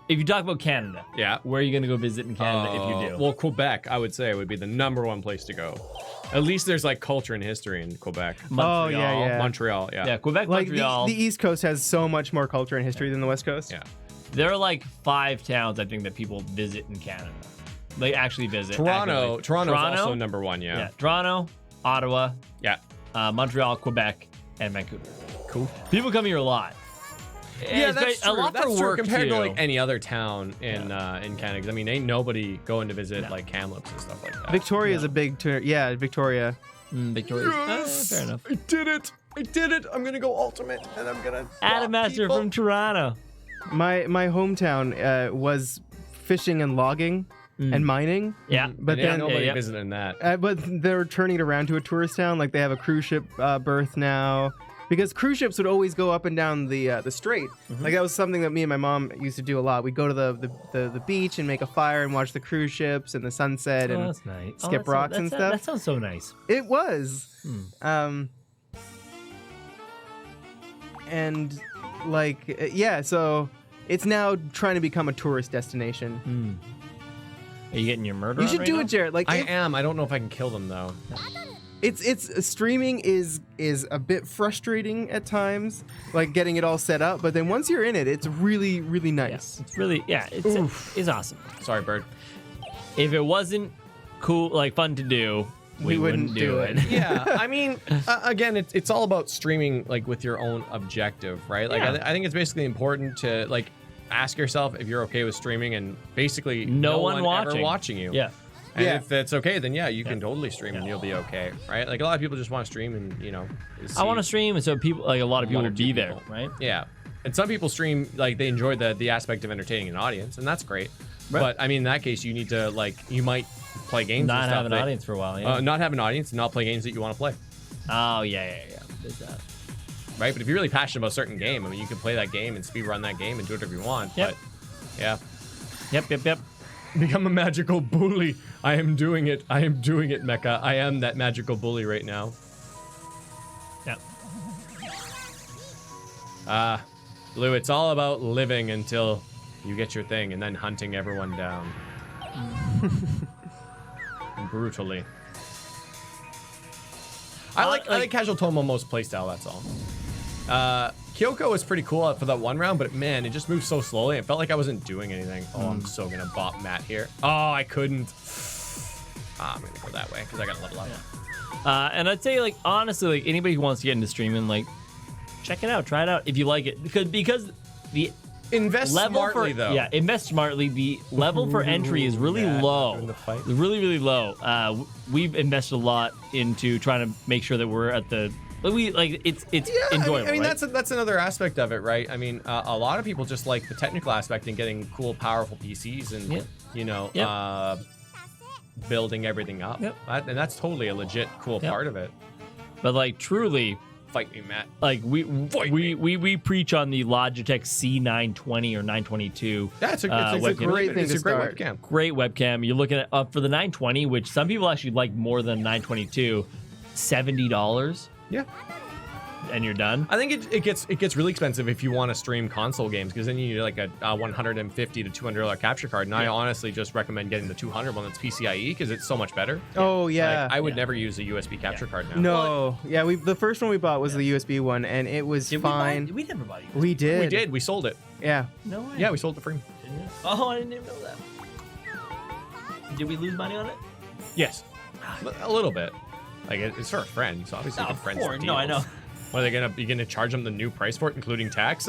if you talk about Canada, Yeah. where are you going to go visit in Canada if you do? Well, Quebec, I would say, would be the #1 place to go. At least there's like culture and history in Quebec. Oh, yeah. Montreal, yeah. Yeah, Quebec, Like Montreal. the East Coast has so much more culture and history than the West Coast. Yeah. There are like 5 towns, I think, that people visit in Canada. They actually visit. Toronto's actively. also #1, yeah. Yeah, Toronto, Ottawa, Yeah. Montreal, Quebec, and Vancouver. Cool. People come here a lot. Yeah, It's that's a true. lot That's for true work compared too. to like any other town in Canada. 'Cause, I mean, ain't nobody going to visit like Kamloops and stuff like that. Victoria is a big tour. Yeah, Victoria. Victoria. Fair enough. I did it. I did it. I'm gonna go ultimate, and I'm gonna. Adam Master from Toronto. My hometown was fishing and logging and mining. Yeah. But Ain't then nobody yeah. visiting that. but they're turning it around to a tourist town. Like they have a cruise ship berth now. Because cruise ships would always go up and down the strait. Like that was something that me and my mom used to do a lot. We'd go to the beach and make a fire and watch the cruise ships and the sunset Oh, and that's nice. skip rocks and stuff. That sounds so nice. It was. And like yeah, so it's now trying to become a tourist destination. Are you getting your murder? You should right do now? it, Jared. Like I am. I don't know if I can kill them though. it's streaming is a bit frustrating at times, like getting it all set up. But then once you're in it, it's really really nice. It's really it's awesome. Sorry, bird. If it wasn't cool, like fun to do, we wouldn't do it. Yeah, I mean, again, it's all about streaming like with your own objective, right? Like, Yeah. I think it's basically important to like ask yourself if you're okay with streaming, and basically No one ever watching you. Yeah. And Yeah. if that's okay, then yeah, you can totally stream and you'll be okay, right? Like a lot of people just want to stream and I want to stream, and so people, like a lot of people One or will two be there, people. right? Yeah, and some people stream like they enjoy the aspect of entertaining an audience, and that's great. Right. But I mean, in that case, you need to you might play games. Not and stuff have an that- audience for a while. Yeah. Not have an audience, and not play games that you want to play. Oh yeah. There's that. Right, but if you're really passionate about a certain game, I mean, you can play that game and speedrun that game and do whatever you want. Yep. But yeah, Yep. Become a magical bully. I am doing it. I am doing it, Mecha. I am that magical bully right now. Yep. Lou, it's all about living until you get your thing and then hunting everyone down. Brutally. I like Casual Tomomo's playstyle, that's all. Kyoko was pretty cool for that one round, but man, it just moved so slowly. It felt like I wasn't doing anything. Oh, I'm so gonna bop Matt here. Oh, I couldn't. I'm gonna go that way because I gotta level up. Yeah. And I'd say, like, honestly, like, anybody who wants to get into streaming, like, check it out, try it out if you like it, because the invest level smartly, for, though. Yeah, invest smartly. The level for entry is really low. In the fight. Really, really low. We've invested a lot into trying to make sure that we're at the. It's enjoyable. I mean right? that's another aspect of it, right? I mean, a lot of people just like the technical aspect and getting cool, powerful PCs and you know, building everything up. Yep. And that's totally a legit cool part of it. But like truly, fight me, Matt. like we preach on the Logitech C920 or 922. Yeah, it's a webcam. great thing It's to a great start. webcam. Great webcam. You're looking at for the 920, which some people actually like more than 922. $70. Yeah. And you're done. I think it gets really expensive if you want to stream console games because then you need like a $150 to $200 capture card. And I honestly just recommend getting the 200 one that's PCIe because it's so much better. Oh yeah. Like, I would never use a USB capture card now. No. Yeah, the first one we bought was the USB one, and it was fine. We never bought it. We did. We did. We sold it. Yeah. No way. Yeah, we sold it for free. Didn't you? Oh, I didn't even know that. Did we lose money on it? Yes. A little bit. Like it's for a friend, so obviously good friends. Course. No, I know. What, are they gonna charge them the new price for it, including tax?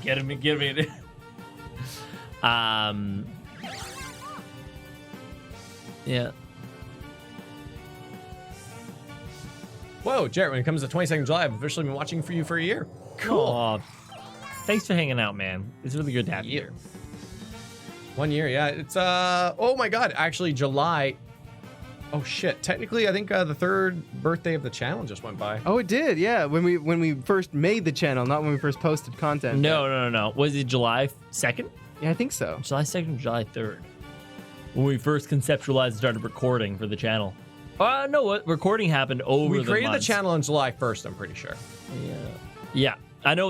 Get him. Yeah. Whoa, Jarrett, when it comes to 22nd of July, I've officially been watching for you for a year. Cool. Aw, thanks for hanging out, man. It's really good to have you here. 1 year, yeah. It's oh my god, actually July. Oh shit. Technically, I think the third birthday of the channel just went by. Oh, it did. Yeah, when we first made the channel, not when we first posted content. No. Was it July 2nd? Yeah, I think so. July 2nd, July 3rd. When we first conceptualized and started recording for the channel. No, what recording happened over We the created months. the channel on July 1st, I'm pretty sure. Yeah. I know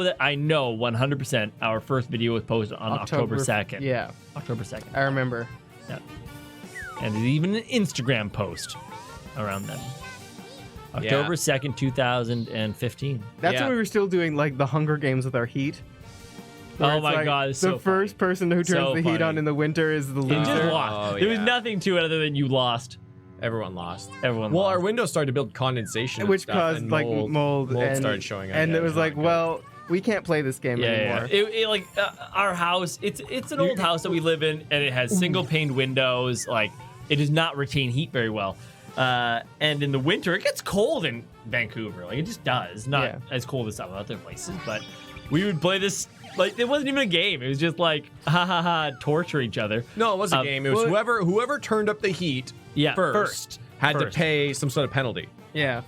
100% our first video was posted on October 2nd. Yeah, October 2nd. I remember. Yeah. And there's even an Instagram post around then. October 2nd, 2015. That's Yeah. when we were still doing like the Hunger Games with our heat. Where Oh it's my like, God, it's the so first person who turns So the heat funny. on in the winter is the You just loser. lost. Oh, There was yeah. nothing to it other than you lost. Everyone lost. Everyone Well, lost. our windows started to build condensation, and Which stuff, caused and like mold mold and started showing up. and Yeah, it was not like, good. well, we can't play this game anymore. It like our house. It's an old house that we live in, and it has single paned windows. Like it does not retain heat very well. And in the winter, it gets cold in Vancouver. Like it just does. Not as cold as some other places, but we would play this. Like it wasn't even a game. It was just like torture each other. No, it wasn't a game. It was well, whoever turned up the heat first had to First. pay some sort of penalty. Yeah.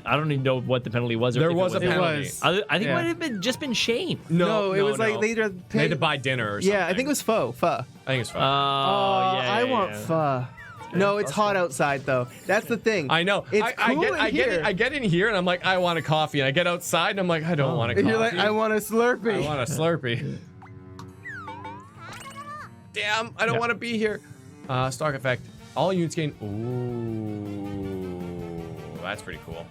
I don't even know what the penalty was. Or There if was a it penalty. was. I think Yeah. it might have just been shame. No, it was like they just They had paid. to buy dinner or something. Yeah, I think it was pho. I think it's fun. I want pho. No, it's hot outside though. That's the thing. I know. It's cool in here. I get in here and I'm like, I want a coffee. And I get outside and I'm like, I don't want a And coffee. you're like, I want a Slurpee. I want a Slurpee. Damn, I don't want to be here. Stock effect. All units gain. Ooh, that's pretty cool.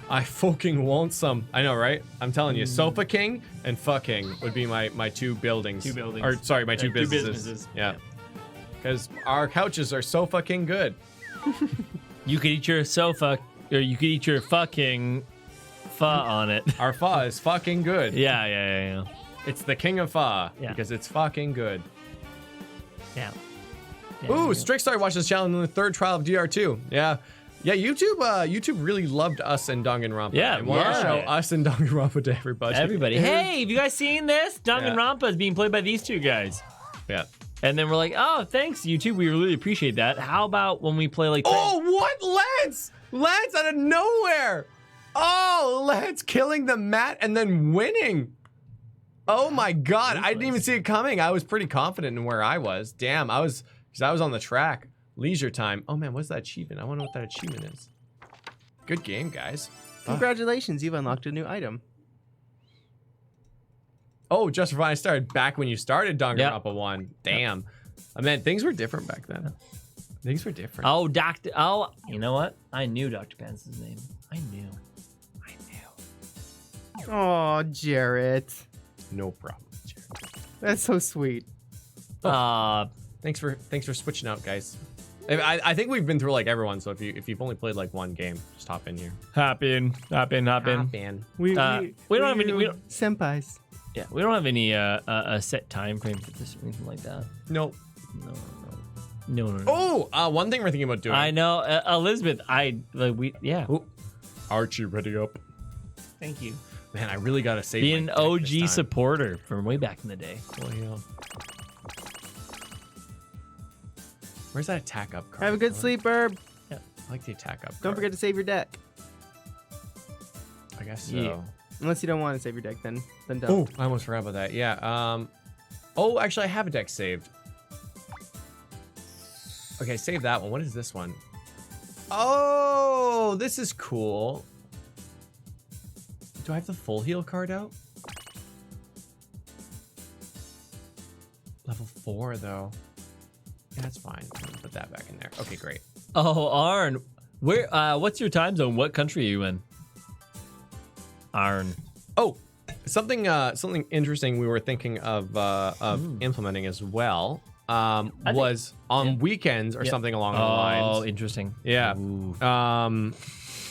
I fucking want some. I know, right? I'm telling you, Sofa King and fucking would be my two buildings. Two buildings. Or sorry, my two Two businesses. businesses. Yeah. Because our couches are so fucking good. You could eat your sofa, or you could eat your fucking pho on it. Our pho is fucking good. Yeah. It's the king of pho Yeah. because it's fucking good. Yeah. Ooh, Strickstar watched this channel in the third trial of DR2. Yeah. Yeah, YouTube really loved us and Danganronpa. Yeah, and wanted to yeah. show us and Danganronpa to everybody. Everybody. Hey, have you guys seen this? Danganronpa is being played by these two guys. Yeah. And then we're like, oh, thanks, YouTube. We really appreciate that. How about when we play like... Oh, what? Lance! Lance out of nowhere! Oh, Lance killing the mat and then winning. Oh my god, I didn't even see it coming. I was pretty confident in where I was. Damn, because I was on the track. Leisure time. Oh man, what's that achievement? I wonder what that achievement is. Good game, guys. Congratulations, you've unlocked a new item. Oh, just for fun, I started back when you started Danganronpa 1. Damn. I mean, things were different back then. Things were different. Oh, Doctor. Oh, you know what? I knew Dr. Pants' name. I knew. Oh, Jarrett. No problem, Jared. That's so sweet. Thanks for switching out, guys. I think we've been through like everyone, so if you've only played like one game, just hop in here. Hop in. We don't have any. Senpais. Yeah, we don't have any a set time frame for this or anything like that. Nope. No. Oh, one thing we're thinking about doing. I know, Elizabeth. Ooh. Archie, ready up. Thank you. Man, I really gotta save. Be an OG supporter from way back in the day. Oh yeah. Where's that attack up card? Have a good sleep, Herb. Yeah, I like the attack up. Don't forget to save your deck. I guess so. Yeah. Unless you don't want to save your deck, then don't. Oh, I almost forgot about that. Yeah. Oh, actually, I have a deck saved. Okay, save that one. What is this one? Oh, this is cool. Do I have the full heal card out? Level 4 though. Yeah, that's fine. I'm gonna put that back in there. Okay, great. Oh, Arn, where? What's your time zone? What country are you in? Arn. Oh, something interesting we were thinking of implementing as well. Was on weekends or something along the lines. Oh, interesting. Yeah. Ooh.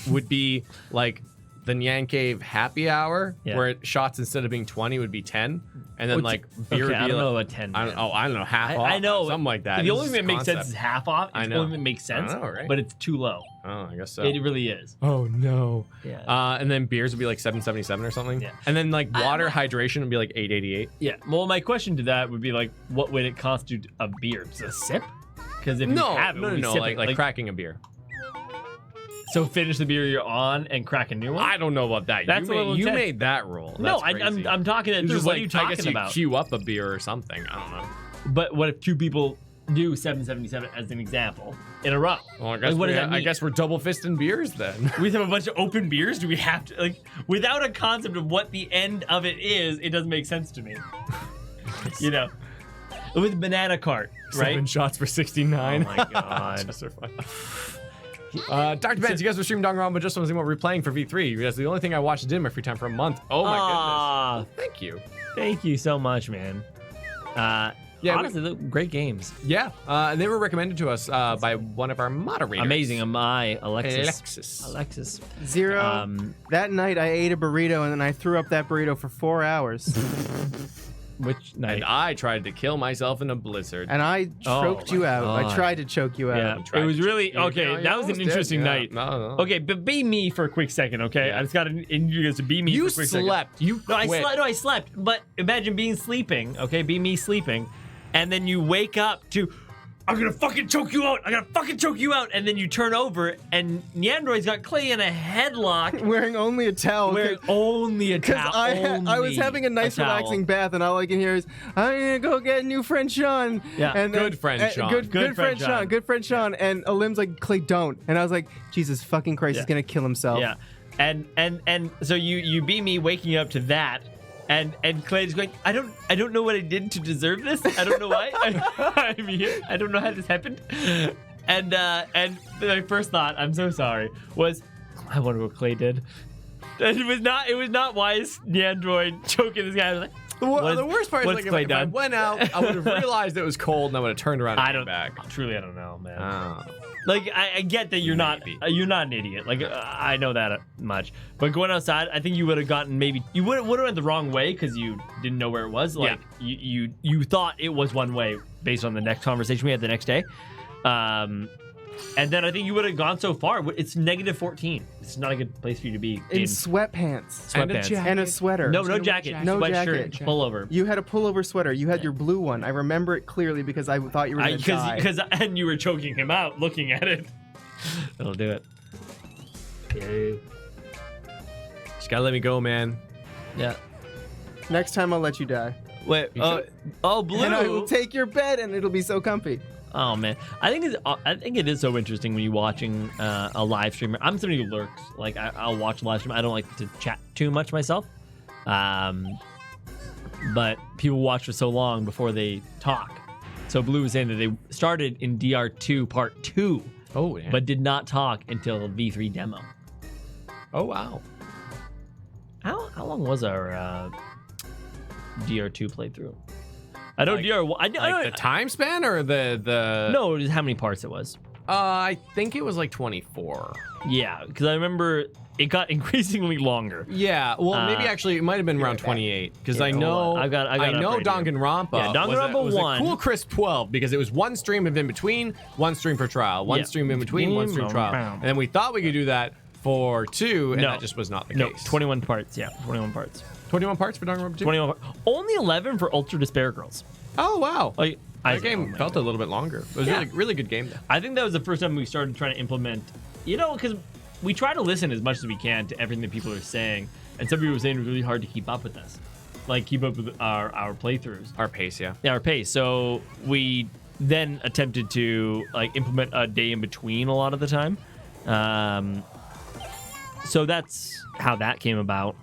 Would be like the NyanCave happy hour, Yeah. where shots instead of being 20 would be 10, and then like beer would be I don't like, know about 10. I don't know, half off. I know. Something like that. The It's only thing that makes sense is half off. I It's know. the only thing that makes sense. I know, right? But it's too low. Oh, I guess so. It really is. Oh no. Yeah. And then beers would be like 777 or something. Yeah. And then like water hydration would be like 888. Yeah. Well, my question to that would be like, what would it constitute a beer? Just a sip? Because if you have it, no, sipping. like cracking a beer. So finish the beer you're on and crack a new one. I don't know about that. That's you intense. made that rule. No, That's crazy. I'm talking it It's through. just What like, are you I guess talking you about? queue up a beer or something. I don't know. But what if two people do 777 as an example in a row? Well, I guess, Like, what does that I mean? guess we're double fisting beers then. We have a bunch of open beers. Do we have to like without a concept of what the end of it is? It doesn't make sense to me. You know, with banana cart, right? 7 shots for 69. Oh my god. Just so funny. Dr. Benz, you guys were streaming Danganronpa, but just want to see what we're playing for V3. That's the only thing I watched in my free time for a month. Oh my goodness. Thank you. Thank you so much, man. Yeah, honestly, they're great games. Yeah, and they were recommended to us by one of our moderators. Amazing. Alexis. Alexis. Zero. That night I ate a burrito and then I threw up that burrito for 4 hours. Which night? And I tried to kill myself in a blizzard. And I choked you out. God. I tried to choke you out. Yeah, it was really okay. You that was an almost interesting did, yeah. night. No. Okay, but be me for a quick second, okay? Yeah. I just gotta need you guys to be me You for a quick second. slept. You No, quit. I slept. But imagine being sleeping, okay? Be me sleeping, and then you wake up to, I'm gonna fucking choke you out. I'm gonna fucking choke you out, and then you turn over, and Neandroid's got Clay in a headlock, Wearing only a towel. wearing only a Because towel. I was having a nice relaxing bath and all I can hear is, I'm gonna go get new friend Sean. Yeah. And Good friend Sean. Good friend Sean. Good friend Sean. And Alim's like, Clay, don't. And I was like, Jesus fucking Christ, Yeah. he's gonna kill himself. Yeah, and so you be me waking up to that. And Clay's going, I don't know what I did to deserve this. I don't know why I'm here. I don't know how this happened. And my first thought, I'm so sorry, was I wonder what Clay did. And it was not why is Neandroid choking this guy. I was like, The worst part is what's like Clay if I done? went out, I would have realized it was cold and I would have turned around and I came don't back. truly I don't know, man. Oh. Like I get that you're not an idiot. Like I know that much. But going outside, I think you would have gotten you would have went the wrong way because you didn't know where it was. Like you thought it was one way based on the next conversation we had the next day. And then I think you would have gone so far. It's -14. It's not a good place for you to be In sweatpants. And a sweatpants. jacket. And a sweater. No jacket. No Sweatshirt, jacket. pullover. You had a pullover sweater. You had your blue one. I remember it clearly because I thought you were gonna die. And you were choking him out looking at it. That'll do it. Just gotta let me go, man. Yeah. Next time I'll let you die. Wait. Blue. And I will take your bed, and it'll be so comfy. Oh man, I think it is so interesting when you're watching a live streamer. I'm somebody who lurks. Like I'll watch a live stream. I don't like to chat too much myself. But people watch for so long before they talk. So Blue was saying that they started in DR2 Part 2, but did not talk until the V3 demo. Oh wow. How long was our DR2 playthrough? I know DR1. I know The time span or the no, it was how many parts it was. I think it was like 24. Yeah, because I remember it got increasingly longer. Yeah, well, maybe actually it might have been around 28 because I know I know Danganronpa. Yeah, Danganronpa was a 1. cool crisp 12 because it was one stream of in between, one stream for trial, one stream in between, one stream trial, and then we thought we could do that for 2, and that just was not the case. 21 parts. Yeah, 21 parts. 21 parts for Danganronpa 2. 21. Only 11 for Ultra Despair Girls. Oh wow! Like that game felt a little bit longer. It was really good game though. I think that was the first time we started trying to implement. Because we try to listen as much as we can to everything that people are saying, and some people were saying it was really hard to keep up with us, like keep up with our playthroughs, our pace. Yeah, our pace. So we then attempted to like implement a day in between a lot of the time. So that's how that came about,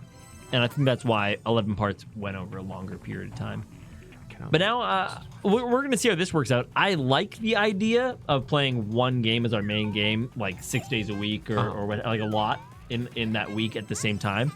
and I think that's why 11 parts went over a longer period of time. But now we're going to see how this works out. I like the idea of playing one game as our main game, like 6 days a week or like a lot in that week at the same time.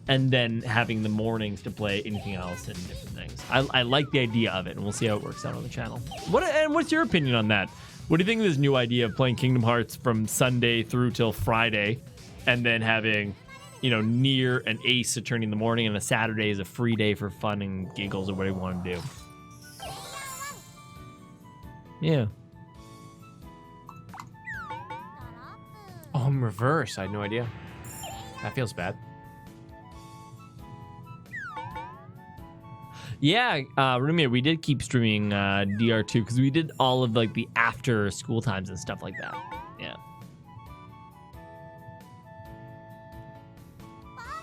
And then having the mornings to play anything else and different things. I like the idea of it, and we'll see how it works out on the channel. What's your opinion on that? What do you think of this new idea of playing Kingdom Hearts from Sunday through till Friday, and then having... near an Ace Attorney in the morning, and a Saturday is a free day for fun and giggles or whatever you want to do. Yeah. Oh, I'm reverse. I had no idea. That feels bad. Yeah, Rumia, we did keep streaming DR2 because we did all of like the after school times and stuff like that. Yeah.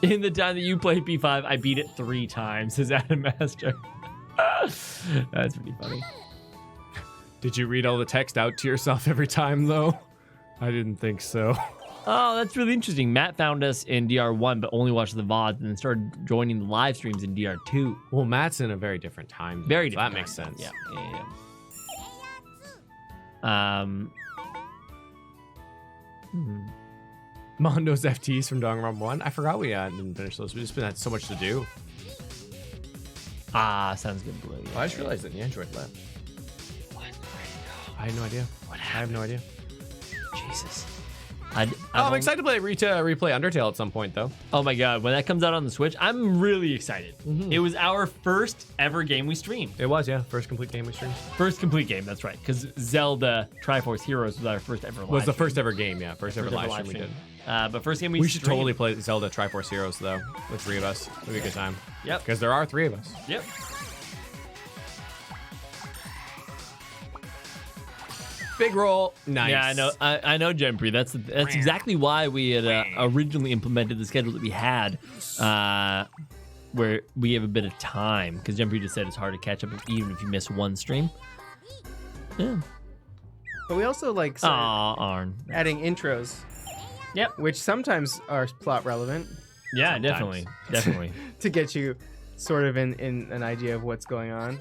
In the time that you played P5, I beat it 3 times, says Adam Master. That's pretty funny. Did you read all the text out to yourself every time, though? I didn't think so. Oh, that's really interesting. Matt found us in DR1, but only watched the VODs, and then started joining the live streams in DR2. Well, Matt's in a very different time. Very so different. That makes sense. Yeah. Mondo's FTs from Danganronpa 1. I forgot we didn't finish those. We just had so much to do. Sounds good, Blue. Yeah, I just realized that the Android left. What? I had no idea. What I have no idea. Jesus. I'm excited to replay Undertale at some point, though. Oh my god, when that comes out on the Switch, I'm really excited. Mm-hmm. It was our first ever game we streamed. It was, yeah. First complete game we streamed. First complete game, that's right. Because Zelda Triforce Heroes was our first ever live Was the stream. first ever game, yeah. First ever live stream we did. But first game we should totally play Zelda Triforce Heroes, though. The 3 of us. It'll be a good time. Yep. Because there are 3 of us. Yep. Big roll. Nice. Yeah, I know, Jempri. That's exactly why we had originally implemented the schedule that we had, where we have a bit of time. Because Jempri just said it's hard to catch up even if you miss one stream. Yeah. But we also like Arn. adding intros. Yep. Which sometimes are plot relevant. Yeah, Sometimes. definitely. To get you sort of in an idea of what's going on.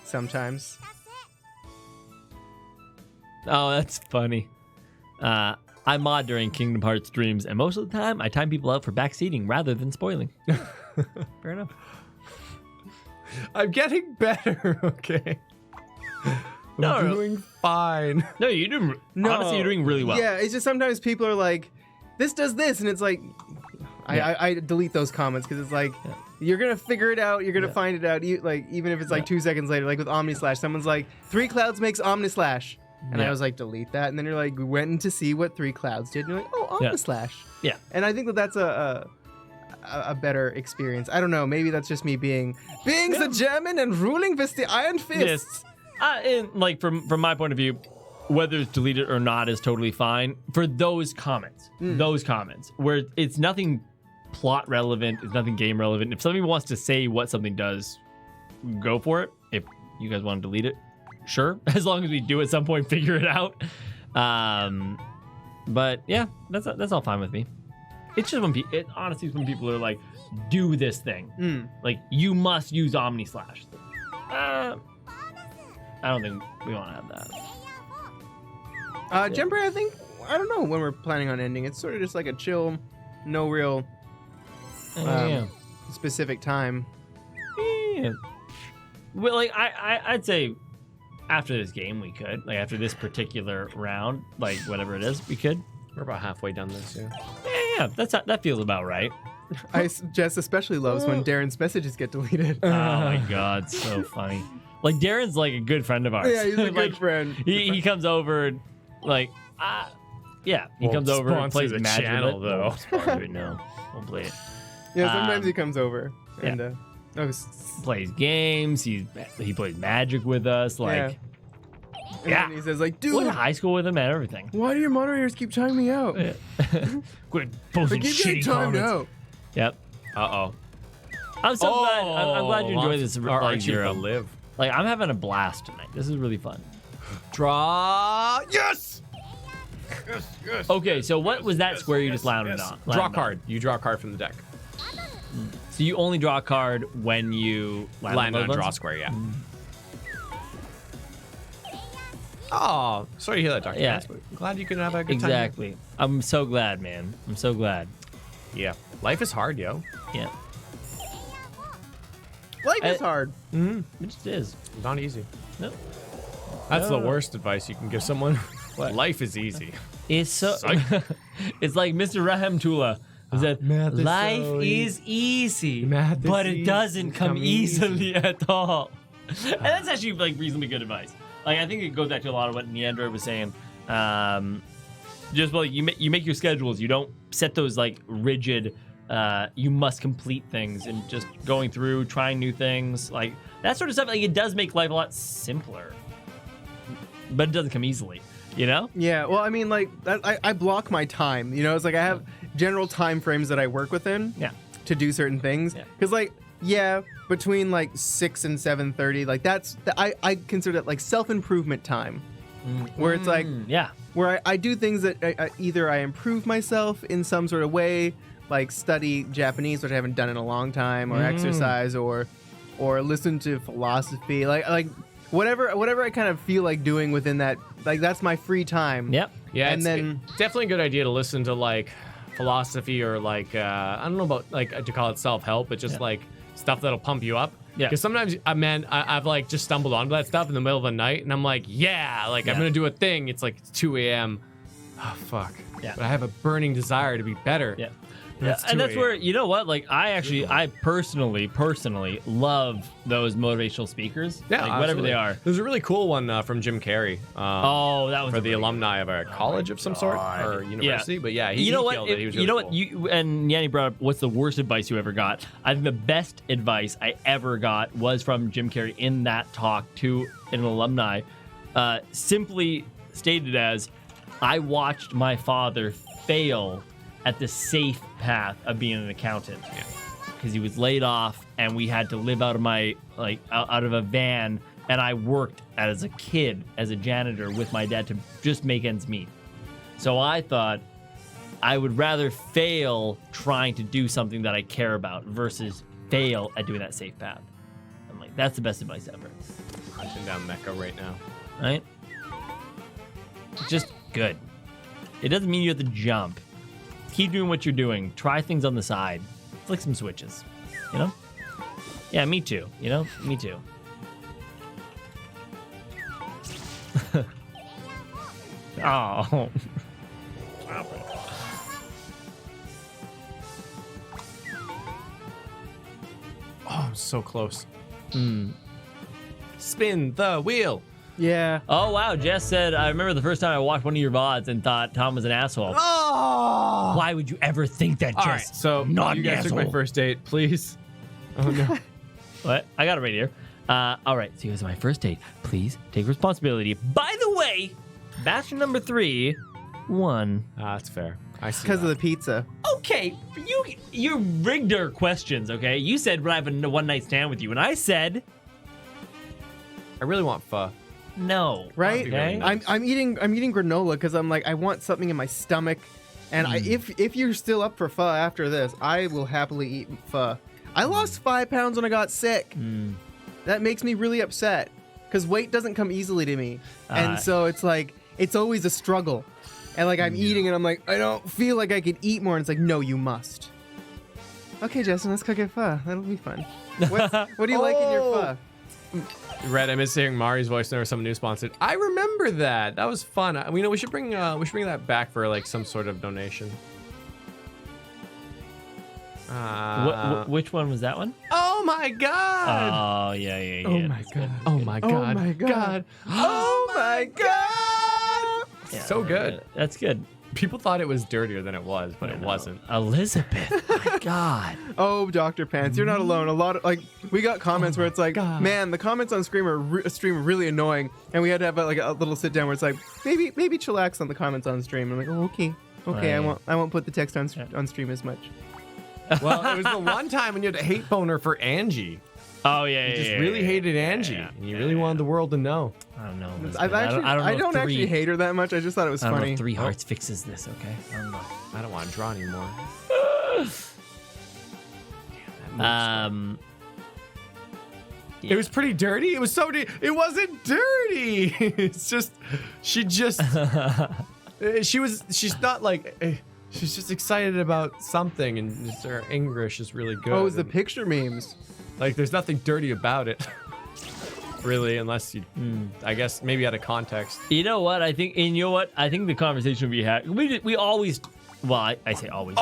Sometimes. Oh, that's funny. I mod during Kingdom Hearts streams, and most of the time, I time people out for backseating rather than spoiling. Fair enough. I'm getting better, okay? I'm doing fine. No, you're doing. No. Honestly, you're doing really well. Yeah, it's just sometimes people are like, "This does this," and it's like, I delete those comments because it's like, you're gonna figure it out. You're gonna find it out. Even if it's like 2 seconds later, like with Omnislash, someone's like, 3 clouds makes Omnislash. And I was like, delete that. And then you're like, we went in to see what 3 clouds did. And you're like, oh, Omnislash. Yeah. And I think that that's a better experience. I don't know. Maybe that's just me being the German and ruling with the iron fists. And like from my point of view, whether it's deleted or not is totally fine. For those comments, where it's nothing plot relevant. It's nothing game relevant. If somebody wants to say what something does, go for it. If you guys want to delete it, sure. As long as we do at some point figure it out. But yeah, that's all fine with me. It's just honestly, when people are like, do this thing. Like, you must use Omni Slash. I don't think we want to have that. Jemper, I don't know when we're planning on ending. It's sort of just like a chill, no real specific time. Yeah. Well, like, I'd say after this game we could. Like, after this particular round, like, whatever it is, we could. We're about halfway done this, yeah. Yeah, that feels about right. Jess especially loves when Darren's messages get deleted. Oh my god, so funny. Like, Darren's like a good friend of ours. Yeah, he's a like, good friend. He comes over, like, he comes over and plays the Magic. channel, though. Won't sponsor it, no, we'll play it. Yeah, sometimes he comes over and Plays games. He plays Magic with us. Like, and then he says like, dude, went to high school with him and everything. Why do your moderators keep timing me out? Quit posting They keep getting shitty timed comments. out. Yep. Uh-oh. I'm so glad. I'm glad you enjoyed this. Our Like, Archie Zero. will live. Like, I'm having a blast tonight. This is really fun. Draw. Yes. Yes. Okay, so what was that square you just landed on? Draw a card. You draw a card from the deck. So you only draw a card when you Land on a draw square, yeah. Oh, sorry to hear that, Dr. Yeah. Vance, but glad you can have a good time. Exactly. I'm so glad, man. I'm so glad. Yeah. Life is hard, yo. Yeah. Life is hard. It just is. Not easy. No. That's No. the worst advice you can give someone. What? Life is easy. It's so. Psych. It's like Mr. Rahimtullah who said, math is "Life so is easy, Math is but it easy. doesn't come Easy. easily at all." And that's actually like reasonably good advice. Like, I think it goes back to a lot of what Neandro was saying. Just like you make your schedules. You don't set those like rigid. You must complete things, and just going through, trying new things, like that sort of stuff. Like, it does make life a lot simpler, but it doesn't come easily. You know? Yeah, well, I mean, like, I block my time. You know, it's like I have general time frames that I work within to do certain things. Because, like, between like 6 and 7:30, like I consider that like self-improvement time, where it's like where I do things that either I improve myself in some sort of way, like study Japanese, which I haven't done in a long time, or exercise, or listen to philosophy, like whatever I kind of feel like doing within that. Like, that's my free time. Yep. Yeah, and then it's definitely a good idea to listen to like philosophy or like I don't know about like to call it self-help, but just like stuff that'll pump you up. Yeah. Because sometimes, I've like just stumbled onto that stuff in the middle of the night, and I'm like, I'm gonna do a thing. It's like 2 a.m. Oh fuck. Yeah. But I have a burning desire to be better. Yeah. And that's where, you know what, like, I personally love those motivational speakers. Yeah, like, whatever they are. There's a really cool one from Jim Carrey. That was for the alumni of a college of some sort or university. Yeah. But yeah, he killed it. He was really cool. You and Nyanny brought up what's the worst advice you ever got. I think the best advice I ever got was from Jim Carrey in that talk to an alumni, simply stated as, I watched my father fail at the safe path of being an accountant, because he was laid off and we had to live out of out of a van, and I worked as a kid as a janitor with my dad to just make ends meet. So I thought I would rather fail trying to do something that I care about versus fail at doing that safe path. I'm like, that's the best advice ever. Hunting down Mecca right now. Right? Just good. It doesn't mean you have to jump. Keep doing what you're doing. Try things on the side. Flick some switches. You know? Yeah, me too. You know? Me too. Oh. Stop it. Oh, I'm so close. Spin the wheel. Yeah. Oh, wow. Jess said, I remember the first time I watched one of your VODs and thought Tom was an asshole. Oh! Why would you ever think that, Jess? All right, so not you guys took my first date, please. Oh, no. What? I got it right here. All right, so here's my first date. Please take responsibility. By the way, bachelor number 3 won. That's fair. I see Because that. of the pizza. Okay. Okay, you rigged our questions, okay? You said would I have a one-night stand with you, and I said I really want pho. no. Right? Okay. I'm eating granola because I'm like I want something in my stomach, and if you're still up for pho after this, I will happily eat pho. I lost 5 pounds when I got sick. That makes me really upset because weight doesn't come easily to me, and so it's like it's always a struggle. And like I'm eating and I'm like, I don't feel like I could eat more. And it's like, no, you must. Okay, Justin, let's cook a pho. That'll be fun. What do you like in your pho? Red, I miss hearing Mari's voice whenever someone new sponsored. I remember that. That was fun. We should bring that back for like some sort of donation. Which one was that one? Oh my god! Oh yeah. Oh my god. Oh my god. Oh my god. Oh my god. Yeah, So good. That's good. People thought it was dirtier than it was, but it wasn't. Elizabeth, my God. Oh, Dr. Pants, you're not alone. A lot of we got comments where it's like, God. man, the comments on stream are really annoying, and we had to have like a little sit down where it's like, maybe chillax on the comments on stream. I'm like, oh, okay, yeah. I won't put the text on stream as much. Well, it was the one time when you had a hate boner for Angie. Oh yeah, You just really hated Angie, and you really wanted the world to know. I don't know. I don't actually hate her that much. I just thought it was I don't know funny. if 3 hearts fixes this. Okay. I don't know. I don't want to draw anymore. It was pretty dirty. It was so dirty. It wasn't dirty. It's just, she's not like, she's just excited about something, and just her English is really good. Oh, it was the picture memes. Like, there's nothing dirty about it. Really, unless you, I guess, maybe out of context. You know what? I think the conversation we had, we always, well, I say always.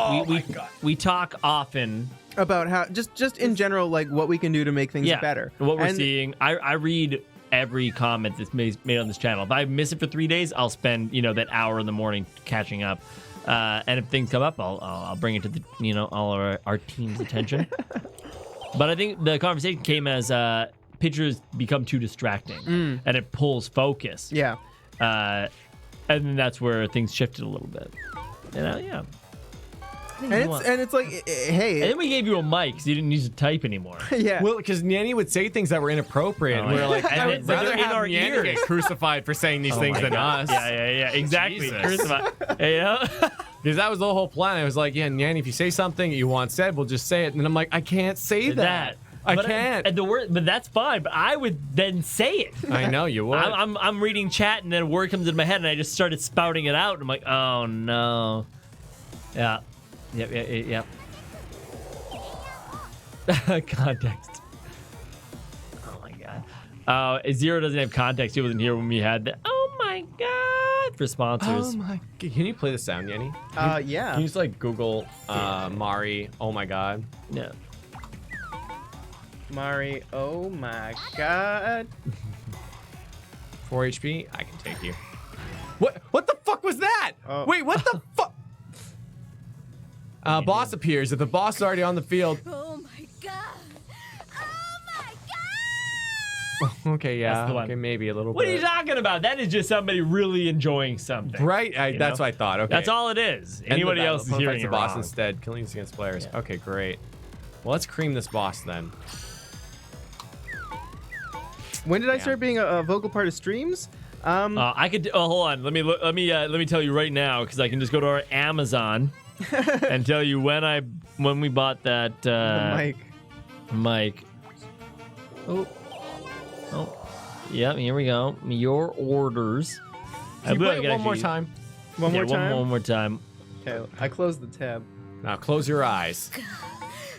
We talk often About how just in general, like what we can do to make things better. What we're seeing. I read every comment that's made on this channel. If I miss it for 3 days, I'll spend that hour in the morning catching up. And if things come up, I'll bring it to the all our team's attention. But I think the conversation came as pictures become too distracting, and it pulls focus. Yeah. And then that's where things shifted a little bit. Yeah. And it's like, hey. And then we gave you a mic, so you didn't need to type anymore. Yeah. Well, because Nyanny would say things that were inappropriate. And we were like, I would but rather they're in have our Nyanny ears. get crucified for saying these things than us. Yeah. Exactly. Jesus. Because that was the whole plan. I was like, yeah, Nyanny, if you say something you want said, we'll just say it. And I'm like, I can't say that. I can't. And the word, but that's fine. But I would then say it. I know you would. I'm reading chat, and then a word comes into my head, and I just started spouting it out. And I'm like, oh no. Yeah. Yep. Context. Oh my god. Zero doesn't have context. He wasn't here when we had the. Oh my god. For sponsors. Oh my. Can you play the sound, Nyanny? Yeah. Can you just like Google Mari? Oh my god. Yeah. Mari, oh my god. 4 HP. I can take you. What the fuck was that? Oh. Wait, what the fuck? Boss appears. If the boss is already on the field. Oh my god! Oh my god! Okay, yeah. That's the one. Okay, maybe a little What bit. are you talking about? That is just somebody really enjoying something. Right? You That's know? what I thought. Okay. That's all it is. End the Anybody battle. else is Opponent hearing fights it the boss wrong. instead. Killings against players. Yeah. Okay, great. Well, let's cream this boss then. When did I Yeah. start being a vocal part of streams? I could. Oh, hold on. Let me tell you right now, because I can just go to our Amazon and tell you when we bought that mic. Oh. Yeah. Here we go. Your orders. Can you play I it one more time? One more time? One more time. Okay, I closed the tab. Now close your eyes.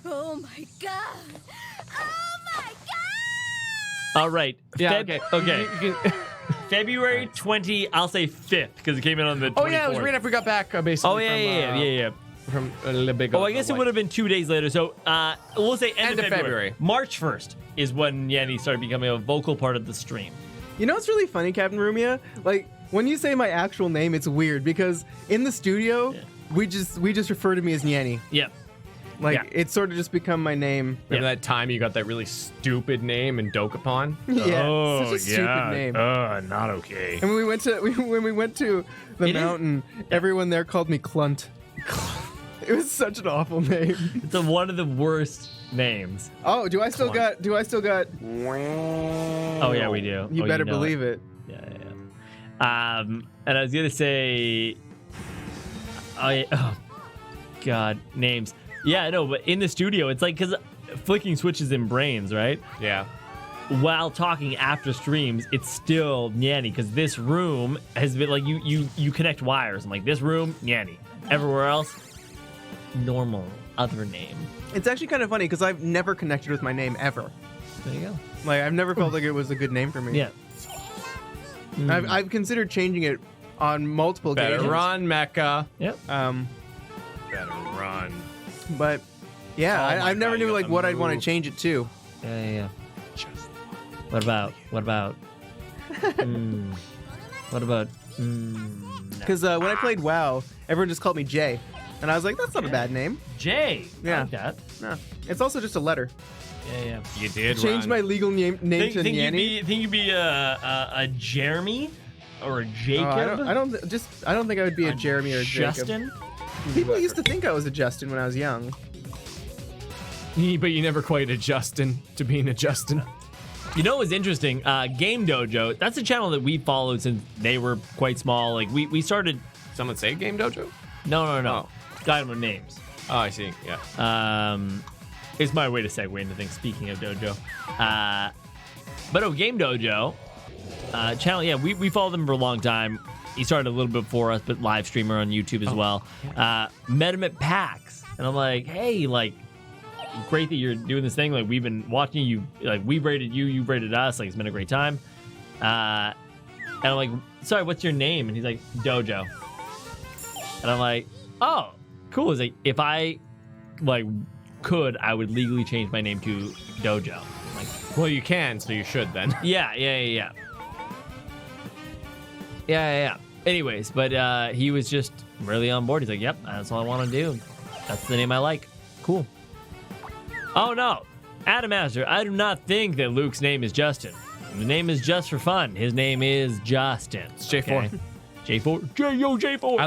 Oh my god! Oh my god! All right. Yeah. Okay. You can- February 20. I'll say 5th because it came in on the 24th. Oh yeah, it was right after we got back. Basically. Oh yeah. From Le Big. Oh, I guess it would have been 2 days later. So we'll say end of February. February. March 1st is when Nyanny started becoming a vocal part of the stream. You know what's really funny, Captain Rumia? Like, when you say my actual name, it's weird because in the studio, we just refer to me as Nyanny. Yep. Like, Yeah. it's sort of just become my name. Remember that time you got that really stupid name in Dokapon? Yeah, such a stupid name. Not okay. And when we went to the mountain, everyone there called me Clunt. It was such an awful name. It's one of the worst names. Oh, do I still got? Oh yeah, we do. You better believe it. Yeah. And I was gonna say, oh God, names. Yeah, I know, but in the studio, it's like because flicking switches in brains, right? Yeah. While talking after streams, it's still Nyanny because this room has been like you connect wires. I'm like, this room, Nyanny. Everywhere else, normal other name. It's actually kind of funny because I've never connected with my name ever. There you go. Like I've never felt like it was a good name for me. Yeah. I've considered changing it on multiple Better occasions. run, Mecca. Yep. Better run. But yeah, Oh my I never God, you knew got like the what I'd want to move. change it to. Yeah. What about? What about? Because when I played WoW, everyone just called me Jay, and I was like, that's not a bad name. Jay. Yeah. I like that. No, it's also just a letter. Yeah. You did Change run. my legal name to Think Nyanny. you'd be a Jeremy or a Jacob? I don't think I would be a Jeremy or a Justin. Jacob. People used to think I was a Justin when I was young. But you never quite adjusted to being a Justin. You know what's interesting? Game Dojo. That's a channel that we followed since they were quite small. Like we started. Someone say Game Dojo? No. Oh. Guide with names. Oh, I see. Yeah. It's my way to segue into things. Speaking of dojo, but Game Dojo channel. Yeah, we followed them for a long time. He started a little bit before us, but live streamer on YouTube as well. Met him at PAX, and I'm like, hey, like, great that you're doing this thing. Like, we've been watching you. Like, we rated you, you rated us. Like, it's been a great time. And I'm like, sorry, what's your name? And he's like, Dojo. And I'm like, oh, cool. He's like, if I could, I would legally change my name to Dojo. I'm like, Well, you can, so you should then. yeah. Anyways, but he was just really on board. He's like, yep, that's all I want to do. That's the name I like. Cool. Oh, no. Adam Master, I do not think that Luke's name is Justin. The name is just for fun. His name is Justin. It's J4. Okay? J4. J4.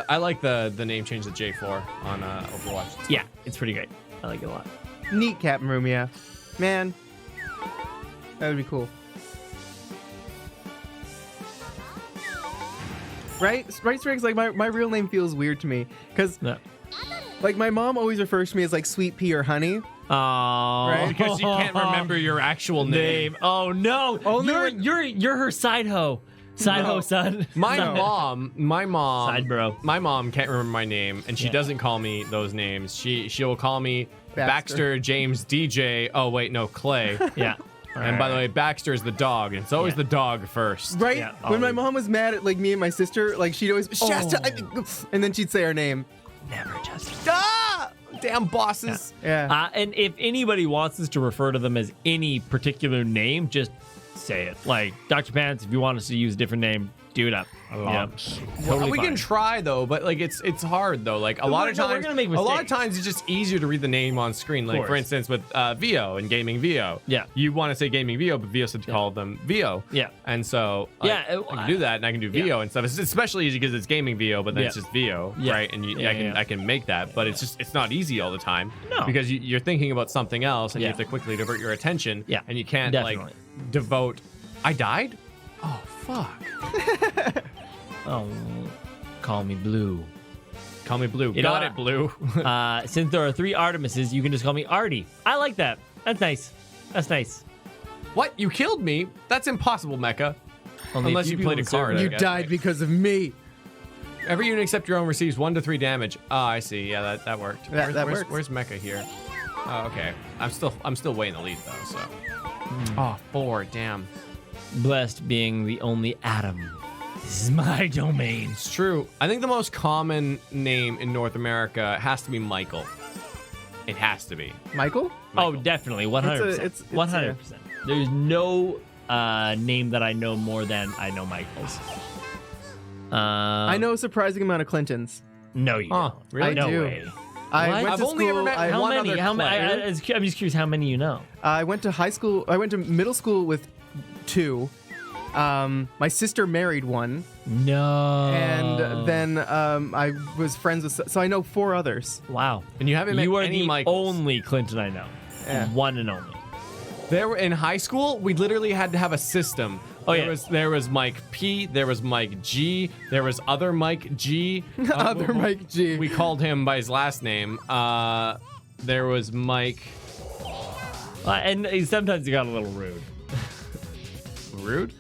I like the name change to J4 on Overwatch. Yeah, it's pretty great. I like it a lot. Neat Captain Room, yeah. Man, that would be cool. Right, Strix? Like my real name feels weird to me because No. like my mom always refers to me as like Sweet Pea or Honey. Oh, Right? Because you can't remember your actual name. Oh no! Only You're her side hoe. Side hoe son. My No. mom, Side bro. My mom can't remember my name, and she Yeah. doesn't call me those names. She'll call me Baxter James DJ. Oh wait, no, Clay. Yeah. And by the way, Baxter is the dog, and it's always Yeah. the dog first. Right? Yeah, when my always. mom was mad at like me and my sister, like she'd always Shasta, and then she'd say our name. Never just. Ah! Damn bosses. Yeah. And if anybody wants us to refer to them as any particular name, just say it. Like Dr. Pants, if you want us to use a different name, do it up. Yeah. Totally We fine. can try though, but like it's hard though. Like a lot of no, we're times, gonna make a lot of mistakes. times it's just easier to read the name on screen. Like for course. instance, with VO and Gaming VO. Yeah. You want to say Gaming VO, but VO said to call them VO. Yeah. And so like, Yeah, I can do that, and I can do VO and stuff. It's especially easy because it's Gaming VO, but then it's Yeah. just VO, Yeah. right? And Yeah, I can make that, but it's not easy all the time. No. Because you're thinking about something else, and you Yeah. have to quickly divert your attention. Yeah, And you can't definitely. like devote. I died. Oh fuck. Oh, call me Blue. Call me Blue. You know Got what? it, Blue. Since there are 3 Artemises, you can just call me Artie. I like that. That's nice. That's nice. What? You killed me? That's impossible, Mecha. Only Unless few you played a people card. serve I You guess, died right? because of me. Every unit except your own receives 1 to 3 damage. Oh, I see. Yeah, that worked. That where's, works. Where's Mecha here? Oh, okay. I'm still way in the lead though. So. Oh, 4. Damn. Blessed being the only Adam. This is my domain. It's true. I think the most common name in North America has to be Michael. It has to be. Michael? Oh, definitely, 100%. It's 100%. There's no name that I know more than I know Michael's. I know a surprising amount of Clintons. No, you Huh, don't. really? No I do. way. I What? went I've to only ever school- met I- How one many? other How many? player. I'm just curious how many you know. I went to high school. I went to middle school with 2, My sister married one, No. and then I was friends with. So I know 4 others. Wow. And you haven't met You are any the Michaels. only Clinton I know. Yeah. One and only. There were in high school, we literally had to have a system. Oh, yeah. There was Mike P, there was Mike G, there was other Mike G. Other Mike G. We called him by his last name. There was Mike And sometimes he got a little rude. Rude.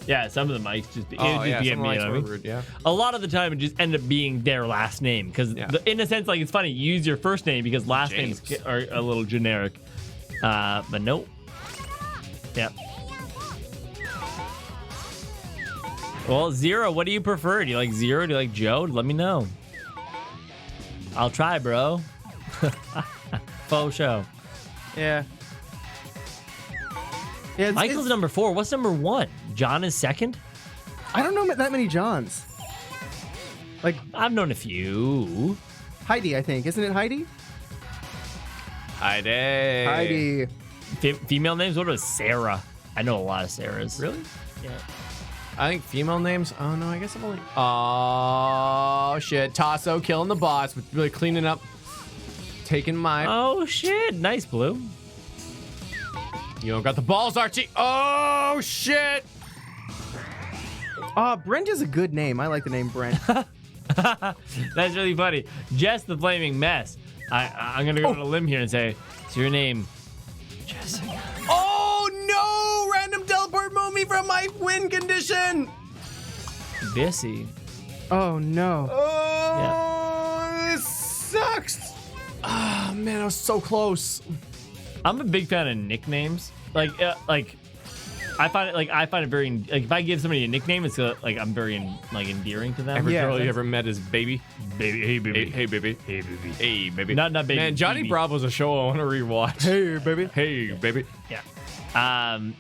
Yeah, some of the mics just be. it Oh just yeah, be some me, lights you know were what I mean? rude. Yeah. A lot of the time, it just ended up being their last name because, Yeah. in a sense, like it's funny. You use your first name because last names James. are a little generic. But nope. Yep. Well, Zero, what do you prefer? Do you like Zero? Do you like Joe? Let me know. I'll try, bro. Faux show. Yeah. Yeah. Michael's number 4. What's number 1? John is second? I don't know that many Johns. Like I've known a few. Heidi, I think. Isn't it Heidi? Heidi. Heidi. Female names? What about Sarah? I know a lot of Sarahs. Really? Yeah. I think female names. Oh no, I guess I'm only. Oh shit! Tasso killing the boss, with really cleaning up, taking my. Oh shit! Nice, Blue. You don't got the balls, Archie. Oh shit! Brent is a good name. I like the name Brent. That's really funny. Jess the Flaming Mess. I'm gonna go on a limb here and say, it's your name, Jessica. Oh no! Random teleport moved me from my win condition. Bissy. Oh no. Oh, this sucks. Oh man, I was so close. I'm a big fan of nicknames. I find it very like if I give somebody a nickname, it's like I'm very endearing to them. Every Yeah, girl you that's- ever met is baby. Baby, hey baby, Hey baby. hey baby, Hey baby. Not baby. Man, Johnny baby. Bravo's a show I want to rewatch. Hey, baby. Hey baby. Yeah.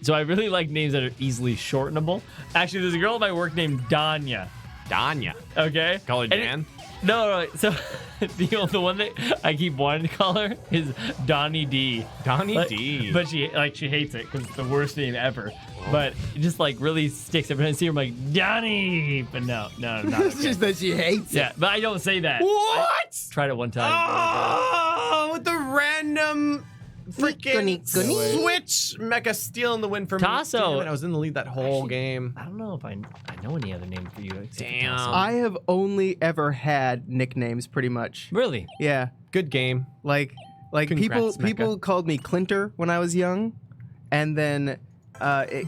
So I really like names that are easily shortenable. Actually, there's a girl at my work named Danya. Danya. Okay. Call her And Dan. No. So the one that I keep wanting to call her is Donnie D. Donnie But- D. But she hates it because it's the worst name ever. But it just really sticks. Every time I see her, I'm like, Donnie. But no, not It's okay. just that she hates it. Yeah, but I don't say that. What? Tried it one time. Oh, with the random freaking switch mecha stealing the win from Tasso. me. Damn it, I was in the lead that whole game. I don't know if I know any other name for you. except for Damn. Tasso. I have only ever had nicknames, pretty much. Really? Yeah. Good game. Like Congrats, people Mecca. called me Clinter when I was young, and then when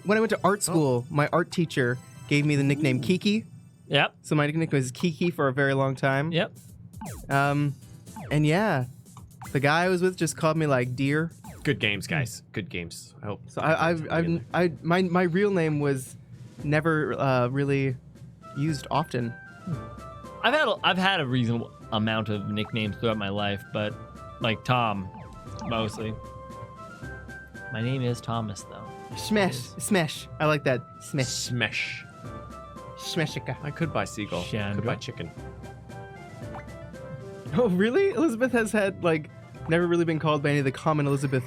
I went to art school, my art teacher gave me the nickname Kiki. Yep. So my nickname was Kiki for a very long time. Yep. And yeah, the guy I was with just called me Deer. Good games, guys. Good games. I hope. So my real name was never really used often. I've had a reasonable amount of nicknames throughout my life, but like Tom, mostly. My name is Thomas, though. Smash. I like that. Smash. Smash. Smashika. I could buy seagull. Chandra. Could buy chicken. Oh, really? Elizabeth has had never really been called by any of the common Elizabeth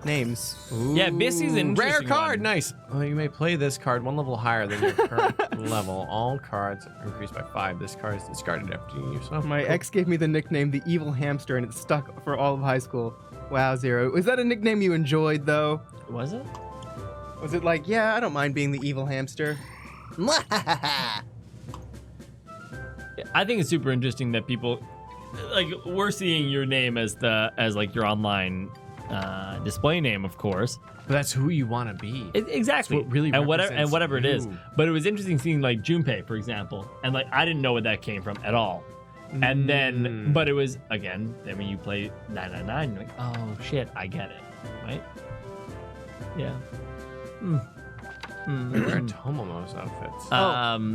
names. Yeah, Bissy's an Rare interesting card. one. Nice. Well, you may play this card one level higher than your current level. All cards are increased by 5. This card is discarded after you use yourself. My ex gave me the nickname the Evil Hamster, and it stuck for all of high school. Wow, Zero. Was that a nickname you enjoyed, though? Was it? Was it yeah, I don't mind being the Evil Hamster? I think it's super interesting that people we're seeing your name as your online display name, of course. But that's who you want to be. Exactly. That's what really and represents whatever it is. you. But it was interesting seeing Junpei, for example, and I didn't know where that came from at all. And then, but it was again. Then when you play 999, you're like, oh shit, I get it, right? Yeah. They wear Tomomos outfits.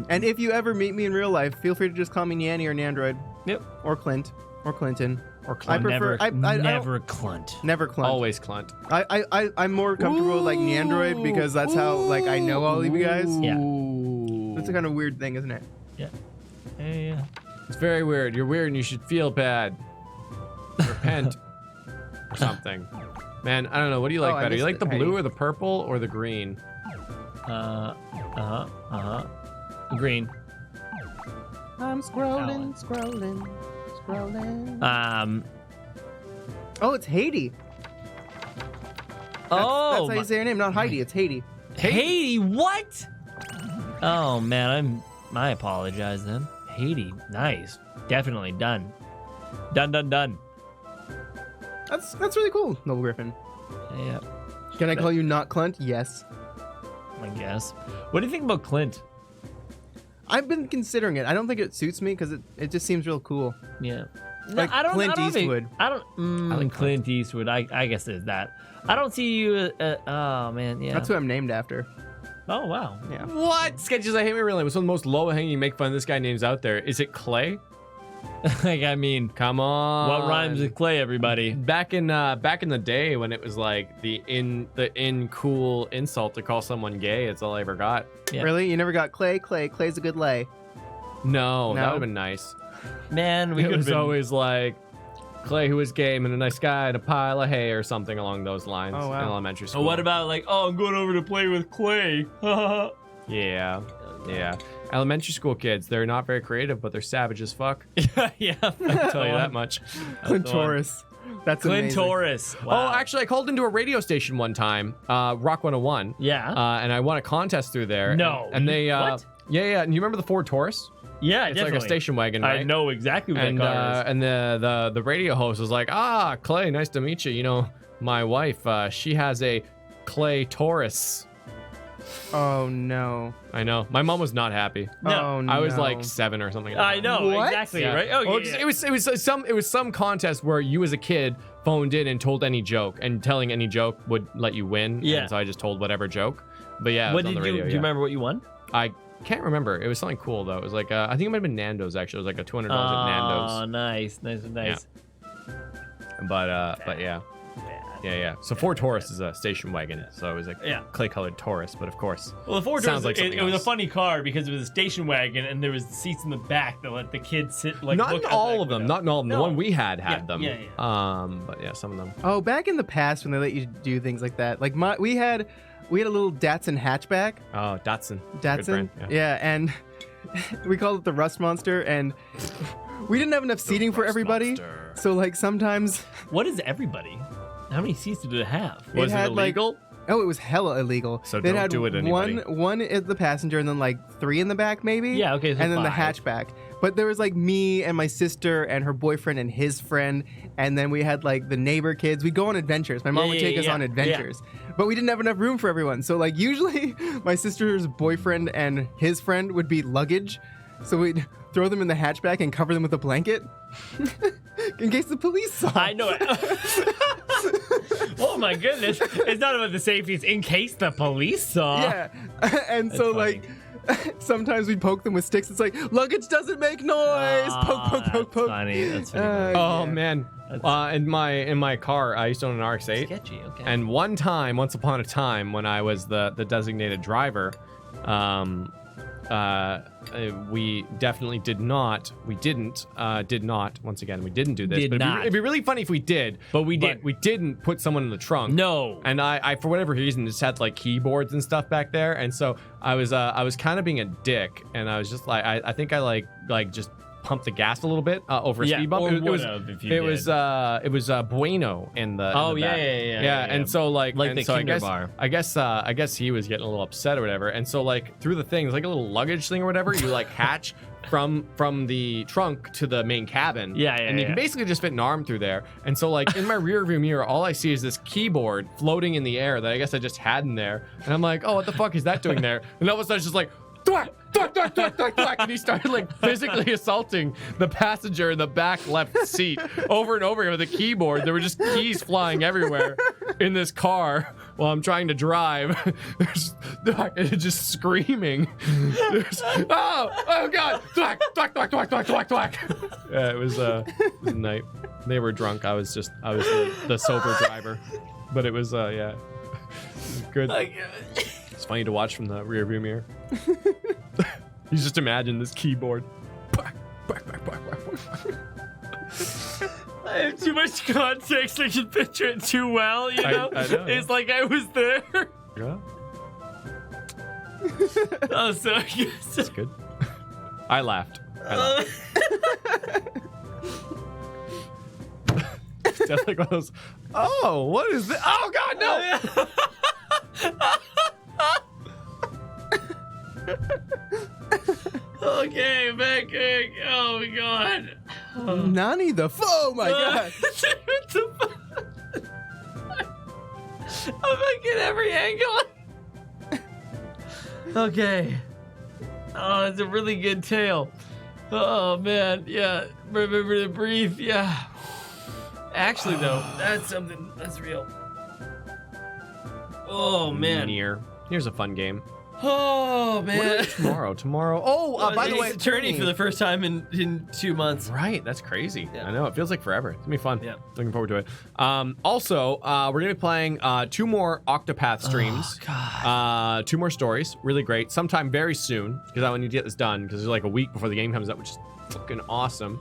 And if you ever meet me in real life, feel free to just call me Nyanny or Nandroid. Yep. Or Clint. Or Clinton. Or I Clunt. prefer... Never Clunt. Never Clint. Always Clunt. I'm more comfortable with Nandroid because that's how I know all of you guys. Yeah. That's a kind of weird thing, isn't it? Yeah. Yeah. It's very weird. You're weird and you should feel bad. Repent. Or something. Man, I don't know. What do you like I better? You missed like the it. blue Hey. or the purple or the green? Green. I'm scrolling. Oh, it's Haiti. That's how you say her name, not Heidi. It's Haiti. Haiti, what? Oh man, I apologize then. Haiti, nice. Definitely done. Done. That's really cool, Noble Griffin. Yeah, Can I call you not Clint? Yes. I guess. What do you think about Clint? I've been considering it. I don't think it suits me because it just seems real cool. Yeah. Like Clint Eastwood. I like Clint Eastwood. I guess there's that. I don't see you. Oh man, yeah. That's who I'm named after. Oh wow. Yeah. What? Sketches I hate me really. What's one of the most low-hanging make fun of this guy names out there? Is it Clay? Like I mean, Come on. what rhymes with clay? Everybody. Back in the day when it was like the cool insult to call someone gay, it's all I ever got. Yeah. Really? You never got Clay? Clay's a good lay. No, that No? would have been nice. Man, we It could was have been. always like Clay, who was gay, and a nice guy, and a pile of hay, or something along those lines. Oh, wow. In elementary school. Oh, what about like? Oh, I'm going over to play with clay. Yeah. Elementary school kids, they're not very creative, but they're savage as fuck. Yeah. I'll tell you that much. Clintoris. That's amazing. Clintoris. Oh, Wow. actually, I called into a radio station one time, Rock 101. Yeah. And I won a contest through there. No. And they, What? Yeah. And you remember the Ford Taurus? Yeah, It's definitely. like a station wagon, right? I know exactly what And that car is. and the radio host was like, Clay, nice to meet you. You know, my wife, she has a Clay Taurus. Oh no. I know. My mom was not happy. No. Oh no. I was like 7 or something. Like I know What? exactly, Yeah. right? Oh, Well, yeah. it was some contest where you as a kid phoned in and told any joke, and telling any joke would let you win. Yeah. And so I just told whatever joke. But yeah, it What was on did the radio. do you remember what you won? I can't remember. It was something cool though. It was like I think it might have been Nando's actually. It was like a $200 at Oh, Nando's. nice. But yeah. Yeah. So Ford Taurus is a station wagon, so it was like Yeah. clay-colored Taurus, but of course. Well, the Ford Sounds was, like something it was a else. funny car because it was a station wagon and there was seats in the back that let the kids sit like. Not look in out all the of them. window. Not in all of them. No. The one we had Yeah, them. yeah. But yeah, some of them. Oh, back in the past when they let you do things like that, like we had a little Datsun hatchback. Oh, Datsun. Good Datsun. brand, Yeah, and we called it the Rust Monster, and we didn't have enough seating for Rust everybody. Monster. So like sometimes What is everybody? How many seats did it have? Was it had, like- illegal? oh, it was hella illegal. So They don't had do it, anybody. one at the passenger, and then like 3 in the back, maybe. Yeah, okay, so and then the 5. hatchback. But there was like me and my sister and her boyfriend and his friend, and then we had like the neighbor kids. We'd go on adventures. My mom would take us on adventures, but we didn't have enough room for everyone. So like usually, my sister's boyfriend and his friend would be luggage, so we'd throw them in the hatchback and cover them with a blanket in case the police saw. I know it. Oh my goodness! It's not about the safety; it's in case the police saw. Yeah, and so funny. like sometimes we poke them with sticks. It's like luggage doesn't make noise. Poke. Funny. That's funny. Oh Yeah. man. In my car, I used to own an RX-8. Sketchy. Okay. And once upon a time, when I was the designated driver, we definitely did not. We didn't. Once again, we didn't do this. Did but not. it'd be really funny if we did. But we did. We didn't put someone in the trunk. No. And I for whatever reason just had like keyboards and stuff back there, and so I was kind of being a dick, and I was just like I think I like just pumped the gas a little bit over a Yeah, speed bump. or It was would've if you it did. was Bueno in the Oh, in the yeah, back. yeah. And so like the so Kinder bar. I guess he was getting a little upset or whatever, and so like through the thing, it's like a little luggage thing or whatever, you like hatch from the trunk to the main cabin. Yeah, And you yeah. can basically just fit an arm through there. And so like in my rear view mirror, all I see is this keyboard floating in the air that I guess I just had in there. And I'm like, oh, what the fuck is that doing there? And all of a sudden it's just like thwack, thwack, thwack, thwack, thwack, thwack, and he started like physically assaulting the passenger in the back left seat over and over again with a keyboard. There were just keys flying everywhere in this car while I'm trying to drive. There's just screaming. Oh god, thwack, thwack, thwack, thwack, thwack, thwack, thwack. Yeah, it was a night. They were drunk. I was the sober driver, but it was yeah, it was good. It's funny to watch from the rear view mirror. You just imagine this keyboard. I have too much context. I can picture it too well, you know? I know. It's like I was there. Yeah, Oh, so I guess. that's good. I laughed. It's definitely one of those. Oh, what is this? Oh God, no! Okay, back. Oh my God. Nani the oh my god. I'm like at every angle. Okay. Oh, it's a really good tale. Oh man, yeah. Remember to breathe. Yeah. Actually, though, that's something that's real. Oh man. Here's a fun game. Oh What man. is tomorrow. Oh, by the way, attorney for the first time in 2 months. Right, that's crazy. Yeah. I know, it feels like forever. It's gonna be fun. Yeah. Looking forward to it. Also, we're gonna be playing 2 more Octopath streams. Oh, God. 2 more stories. Really great. Sometime very soon, because I want to get this done, because there's like a week before the game comes out, which is fucking awesome.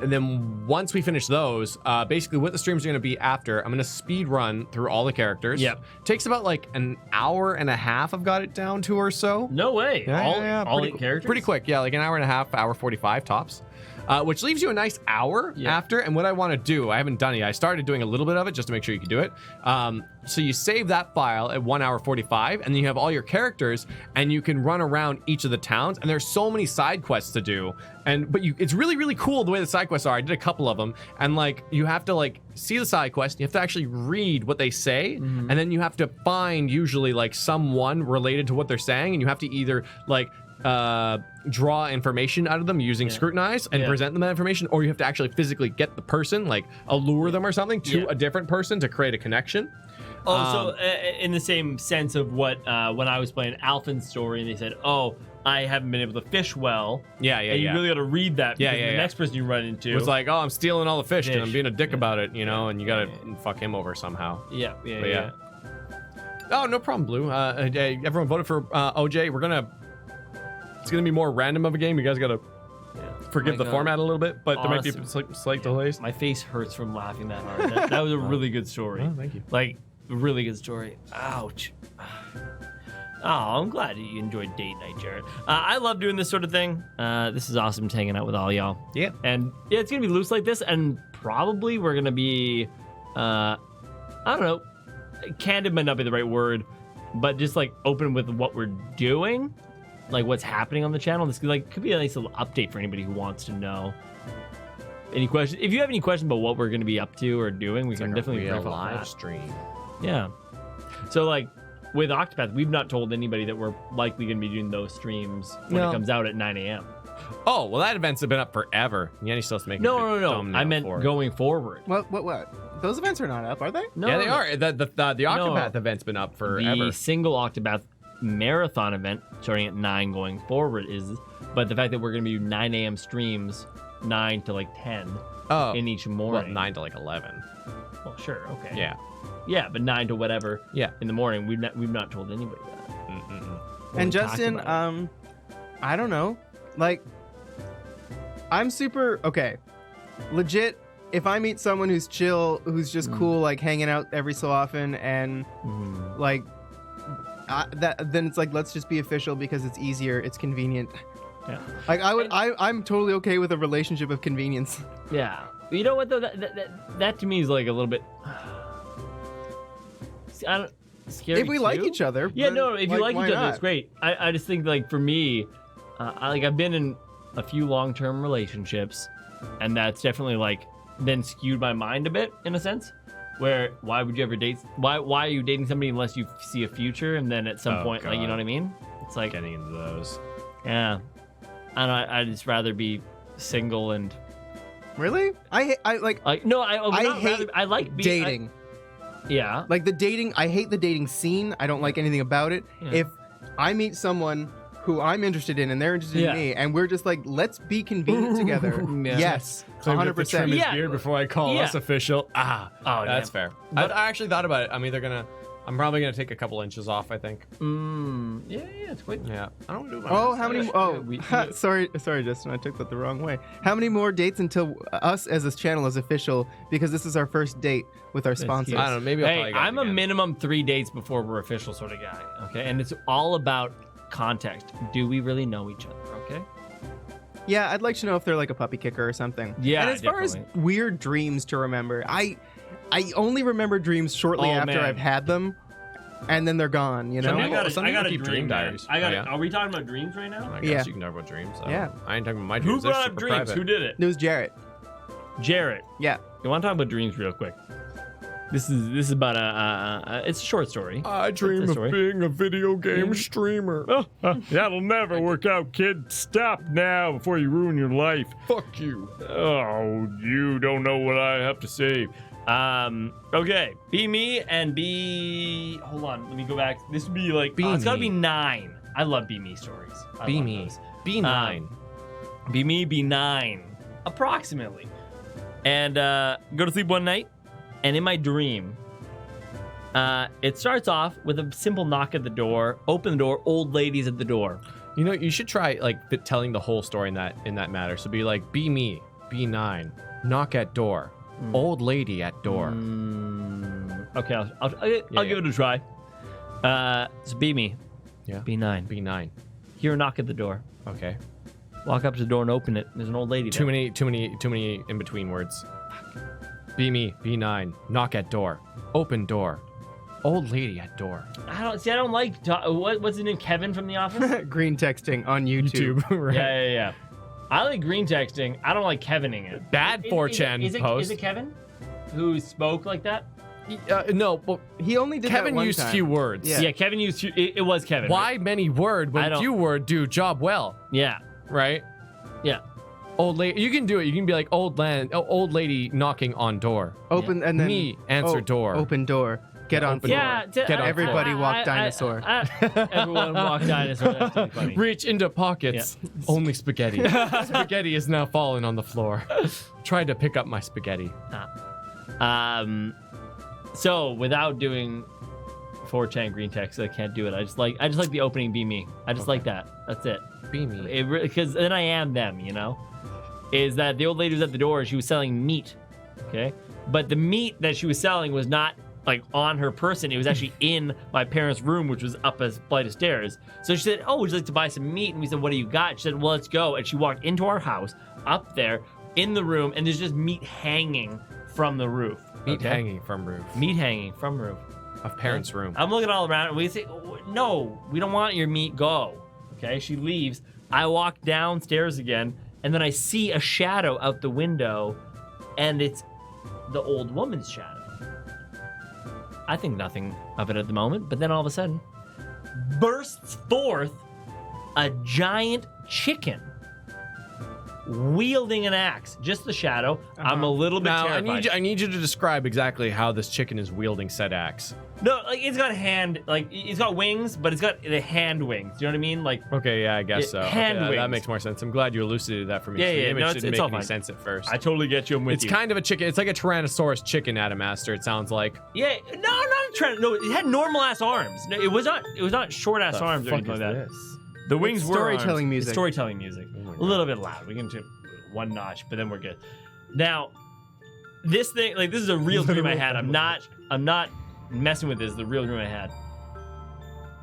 And then once we finish those, basically what the streams are going to be after, I'm going to speed run through all the characters. Yep. Takes about like an hour and a half, I've got it down to or so. No way. All pretty, 8 characters? Pretty quick, yeah, like an hour and a half, hour 45 tops. Which leaves you a nice hour Yeah. after. And what I want to do, I haven't done it yet. I started doing a little bit of it just to make sure you can do it. So you save that file at 1 hour 45, and then you have all your characters, and you can run around each of the towns. And there's so many side quests to do. But it's really, really cool the way the side quests are. I did a couple of them, and like you have to like see the side quest. You have to actually read what they say, and then you have to find usually like someone related to what they're saying, and you have to either like draw information out of them using scrutinize and present them that information, or you have to actually physically get the person, like allure them or something to a different person to create a connection. Also, in the same sense of what when I was playing Alphin's story, and they said, "Oh, I haven't been able to fish well." Yeah. And you really got to read that. Because the next person you run into was like, "Oh, I'm stealing all the fish and I'm being a dick about it," you know, and you gotta fuck him over somehow. Yeah. Oh, no problem, Blue. Everyone voted for OJ. It's gonna be more random of a game. You guys gotta forgive the format a little bit, but there might be slight delays. My face hurts from laughing that hard. That was a really good story. Oh, thank you. Like, a really good story. Ouch. Oh, I'm glad you enjoyed date night, Jared. I love doing this sort of thing. This is awesome hanging out with all y'all. Yeah. And yeah, it's gonna be loose like this, and probably we're gonna be, I don't know, candid might not be the right word, but just like open with what we're doing, like what's happening on the channel. This could be a nice little update for anybody who wants to know. Any questions? If you have any questions about what we're gonna be up to or doing, we can definitely brief off live that. stream. Yeah. So like with Octopath, we've not told anybody that we're likely going to be doing those streams when it comes out at 9 a.m. Oh, well, that event's been up forever. Yanni still has to make No. thumbnail I meant for it. going forward. What? Those events are not up, are they? No, Yeah, they no. are. The Octopath event's been up forever. The single Octopath marathon event starting at 9 going forward is, but the fact that we're going to be 9 a.m. streams, 9 to like 10 in each morning. Well, 9 to like 11. Well, sure, okay. Yeah. Yeah, but 9 to whatever. Yeah. In the morning, we've not told anybody that. Mm-mm. And we talked Justin, about it. I don't know. Like, I'm super okay. Legit, if I meet someone who's chill, who's just cool, like hanging out every so often, and like then it's like let's just be official because it's easier, it's convenient. Yeah. Like I'm totally okay with a relationship of convenience. Yeah. You know what though? That to me is like a little bit. I don't. Scary If we too. like each other. Yeah, then, no. If you like why each other, not? it's great. I just think like for me, I've been in a few long-term relationships, and that's definitely like then skewed my mind a bit in a sense. Where why would you ever date? Why are you dating somebody unless you see a future, and then at some point, like you know what I mean? It's like Getting into those. yeah. And I'd just rather be single and Really? I like no. I hate I like being, dating. Yeah. Like the dating, I hate the dating scene. I don't like anything about it. Yeah. If I meet someone who I'm interested in and they're interested in me, and we're just like, let's be convenient together. Yeah. Yes, So I have to 100%. trim his Yeah. beard before I call Yeah. us official. Oh, That's yeah. fair. But- I actually thought about it. I'm either gonna I'm probably gonna take a couple inches off. I think. Yeah, it's quite. Yeah. I don't do my. Oh, how many? Oh, we- sorry, Justin. I took that the wrong way. How many more dates until us as this channel is official? Because this is our first date with our sponsors. I don't know. Maybe I'll Hey, probably get I'm it a again. minimum 3 dates before we're official sort of guy. Okay, and it's all about context. Do we really know each other? Okay. Yeah, I'd like to know if they're like a puppy kicker or something. Yeah, And as far as definitely. weird dreams to remember, I only remember dreams shortly Oh, after man. I've had them, and then they're gone. You know? Some I people- got a, some I people got a keep dream dream man. diaries. I got. Oh, yeah? Are we talking about dreams right now? I guess Yeah. you can talk about dreams. Yeah. I ain't talking about my Who dreams. They're brought up super dreams? private. Who did it? It was Jarrett. Jarrett. Yeah. You want to talk about dreams real quick? This is about it's a short story. I dream What's the of story? being a video game streamer. That'll never work out, kid. Stop now before you ruin your life. Fuck you. Oh, you don't know what I have to say. Okay. Be me and be. Hold on. Let me go back. This would be like. Be it's gotta be me. 9. I love be me stories. I Be love me. those. Be 9. Be me, be 9. Approximately. And go to sleep one night, and in my dream, it starts off with a simple knock at the door. Open the door. Old ladies at the door. You know, you should try like telling the whole story in that matter. So be like, be me, be 9, knock at door, old lady at door. Okay, I'll give it a try. So be me. Yeah. Be 9. Be 9. Hear a knock at the door. Okay. Walk up to the door and open it. There's an old lady Too there. many in between words. Be me, be 9, knock at door, open door, old lady at door. I don't like. What's his name? Kevin from The Office? Green texting on YouTube. right? Yeah. I like green texting. I don't like Kevining it. Bad 4chan is post. Is it Kevin who spoke like that? No, well, He only did Kevin that one used time. few words. Yeah. Yeah, Kevin used. It was Kevin. Why Right? many word I when don't- few word do job well, Yeah. right? Yeah. Old lady, you can do it. You can be like old lady knocking on door. Open and then Me, answer door. Open door. Get on open floor. Yeah. Get on Everybody floor. walk dinosaur. Everyone walk dinosaur. That's really funny. Reach into pockets. Only spaghetti. Spaghetti is now falling on the floor. Tried to pick up my spaghetti. So without doing 4chan green text, I can't do it. I just like the opening be me. I just like that. That's it. Be me. Because then I am them, you know? Is that the old lady was at the door, she was selling meat, okay? But the meat that she was selling was not like on her person, it was actually in my parents' room, which was up a flight of stairs. So she said, oh, would you like to buy some meat? And we said, what do you got? She said, well, let's go. And she walked into our house, up there, in the room, and there's just meat hanging from the roof. Meat okay? hanging from roof. Meat hanging from roof. Of parents' room. I'm looking all around, and we say, no, we don't want your meat, go. Okay, she leaves. I walk downstairs again, and then I see a shadow out the window, and it's the old woman's shadow. I think nothing of it at the moment, but then all of a sudden, bursts forth a giant chicken wielding an axe. Just the shadow. I'm a little bit Now, terrified. I need you to describe exactly how this chicken is wielding said axe. No, like it's got it's got wings, but it's got the hand wings. Do you know what I mean? Like, Okay, yeah, I guess so. Okay, hand that wings. makes more sense. I'm glad you elucidated that for me. Yeah, The yeah, image no, didn't it's all make any fine. sense at first. I totally get you. I'm with It's you. kind of a chicken. It's like a Tyrannosaurus chicken, Adamaster. It sounds like. Yeah, no, not trying. No, it had normal ass arms. No, it was not short ass arms or anything like that. The wings It's were storytelling arms. music. It's storytelling music. Oh my A God. little bit loud. We can do one notch, but then we're good. Now, this thing, like this is a real dream I had. I'm not messing with this. The real dream I had.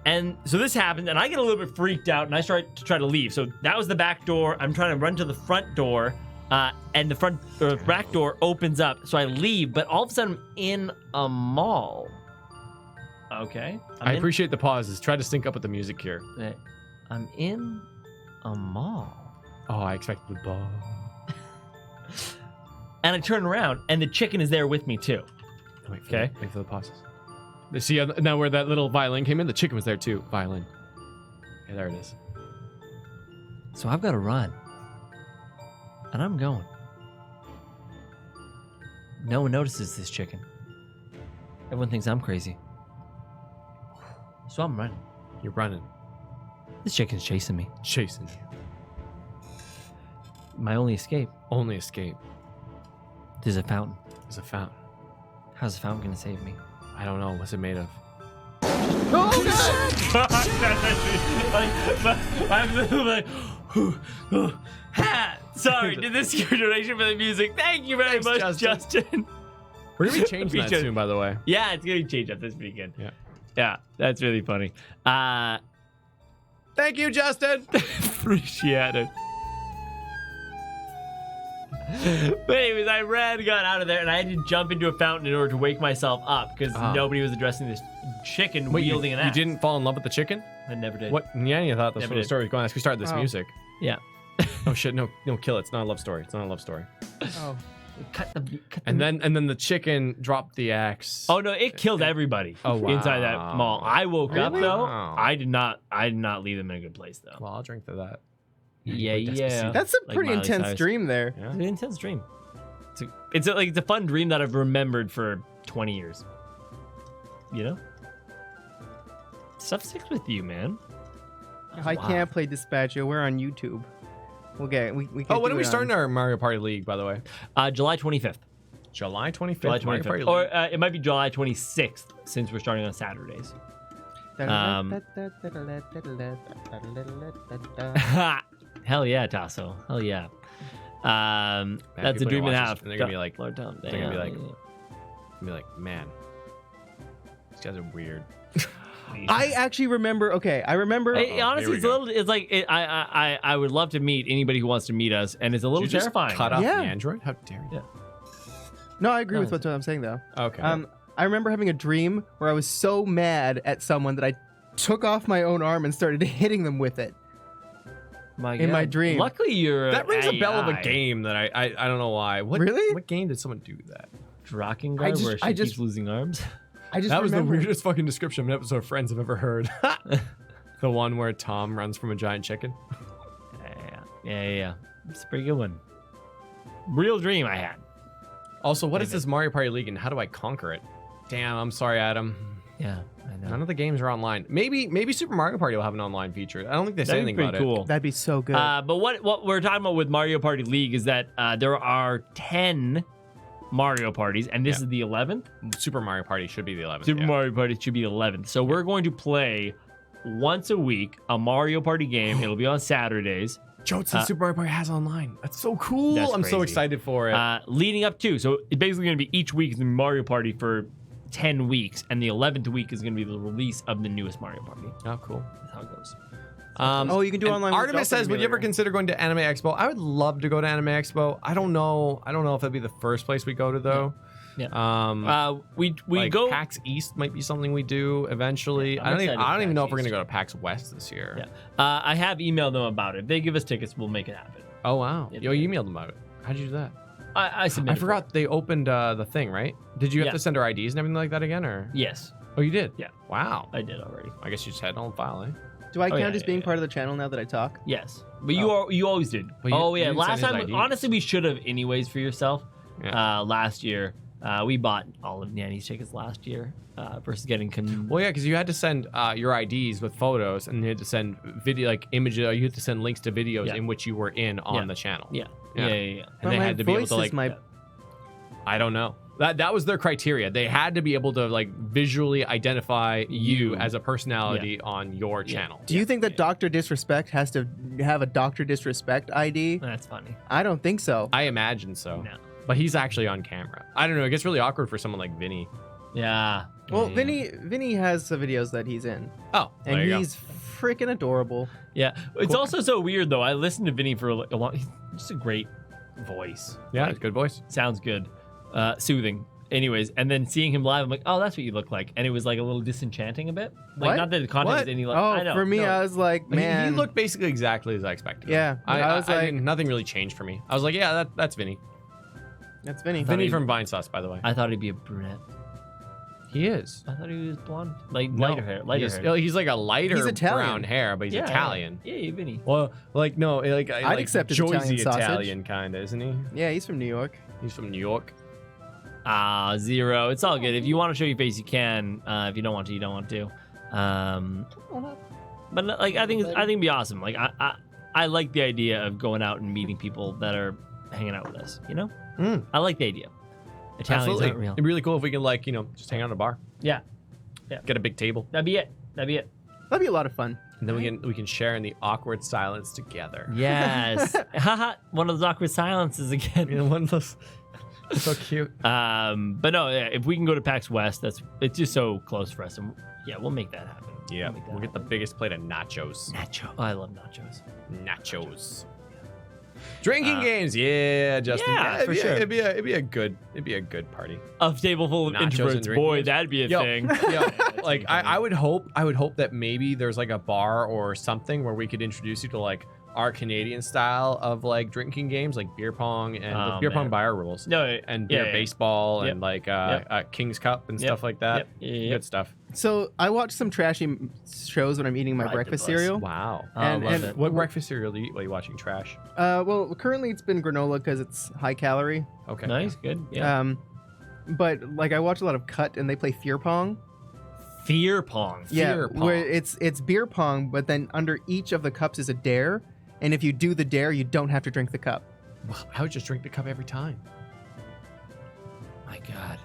And so this happened, and I get a little bit freaked out, and I start to try to leave. So that was the back door. I'm trying to run to the front door, and the back door opens up. So I leave, but all of a sudden I'm in a mall. Okay. I appreciate the pauses. Try to sync up with the music here. I'm in a mall. Oh, I expected the ball. And I turn around, and the chicken is there with me, too. Wait for Okay. Wait for the pauses. See now where that little violin came in? The chicken was there too. Violin. Okay, there it is. So I've got to run. And I'm going. No one notices this chicken. Everyone thinks I'm crazy. So I'm running. You're running, This chicken's chasing me. chasing you. My only escape Only escape is a fountain. is a fountain. How's the fountain going to save me? I don't know. What's it made of? Oh I'm literally like, ha! Sorry, did this your donation for the music? Thank you very Thanks, much, Justin. We're gonna be changing that soon, by the way. Yeah, it's gonna be changed up. That's pretty good. Yeah. Yeah, that's really funny. Thank you, Justin. Appreciate it. But anyways, I got out of there, and I had to jump into a fountain in order to wake myself up because nobody was addressing this chicken wielding an axe. You didn't fall in love with the chicken? I never did. What? Yeah, you thought that's Never what the did. story was going. As we started this music. Yeah. Oh shit! No, kill it. It's not a love story. It's not a love story. Oh. Cut the. And then the chicken dropped the axe. Oh no! It killed everybody inside that wow. mall. I woke up Really? though. Wow. I did not leave them in a good place though. Well, I'll drink to that. Yeah. That's a Like pretty Miley intense Cyrus. dream there. Yeah. It's an intense dream. It's a fun dream that I've remembered for 20 years. You know, stuff sticks with you, man. I can't play Dispatcho. We're on YouTube. We can. Oh, when are we starting our Mario Party League, by the way? July 25th. July 25th. July Mario Party 25th. League. Or it might be July 26th since we're starting on Saturdays. Hell yeah, Tasso. Hell yeah. That's a people dream are and a gonna watch half. this and they're gonna be like, Lord, Tom, they're gonna be like, damn. man, these guys are weird. I actually remember. Okay, I remember. Hey, honestly, we it's a go. little. It's like I would love to meet anybody who wants to meet us, and it's a little Did you just terrifying. cut off Yeah. the Android? How dare you? Yeah. No, I agree with No. what I'm saying though. Okay. I remember having a dream where I was so mad at someone that I took off my own arm and started hitting them with it. In my dream. Luckily, you're that rings a bell of a AI. game that I don't know why. What, Really? What game did someone do that? Drakengard, where she keeps losing arms. I just That was the remember. weirdest fucking description of an episode of Friends I've ever heard. The one where Tom runs from a giant chicken. Yeah. It's a pretty good one. Real dream I had. Also, what is this Mario Party League and how do I conquer it? Damn, I'm sorry, Adam. Yeah, I know. None of the games are online. Maybe Super Mario Party will have an online feature. I don't think they say That'd be anything pretty about cool. That'd be so good. But what we're talking about with Mario Party League is that there are 10 Mario parties, and this is the 11th. it. Super Mario Party should be the 11th. Super yeah. Mario Party should be the 11th. So we're going to play once a week a Mario Party game. It'll be on Saturdays. Jotun Super Mario Party has online. That's so cool. That's I'm so crazy. excited for it. Leading up to, so it's basically going to be each week is the Mario Party for 10 weeks, and the 11th week is going to be the release of the newest Mario Party. Oh, cool. That's how it goes. Oh, you can do and online with Artemis Dolphin says, would you ever Emulator. consider going to Anime Expo? I would love to go to Anime Expo. I don't know if that'd be the first place we go to though. Yeah. We like go. PAX East might be something we do eventually. I'm I don't excited even for know PAX if we're gonna East. go to PAX West this year. Yeah. I have emailed them about it. If they give us tickets, we'll make it happen. Oh wow. Yeah, Yo, you emailed them about it. How'd you do that? I submitted. I forgot they opened the thing, right? Did you have Yeah. to send our IDs and everything like that again, or? Yes, Oh, you did. Yeah. Wow. I did already. I guess you just had it on file, eh? Do I count yeah, as yeah, being yeah. part of the channel now that I talk? Yes, but you always did. Well, you Yeah, didn't last send his time. IDs. Honestly, we should have anyways for yourself. Yeah. Last year, we bought all of Nanny's tickets last year versus getting. Well, yeah, because you had to send your IDs with photos, and you had to send video, like images. You had to send links to videos Yeah. in which you were in on Yeah. the channel. Yeah. Yeah. Yeah. And But they my had to be able voice to is like. my- I don't know. That was their criteria. They had to be able to like visually identify you as a personality on your channel. Do you think that Dr. Disrespect has to have a Dr. Disrespect ID? That's funny. I don't think so. I imagine so. No. But he's actually on camera. I don't know. It gets really awkward for someone like Vinny. Yeah. Well, Yeah. Vinny has the videos that he's in, Oh, and there you he's freaking adorable. Yeah. It's Cool. also so weird though. I listened to Vinny for a long. He's just a great voice. go. Yeah, it's a good voice. Sounds good. Soothing. Anyways, and then seeing him live, I'm like, oh, that's what you look like, and it was like a little disenchanting a bit. Like, What? not that the content What? was any like. Oh, I know. for me, no. I was like, man, He looked basically exactly as I expected. Yeah, but I was like- nothing really changed for me. I was like, yeah, that's Vinny. that's Vinny. Vinny he- from Vine Sauce, by the way. I thought he'd be a brunette. He is. I thought he was blonde, like No, lighter hair. Lighter he's, hair. he's like a lighter He's Italian. brown hair, but he's Yeah, Italian. Yeah, Vinny. Well, like no, like I'd accept his Italian Joyzy sausage. Italian kind of, isn't he? Yeah, he's from New York. He's from New York. Zero. It's all good. If you want to show your face, you can. If you don't want to, you don't want to. But like, I think it'd be awesome. Like, I like the idea of going out and meeting people that are hanging out with us. You know, Mm. I like the idea. Italians Absolutely. aren't real. It'd be really cool if we could like just hang out at a bar. Yeah. Yeah. Get a big table, That'd be it. That'd be it. That'd be a lot of fun. and then we can share in the awkward silence together. Yes. Haha. One of those awkward silences again. You know, one of those. So cute. But no, yeah, if we can go to PAX West, it's just so close for us, and yeah, we'll make that happen. Yeah, make that we'll get the biggest plate of nachos. nacho. Oh, I love nachos. Nachos. Drinking games, yeah, Justin. Yeah, for sure. It'd be a good party. A table full of Nachos and introverts, drinking boy, games. that'd be a Yo, thing. Yeah, That's like funny. I would hope that maybe there's like a bar or something where we could introduce you to like our Canadian style of like drinking games, like beer pong and Oh, beer pong man. by our rules. No, And yeah, beer yeah. baseball Yep. and like Yep. King's Cup and Yep. stuff like that. Yep. Yeah. Good stuff. So I watch some trashy shows when I'm eating my Ride the breakfast bus. cereal. Wow. Oh, And- love and- it. What breakfast cereal do you eat while you're watching trash? Well, currently it's been granola because it's high calorie. Okay. Nice, good. Yeah. But like I watch a lot of Cut and they play fear pong. Fear pong. Yeah, Fear pong. where it's beer pong, but then under each of the cups is a dare, and if you do the dare, you don't have to drink the cup. Well, I would just drink the cup every time. My God.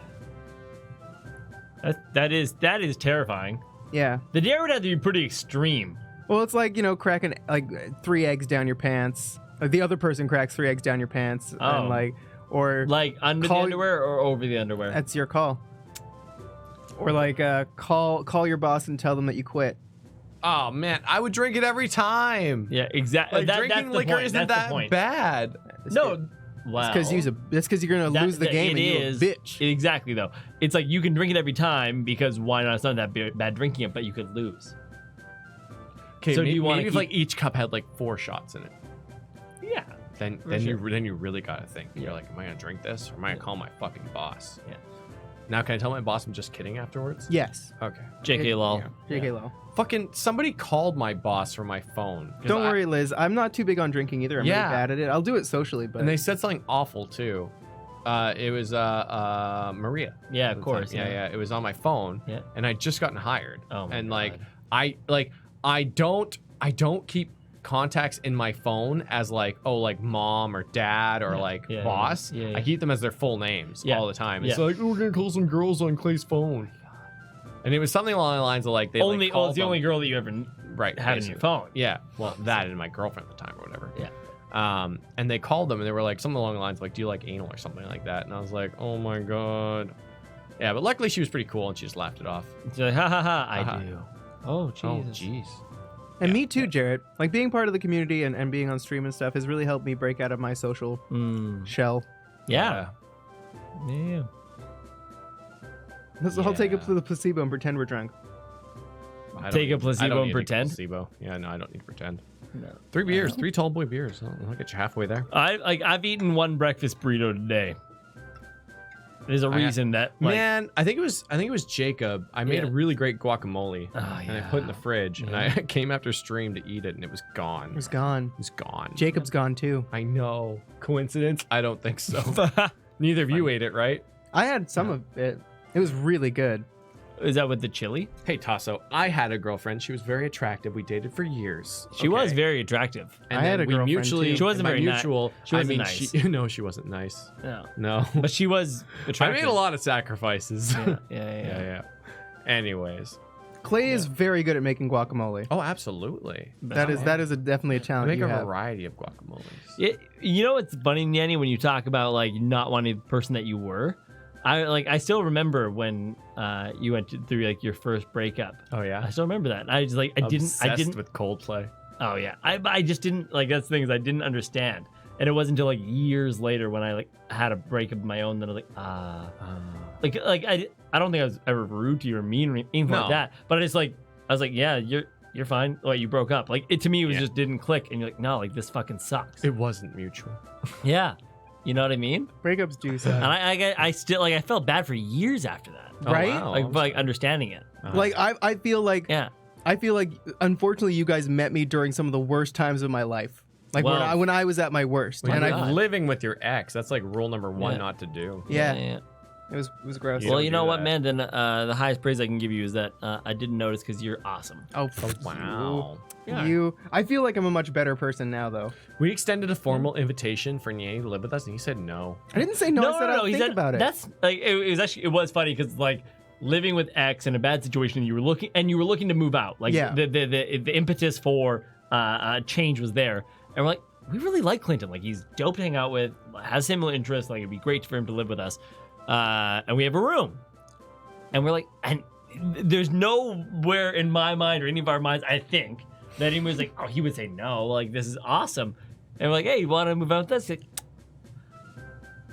That is terrifying. Yeah. The dare would have to be pretty extreme. Well, it's like cracking like 3 eggs down your pants. Like the other person cracks 3 eggs down your pants, Oh. and like, or Like under Call- the underwear or over the underwear? that's your call. Or like call your boss and tell them that you quit. Oh man, I would drink it every time. Yeah, exactly. Like drinking that's the liquor point. isn't That's that the point. bad. No. Wow. That's because you're gonna lose the game and you're a bitch. Exactly, though. It's like you can drink it every time because why not? It's not that bad drinking it, but you could lose. Okay, So do you wanna maybe if keep- like each cup had like 4 shots in it, Yeah. then For sure. you really gotta think. Yeah. You're like, am I gonna drink this or am I gonna call my fucking boss? Yeah. Now can I tell my boss I'm just kidding afterwards? Yes. Okay. JK lol. JK Yeah. Low. Fucking somebody called my boss from my phone. 'Cause Don't worry, Liz. I'm not too big on drinking either. I'm Yeah. really bad at it. I'll do it socially, but And they said something awful too. It was Maria. Yeah, at of the course. time. Yeah. It was on my phone. Yeah. And I'd just gotten hired. Oh my and like God. I don't keep contacts in my phone as like like mom or dad or Yeah. like Yeah, boss. yeah, yeah. I keep them as their full names Yeah. all the time. Yeah. It's like, oh, we're gonna call some girls on Clay's phone. And it was something along the lines of like they Only, like, oh, called it's the them- only girl that you ever right had in basically. your phone. Yeah, well, that and my girlfriend at the time or whatever. Yeah. And they called them and they were like something along the lines of like, do you like anal or something like that? And I was like, oh my god. Yeah, but luckily she was pretty cool and she just laughed it off. It's like, ha ha ha, I Uh-huh. do. Oh, Oh, Jesus. jeez. and me too, Jarrett. Like being part of the community and being on stream and stuff has really helped me break out of my social shell. Yeah. Yeah. I'll take Yeah. up to the placebo and pretend we're drunk. I don't Take a need- placebo I don't and need to take a pretend? Placebo. Yeah, no, I don't need to pretend. No. 3 beers, 3 tall boy beers. I'll get you halfway there. I've eaten one breakfast burrito today. There's a I- reason that like, Man, I think it was Jacob. I made Yeah. a really great guacamole. Oh, And I yeah. put it in the fridge, and I came after stream to eat it, and it was gone. It was gone. It was gone. Jacob's gone too. I know. Coincidence? I don't think so. Neither of you ate it, right? I had some of it. It was really good. Is that with the chili? Hey, Tasso, I had a girlfriend. She was very attractive. We dated for years. She was okay? very attractive. And I had then a we girlfriend, mutually. too. She wasn't by very ni- mutual. she wasn't I mean, nice. no, she wasn't nice. No. No. But she was I attractive. made a lot of sacrifices. Yeah, yeah. Anyways. Clay is very good at making guacamole. Oh, absolutely. That is definitely a I talent make you a have. variety of guacamoles. You know what's funny, Nyanny, when you talk about like not wanting the person that you were? I still remember when you went through like your first breakup. Oh yeah. I still remember that. I just like I didn't with Coldplay. Oh yeah. I just didn't like that's things I didn't understand. And it wasn't until like years later when I like had a breakup of my own that I was like like I don't think I was ever rude to you or mean or anything No. like that. But I was like, yeah, you're fine. Like you broke up. Like it to me it was Yeah. just didn't click and you're like, no, like this fucking sucks. It wasn't mutual. Yeah. You know what I mean? Breakups do And suck. I still like I felt bad for years after that. Oh, Right? wow. Like understanding it. Like I feel like Yeah. unfortunately you guys met me during some of the worst times of my life. Like Well- when I was at my worst. When and you're God. living with your ex, that's like rule number 1 Yeah. not to do. yeah, it was gross. You Well, don't you do know what, that. man? Then the highest praise I can give you is that I didn't notice because you're awesome. Oh, Wow. I feel like I'm a much better person now though. We extended a formal invitation for Nyan to live with us, and he said no. I didn't say no. I said I'll He think said about it. That's like it was funny because like living with X in a bad situation, and you were looking to move out. Like Yeah. the impetus for change was there, and we're like, we really like Clinton. Like he's dope to hang out with, has similar interests. Like it'd be great for him to live with us, and we have a room, and we're like, and there's nowhere in my mind or any of our minds, I think, that anyone's like, oh, he would say no. Like this is awesome, and we're like, hey, you want to move out with us? Like,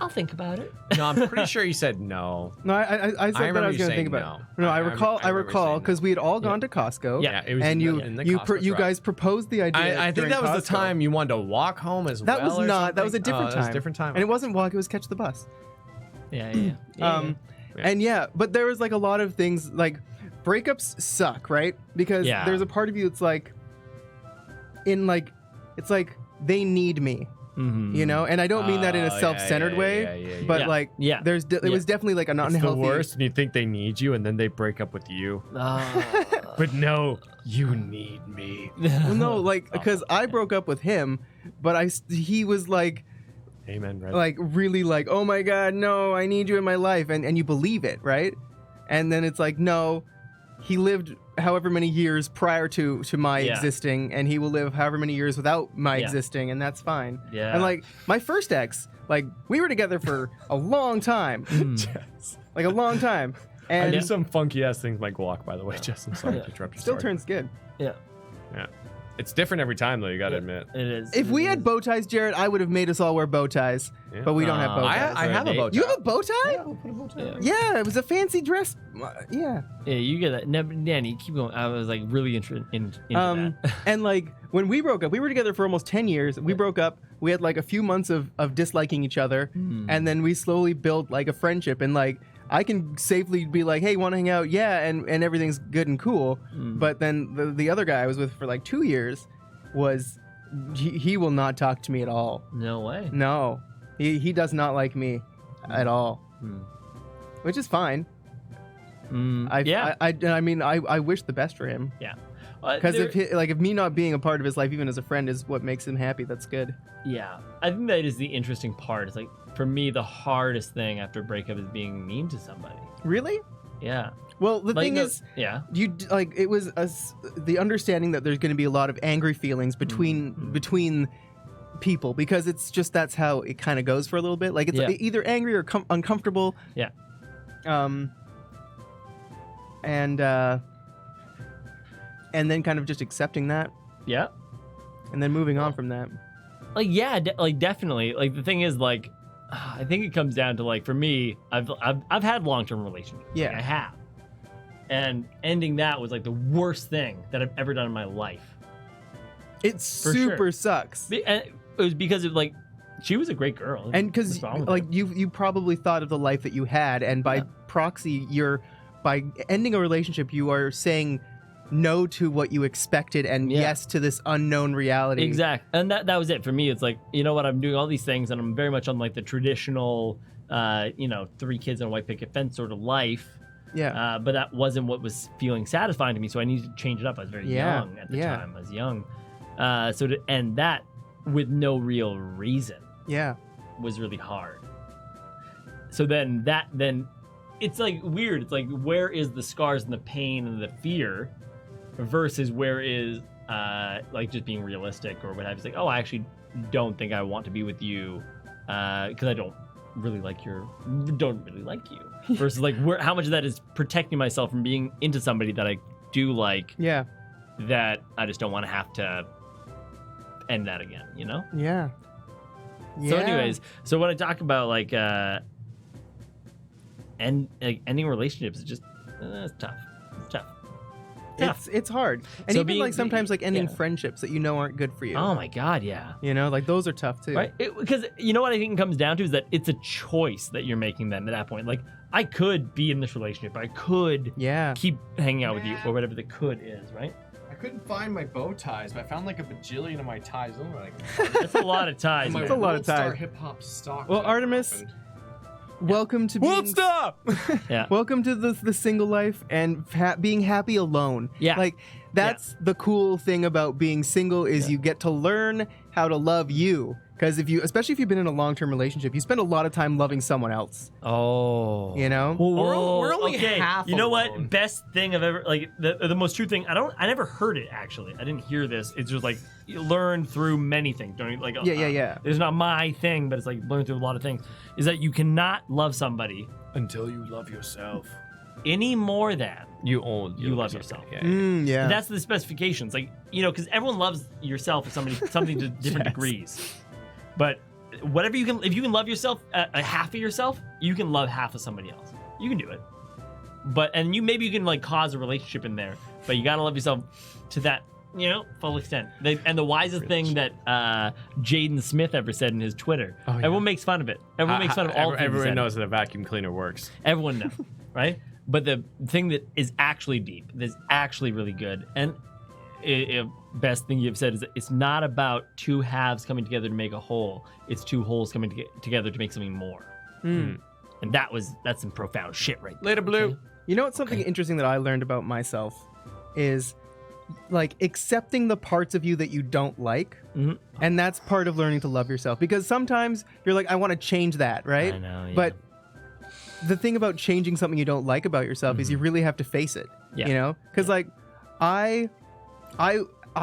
I'll think about it. No, I'm pretty sure you said no. No, I said that I remember was you going to saying think about it. no. No, I I remember recall saying because we had all gone to Costco. Yeah, it was and in the Costco you truck. guys proposed the idea. I think during that was the Costco. time you wanted to walk home as That well. was or not. That was a something? different Oh, time. It was a different time. And it wasn't walk. It was catch the bus. Yeah. Yeah. And yeah, but there was like a lot of things like breakups suck, right? Because Yeah. there's a part of you that's like, it's like they need me, Mm-hmm. you know. And I don't mean that in a Oh, self-centered yeah, way, yeah, yeah, yeah. but Yeah. like, Yeah. it was definitely like an It's the unhealthy. worst, and you think they need you, and then they break up with you. Ah. But no, you need me. Well, no, like because I broke up with him, but he was like Amen, Red. really like, oh my god, no, I need you in my life, and you believe it, right? And then it's like, no, he lived however many years prior to my Yeah. existing, and he will live however many years without my Yeah. existing, and that's fine. Yeah. And like my first ex, like we were together for a long time, Jess. like a long time, I and do some funky ass things like walk, by the way, Jess. I'm sorry Yeah. to interrupt your still story. turns good. Yeah, Yeah. It's different every time, though, you gotta admit. it is. If we It had is. bow ties, Jared, I would have made us all wear bow ties, Yeah. but we don't have bow I- ties. I have a bow tie. You have a bow tie? Yeah, we'll put a bow tie on. Yeah, it was a fancy dress. Yeah. Yeah, you get that. Danny, keep going. I was like really into that. And like when we broke up, we were together for almost 10 years. We broke up. We had like a few months of disliking each other. And then we slowly built like a friendship. And like I can safely be like, hey, want to hang out? Yeah. And everything's good and cool. But then the other guy I was with for like 2 years he will not talk to me at all. No way. No. He does not like me at all. Which is fine. Yeah. I mean, I wish the best for him. Yeah. Because if me not being a part of his life, even as a friend, is what makes him happy, that's good. Yeah, I think that is the interesting part. It's like for me, the hardest thing after a breakup is being mean to somebody. Really? Yeah. Well, the thing is, yeah. it was the understanding that there's going to be a lot of angry feelings between people, because it's just that's how it kind of goes for a little bit. Like it's either angry or uncomfortable. Yeah. And then kind of just accepting that, Yeah. and then moving on from that. Like yeah, definitely. Like the thing is, like, I think it comes down to like for me, I've had long-term relationships. Yeah. Like, I have, and ending that was like the worst thing that I've ever done in my life. It For super sure. sucks. And it was because of like, she was a great girl, And because What's wrong with like her? you probably thought of the life that you had, and by proxy, by ending a relationship, you are saying no to what you expected and yes to this unknown reality. Exactly. And that was it for me. It's like, you know what, I'm doing all these things and I'm very much on like the traditional 3 kids and a white picket fence sort of life. Yeah. But that wasn't what was feeling satisfying to me, so I needed to change it up. I was very young at the time. I was young. So to end that with no real reason Yeah. was really hard. So then it's like weird. It's like, where is the scars and the pain and the fear versus where is like just being realistic or what have you. It's like, oh, I actually don't think I want to be with you because I don't really like you versus like how much of that is protecting myself from being into somebody that I do like, Yeah. that I just don't want to have to end that again, you know? Yeah. So anyways, so when I talk about like ending relationships, it's just it's tough. It's tough. It's hard. And So even being- like sometimes like ending yeah. friendships that you know aren't good for you. Oh my god, yeah. You know, like those are tough too. Right? Because you know what I think it comes down to is that it's a choice that you're making then at that point. Like, I could be in this relationship. I could Yeah. keep hanging out with you or whatever the could is, right? I couldn't find my bow ties, but I found like a bajillion of my ties. Those were like That's a lot of ties. my man. a lot of World Star ties. hip hop stock. Well, that I Artemis, opened. welcome to being Won't stop. Yeah. welcome to the single life and being happy alone. Yeah. Like that's the cool thing about being single is you get to learn how to love you Because especially if you've been in a long-term relationship, you spend a lot of time loving someone else. Oh. You know? Well, we're only okay. half You know alone. what? Best thing I've ever like the most true thing. I never heard it actually. I didn't hear this. It's just like you learn through many things. Don't you, like Yeah. It's not my thing, but it's like learn through a lot of things. Is that you cannot love somebody Until you love yourself. any more than You love yourself. Yeah. Yeah. That's the specifications. Like, you know, because everyone loves yourself or something to different degrees. But whatever you can, if you can love yourself, a half of yourself, you can love half of somebody else. You can do it. And maybe you can like cause a relationship in there, but you gotta love yourself to that, you know, full extent. And the wisest thing that Jaden Smith ever said in his Twitter. Oh, yeah. Everyone makes fun of it. Everyone makes fun of all things he Everyone said. knows that a vacuum cleaner works. Everyone knows, right? But the thing that is actually deep, that's actually really good, and best thing you've said is that it's not about two halves coming together to make a whole. It's two wholes coming together to make something more. And that's some profound shit right there. Later, Blue. Okay? You know what's something interesting that I learned about myself is like accepting the parts of you that you don't like. Mhm. And that's part of learning to love yourself, because sometimes you're like, I want to change that, right? I know, yeah. But the thing about changing something you don't like about yourself is you really have to face it. Yeah. You know? Because like I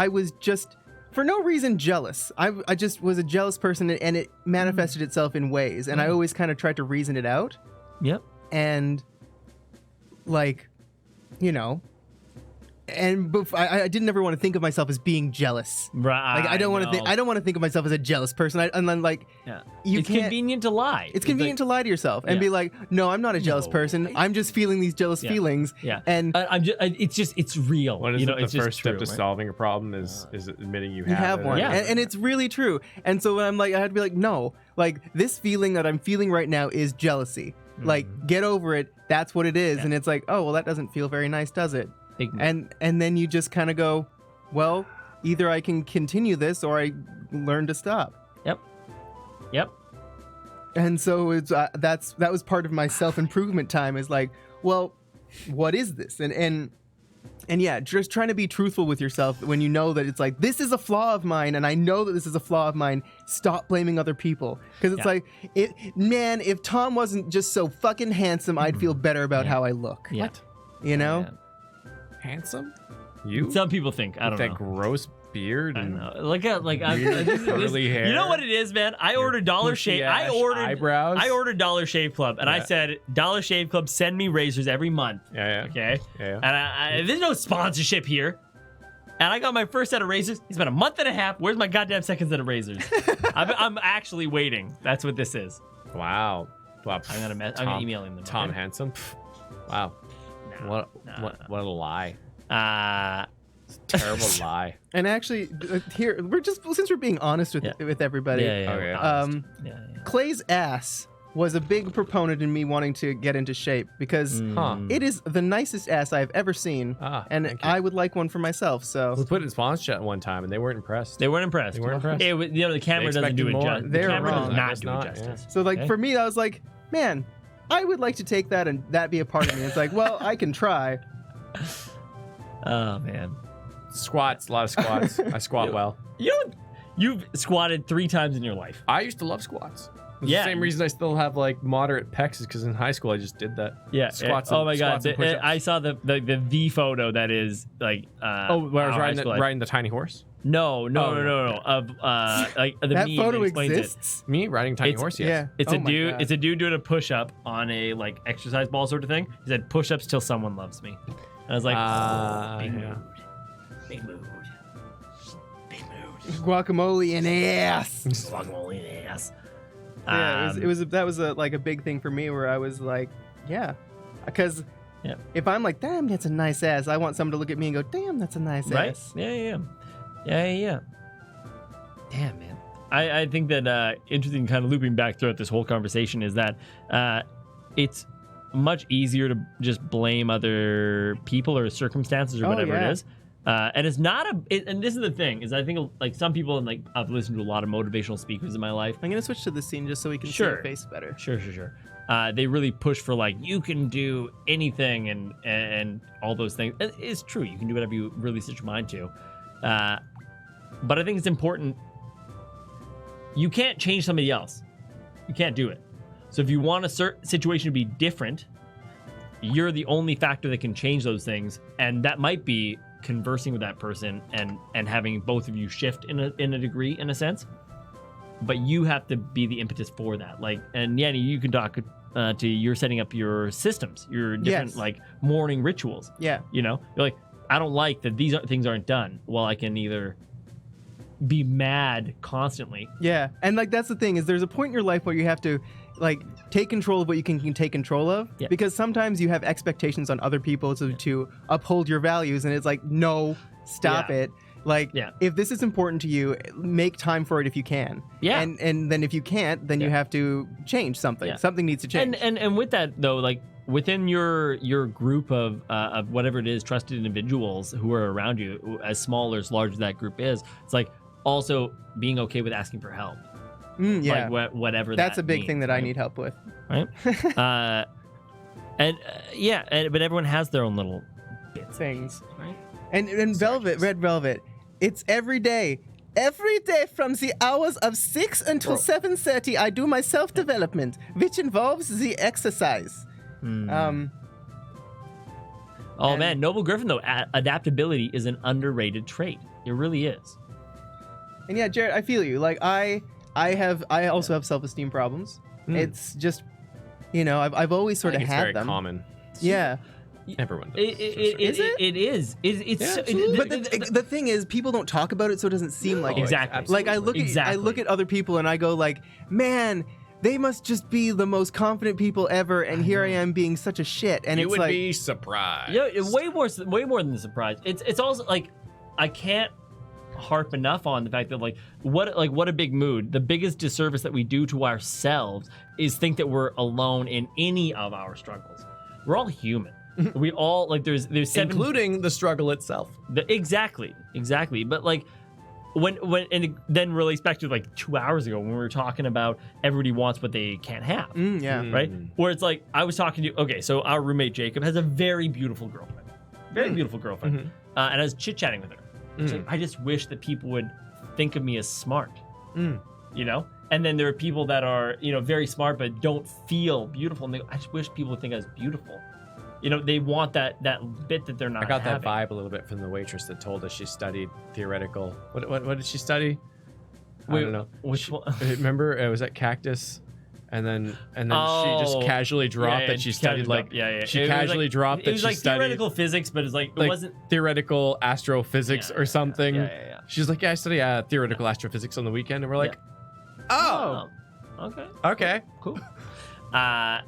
was just for no reason jealous. I just was a jealous person, and it manifested itself in ways, and I always kind of tried to reason it out. Yep. And like, you know, and I didn't ever want to think of myself as being jealous. Right. Like I don't want to think. I don't want to think of myself as a jealous person. And then like, Yeah. you It's can't. convenient to lie. It's convenient to lie to yourself and Yeah. be like, no, I'm not a jealous person. I'm just feeling these jealous feelings. Yeah. And it's real. What is you know, it? it's The just first step true, to right? solving a problem is admitting you you have it. one. Yeah. And it's really true. And so when I'm like, I had to be like, no, like this feeling that I'm feeling right now is jealousy. Like, get over it. That's what it is. Yeah. And it's like, oh, well, that doesn't feel very nice, does it? Ignorant. And then you just kind of go, well, either I can continue this or I learn to stop. Yep. And so it's that was part of my self-improvement time, is like, well, what is this? And yeah, just trying to be truthful with yourself when you know that it's like, this is a flaw of mine, and I know that this is a flaw of mine. Stop blaming other people, because it's like, if Tom wasn't just so fucking handsome, I'd feel better about how I look. Yeah. You know? Yeah. Handsome? You? Some people think. I don't With know. that gross beard I and know. Like curly hair. You know what it is, man? I ordered Dollar Shave. I ordered eyebrows. I ordered Dollar Shave Club, and I Yeah. said, Dollar Shave Club, send me razors every month. Yeah. Okay. Yeah. And I there's no sponsorship here. And I got my first set of razors. It's been a month and a half. Where's my goddamn second set of razors? I'm actually waiting. That's what this is. Wow. Wow. I'm gonna email him them. Tom okay? Handsome. Pff, wow. What a lie. Terrible lie. And actually, here since we're being honest with everybody. Yeah. Okay. Honest. Yeah. Clay's ass was a big proponent in me wanting to get into shape, because Huh. it is the nicest ass I've ever seen, and thank you. I would like one for myself. So We put it in sponsor chat one time and they weren't impressed. They weren't impressed. They weren't impressed. It was, you know, the camera They doesn't do it expected more. justice. They're The camera wrong. does I not guess do it not, justice. So like Okay. for me, I was like, man, I would like to take that and that be a part of me. It's like, well, I can try. Oh man. Squats, a lot of squats. I squat well. You've squatted 3 times in your life. I used to love squats. It's Yeah. the same reason I still have like moderate pecs is because in high school I just did that. Yeah. Squats. Oh my god. squats and push-ups. I saw the V photo that is like. where I was riding the tiny horse. No. Oh, Of like the That meme photo that explains exists. Me riding a tiny It's- horse. Yes. Yeah. It's Oh a my dude. God. It's a dude doing a push-up on a like exercise ball sort of thing. He said push-ups till someone loves me. And I was like, big yeah. mood. Big mood. Big mood. Guacamole and ass. Guacamole in the ass. Yeah, that was a big thing for me, where I was like, yeah, because Yeah. if I'm like, damn, that's a nice ass, I want someone to look at me and go, damn, that's a nice Right? ass. Yeah. Damn, man. I think that interesting, kind of looping back throughout this whole conversation, is that it's much easier to just blame other people or circumstances or Oh, whatever yeah. it is. And it's not and this is the thing, is I think like some people, and like I've listened to a lot of motivational speakers in my life. I'm gonna switch to the scene just so we can see Sure. your face better. Sure. They really push for like, you can do anything and all those things. It's true. You can do whatever you really set your mind to. But I think it's important you can't change somebody else. You can't do it. So if you want a certain situation to be different, you're the only factor that can change those things, and that might be conversing with that person and having both of you shift in a degree, in a sense. But you have to be the impetus for that. Like, and Nyan, you can talk to you're setting up your systems, your different like morning rituals. Yeah. You know, you're like, I don't like that these things aren't done. Well, I can either be mad constantly. Yeah, and like that's the thing is there's a point in your life where you have to like take control of what you can take control of, because sometimes you have expectations on other people to uphold your values, and it's like, no, stop it. Like, if this is important to you, make time for it if you can. Yeah. And then if you can't, then you have to change something. Yeah. Something needs to change. And with that though, like within your group of whatever it is, trusted individuals who are around you, as small or as large as that group is, it's like also being okay with asking for help. Yeah. Like whatever that's that a big means, thing that right? I need help with. Right. But everyone has their own little bits things. Right. And Red Velvet, it's every day. Every day from the hours of 6 until 7:30, I do my self-development, which involves the exercise. Oh man, Noble Griffin though, adaptability is an underrated trait. It really is. And yeah, Jared, I feel you. Like I also have self-esteem problems. It's just, you know, I've always sort of had them. It's very common. Yeah. Everyone does. It is. But the thing is, people don't talk about it, so it doesn't seem like exactly. It. Like I look at other people and I go like, man, they must just be the most confident people ever, and here I am being such a shit. And you it's would like, be surprised. Yeah, way more than the surprise. It's also like, I can't harp enough on the fact that what a big mood. The biggest disservice that we do to ourselves is think that we're alone in any of our struggles. We're all human. We all like there's 7, including the struggle itself. Exactly. But like when and it then relates back to like 2 hours ago when we were talking about everybody wants what they can't have. Right? Where it's like I was talking to so our roommate Jacob has a very beautiful girlfriend. And I was chit-chatting with her. It's like, I just wish that people would think of me as smart. You know? And then there are people that are, you know, very smart but don't feel beautiful, and I just wish people would think I was beautiful. You know, they want that bit that they're not. I got having. that vibe a little bit from the waitress that told us she studied theoretical. What did she study? I don't know. Which one? Remember, it was at Cactus, and then she just casually dropped that she studied she casually dropped that she studied. It was like theoretical physics, but it's like it wasn't theoretical astrophysics or something. Yeah. She's like, I study theoretical astrophysics on the weekend, and we're like, okay, cool. That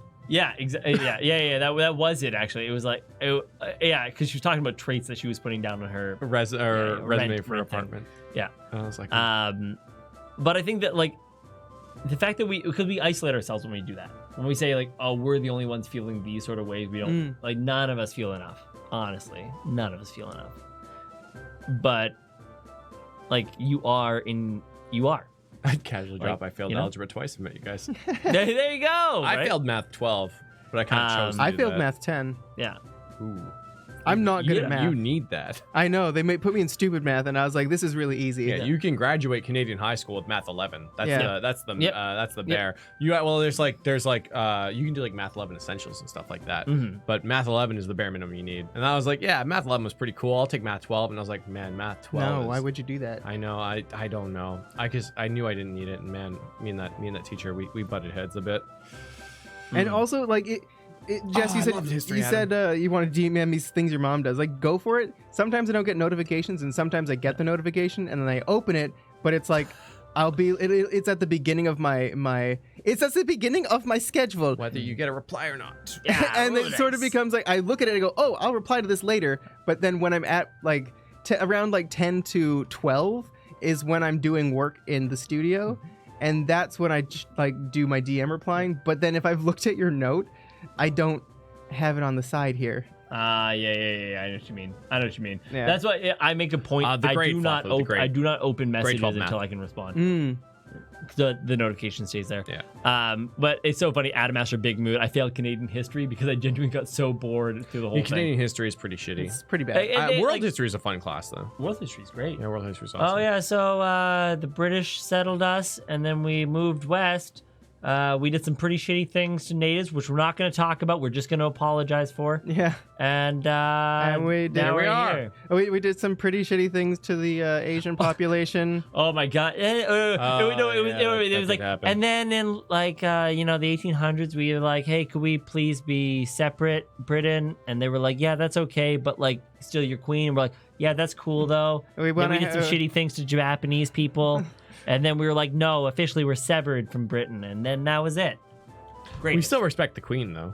was it actually. It was like, because she was talking about traits that she was putting down on her resume for an apartment. Yeah. And I was like, but I think that like the fact that because we isolate ourselves when we do that, when we say like, oh, we're the only ones feeling these sort of ways, we don't like, none of us feel enough. Honestly, none of us feel enough. But like you are. I'd casually drop. I failed algebra twice. I met you guys. there you go. I right? failed math 12, but I kind of chose to I do failed that. math 10. Yeah. Ooh. I'm not good at math. You need that. I know. They put me in stupid math, and I was like, this is really easy. Yeah, you can graduate Canadian high school with math 11. That's the bear. You there's you can do like math 11 essentials and stuff like that. But math 11 is the bare minimum you need. And I was like, yeah, math 11 was pretty cool. I'll take math 12. And I was like, man, math 12. No, why would you do that? I know. I don't know. I knew I didn't need it. And man, me and that teacher, we butted heads a bit. And also like Jess, you said you want to DM these things your mom does. Like, go for it. Sometimes I don't get notifications, and sometimes I get the notification, and then I open it, but it's like it's at the beginning of my schedule. Whether you get a reply or not. And it sort of becomes like I look at it and go, oh, I'll reply to this later. But then when I'm at like around like 10 to 12 is when I'm doing work in the studio, and that's when I like do my DM replying. But then if I've looked at your note, I don't have it on the side here. Yeah. I know what you mean. Yeah. That's why I make a point. I do not open messages until I can respond. the notification stays there. Yeah. But it's so funny. Adam Master Big Mood. I failed Canadian history because I genuinely got so bored through the whole thing. Canadian history is pretty shitty. It's pretty bad. World history is a fun class though. World history is great. Yeah, world history is awesome. Oh yeah, so the British settled us, and then we moved west. We did some pretty shitty things to natives, which we're not going to talk about. We're just going to apologize for. Yeah. And we did, now we we're are. here. We did some pretty shitty things to the Asian population. Oh my god! It was like, happen. and then in like the 1800s, we were like, hey, could we please be separate, Britain? And they were like, yeah, that's okay, but like still your queen. And we're like, yeah, that's cool though. We Then we did some shitty things to Japanese people. And then we were like, no, officially we're severed from Britain. And then that was it. Great. We still respect the queen though.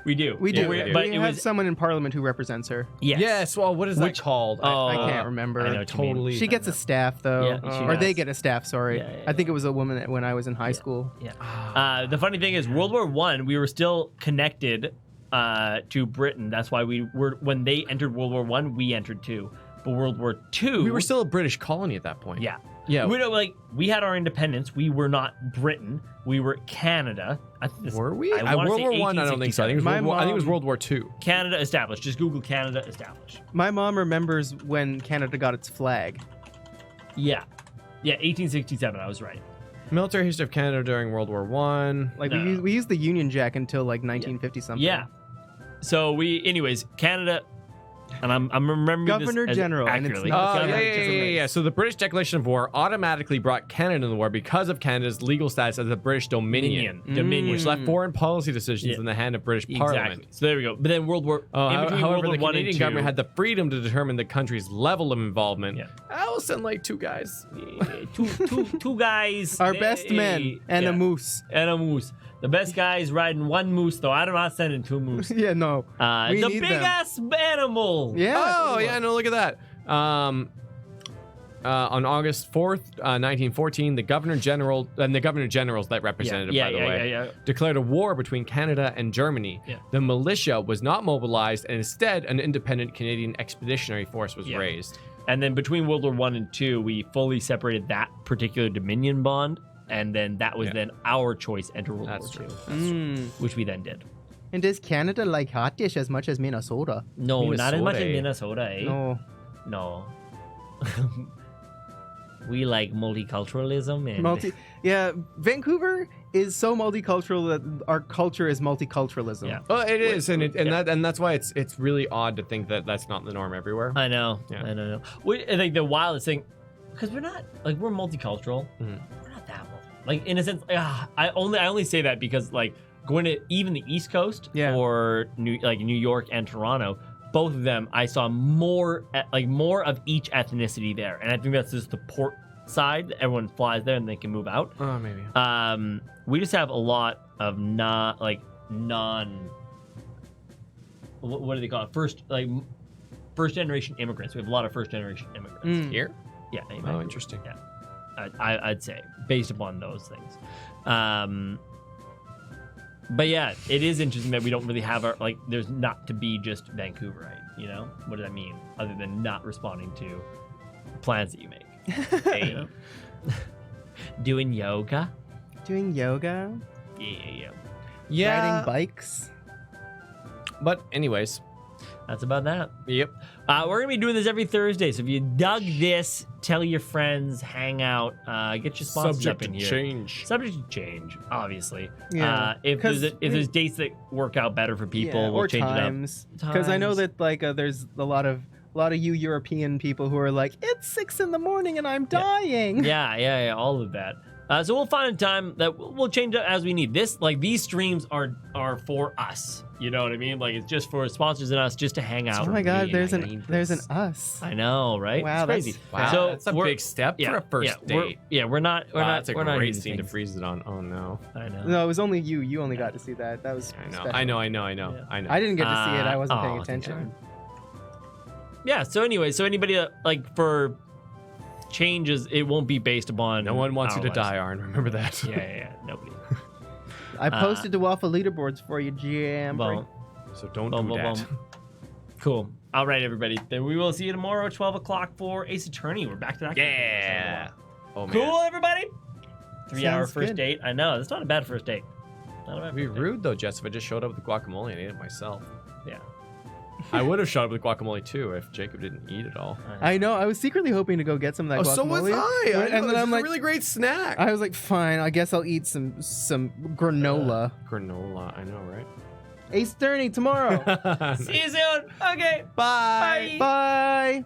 We do. We do. Yeah, we do. But we it have was... someone in Parliament who represents her. Yes. Yes. Well, what is that called? I can't remember. I know what you mean. totally. She gets a staff though, Yeah, she or they does. get a staff. Sorry, Yeah, yeah, I think it was a woman when I was in high school. Yeah. The funny thing is, World War One, we were still connected to Britain. That's why we were, when they entered World War One, we entered too. But World War Two, We were still a British colony at that point. yeah. Yeah. We had our independence. We were not Britain. We were Canada. Were we? I wanna World say War One, I don't think so. I think it was, My I think it was mom- World War Two. Canada established. Just Google Canada established. My mom remembers when Canada got its flag. Yeah. Yeah, 1867. I was right. Military history of Canada during World War One. Like No. we used the Union Jack until like 1950 something. Yeah. So anyways, Canada, and I'm remembering Governor this as General, and it's accurately. not- Oh, Canada yeah. So the British Declaration of War automatically brought Canada in the war because of Canada's legal status as a British Dominion, Dominion. which left foreign policy decisions Yeah. in the hand of British Exactly. Parliament. So there we go. But then World War. in between However, World War the One Canadian and government Two, had the freedom to determine the country's level of involvement. Yeah. I'll send like 2 guys. two guys. Our best men and yeah. a moose. And a moose. The best guy is riding one moose, though. I'm not sending 2 moose. Yeah, no. We The need big them. ass animal. Yeah. Oh, yeah, no, look at that. On August 4th, 1914, the Governor General and the Governor Generals that represented it, by the way, declared a war between Canada and Germany. Yeah. The militia was not mobilized, and instead, an independent Canadian expeditionary force was Yeah. raised. And then between World War One and Two, we fully separated that particular Dominion bond, and then that was then our choice enter World That's War true. Two, which we then did. And does Canada like hot dish as much as Minnesota? No, not as much as Minnesota. Minnesota, eh? No. No. We like multiculturalism and Yeah, Vancouver is so multicultural that our culture is multiculturalism. Yeah. Oh, it is, and that's why it's really odd to think that that's not the norm everywhere. I know. Yeah. I don't know. I think the wildest thing, because we're not like we're multicultural. Mhm. We're not that like in a sense. I only say that because like going to even the East Coast or New York and Toronto, both of them I saw more of each ethnicity there, and I think that's just the port side. Everyone flies there and they can move out. Oh, maybe. We just have a lot of what do they call it? First generation immigrants. We have a lot of first generation immigrants. Here? Yeah. Oh, interesting. Yeah. I'd say based upon those things. But yeah, it is interesting that we don't really have there's not to be just Vancouverite, you know? What does that mean? Other than not responding to plans that you make. Hey. Doing yoga. Doing yoga, Yeah. riding bikes. But anyways, That's about that. yep. We're going to be doing this every Thursday. So if you dug this, tell your friends, hang out, get your sponsors Subject up in to here. change. Subject to change, obviously. Yeah, If 'cause there's dates that work out better for people, Yeah, we'll or change times. Because I know Times. that there's a lot of you European people who are like, it's 6 a.m. and I'm dying. it up. Yeah, all of that. So we'll find a time that we'll change it as we need. These streams are for us. You know what I mean? Like it's just for sponsors and us, just to hang out. Oh my God, me, there's I an need there's an this. us. I know, right? Wow, it's crazy. Wow, So that's a we're- big step for a first date. We're not. Wow, that's a we're not great using scene to things. freeze it on. Oh no. I know. No, it was only you. You only got to see that. That was I know. special. I know. Yeah. I know. I didn't get to see it. I wasn't paying thank attention. God. Yeah. So anyway, anybody for changes, it won't be based upon. No one wants you our to lives. die, Arn. Remember that. Yeah. Nobody. I posted to Waffle leaderboards for you, GM. Boom. So don't Boom, do boom, that. boom. Cool. All right, everybody. Then we will see you tomorrow at 12 o'clock for Ace Attorney. We're back to that. Yeah. Oh man. Cool, everybody. 3-hour Sounds first good. date. I know. That's not a bad first date. Not a bad It'd be first date. rude though, Jess, if I just showed up with the guacamole and ate it myself. Yeah. I would have showed up with guacamole too if Jacob didn't eat it all. I know. I was secretly hoping to go get some of that guacamole. And then I'm like, really great snack. I was like, fine. I guess I'll eat some granola. Granola, I know, right? Ace Tourney tomorrow. See you soon. Okay. Bye. Bye. Bye.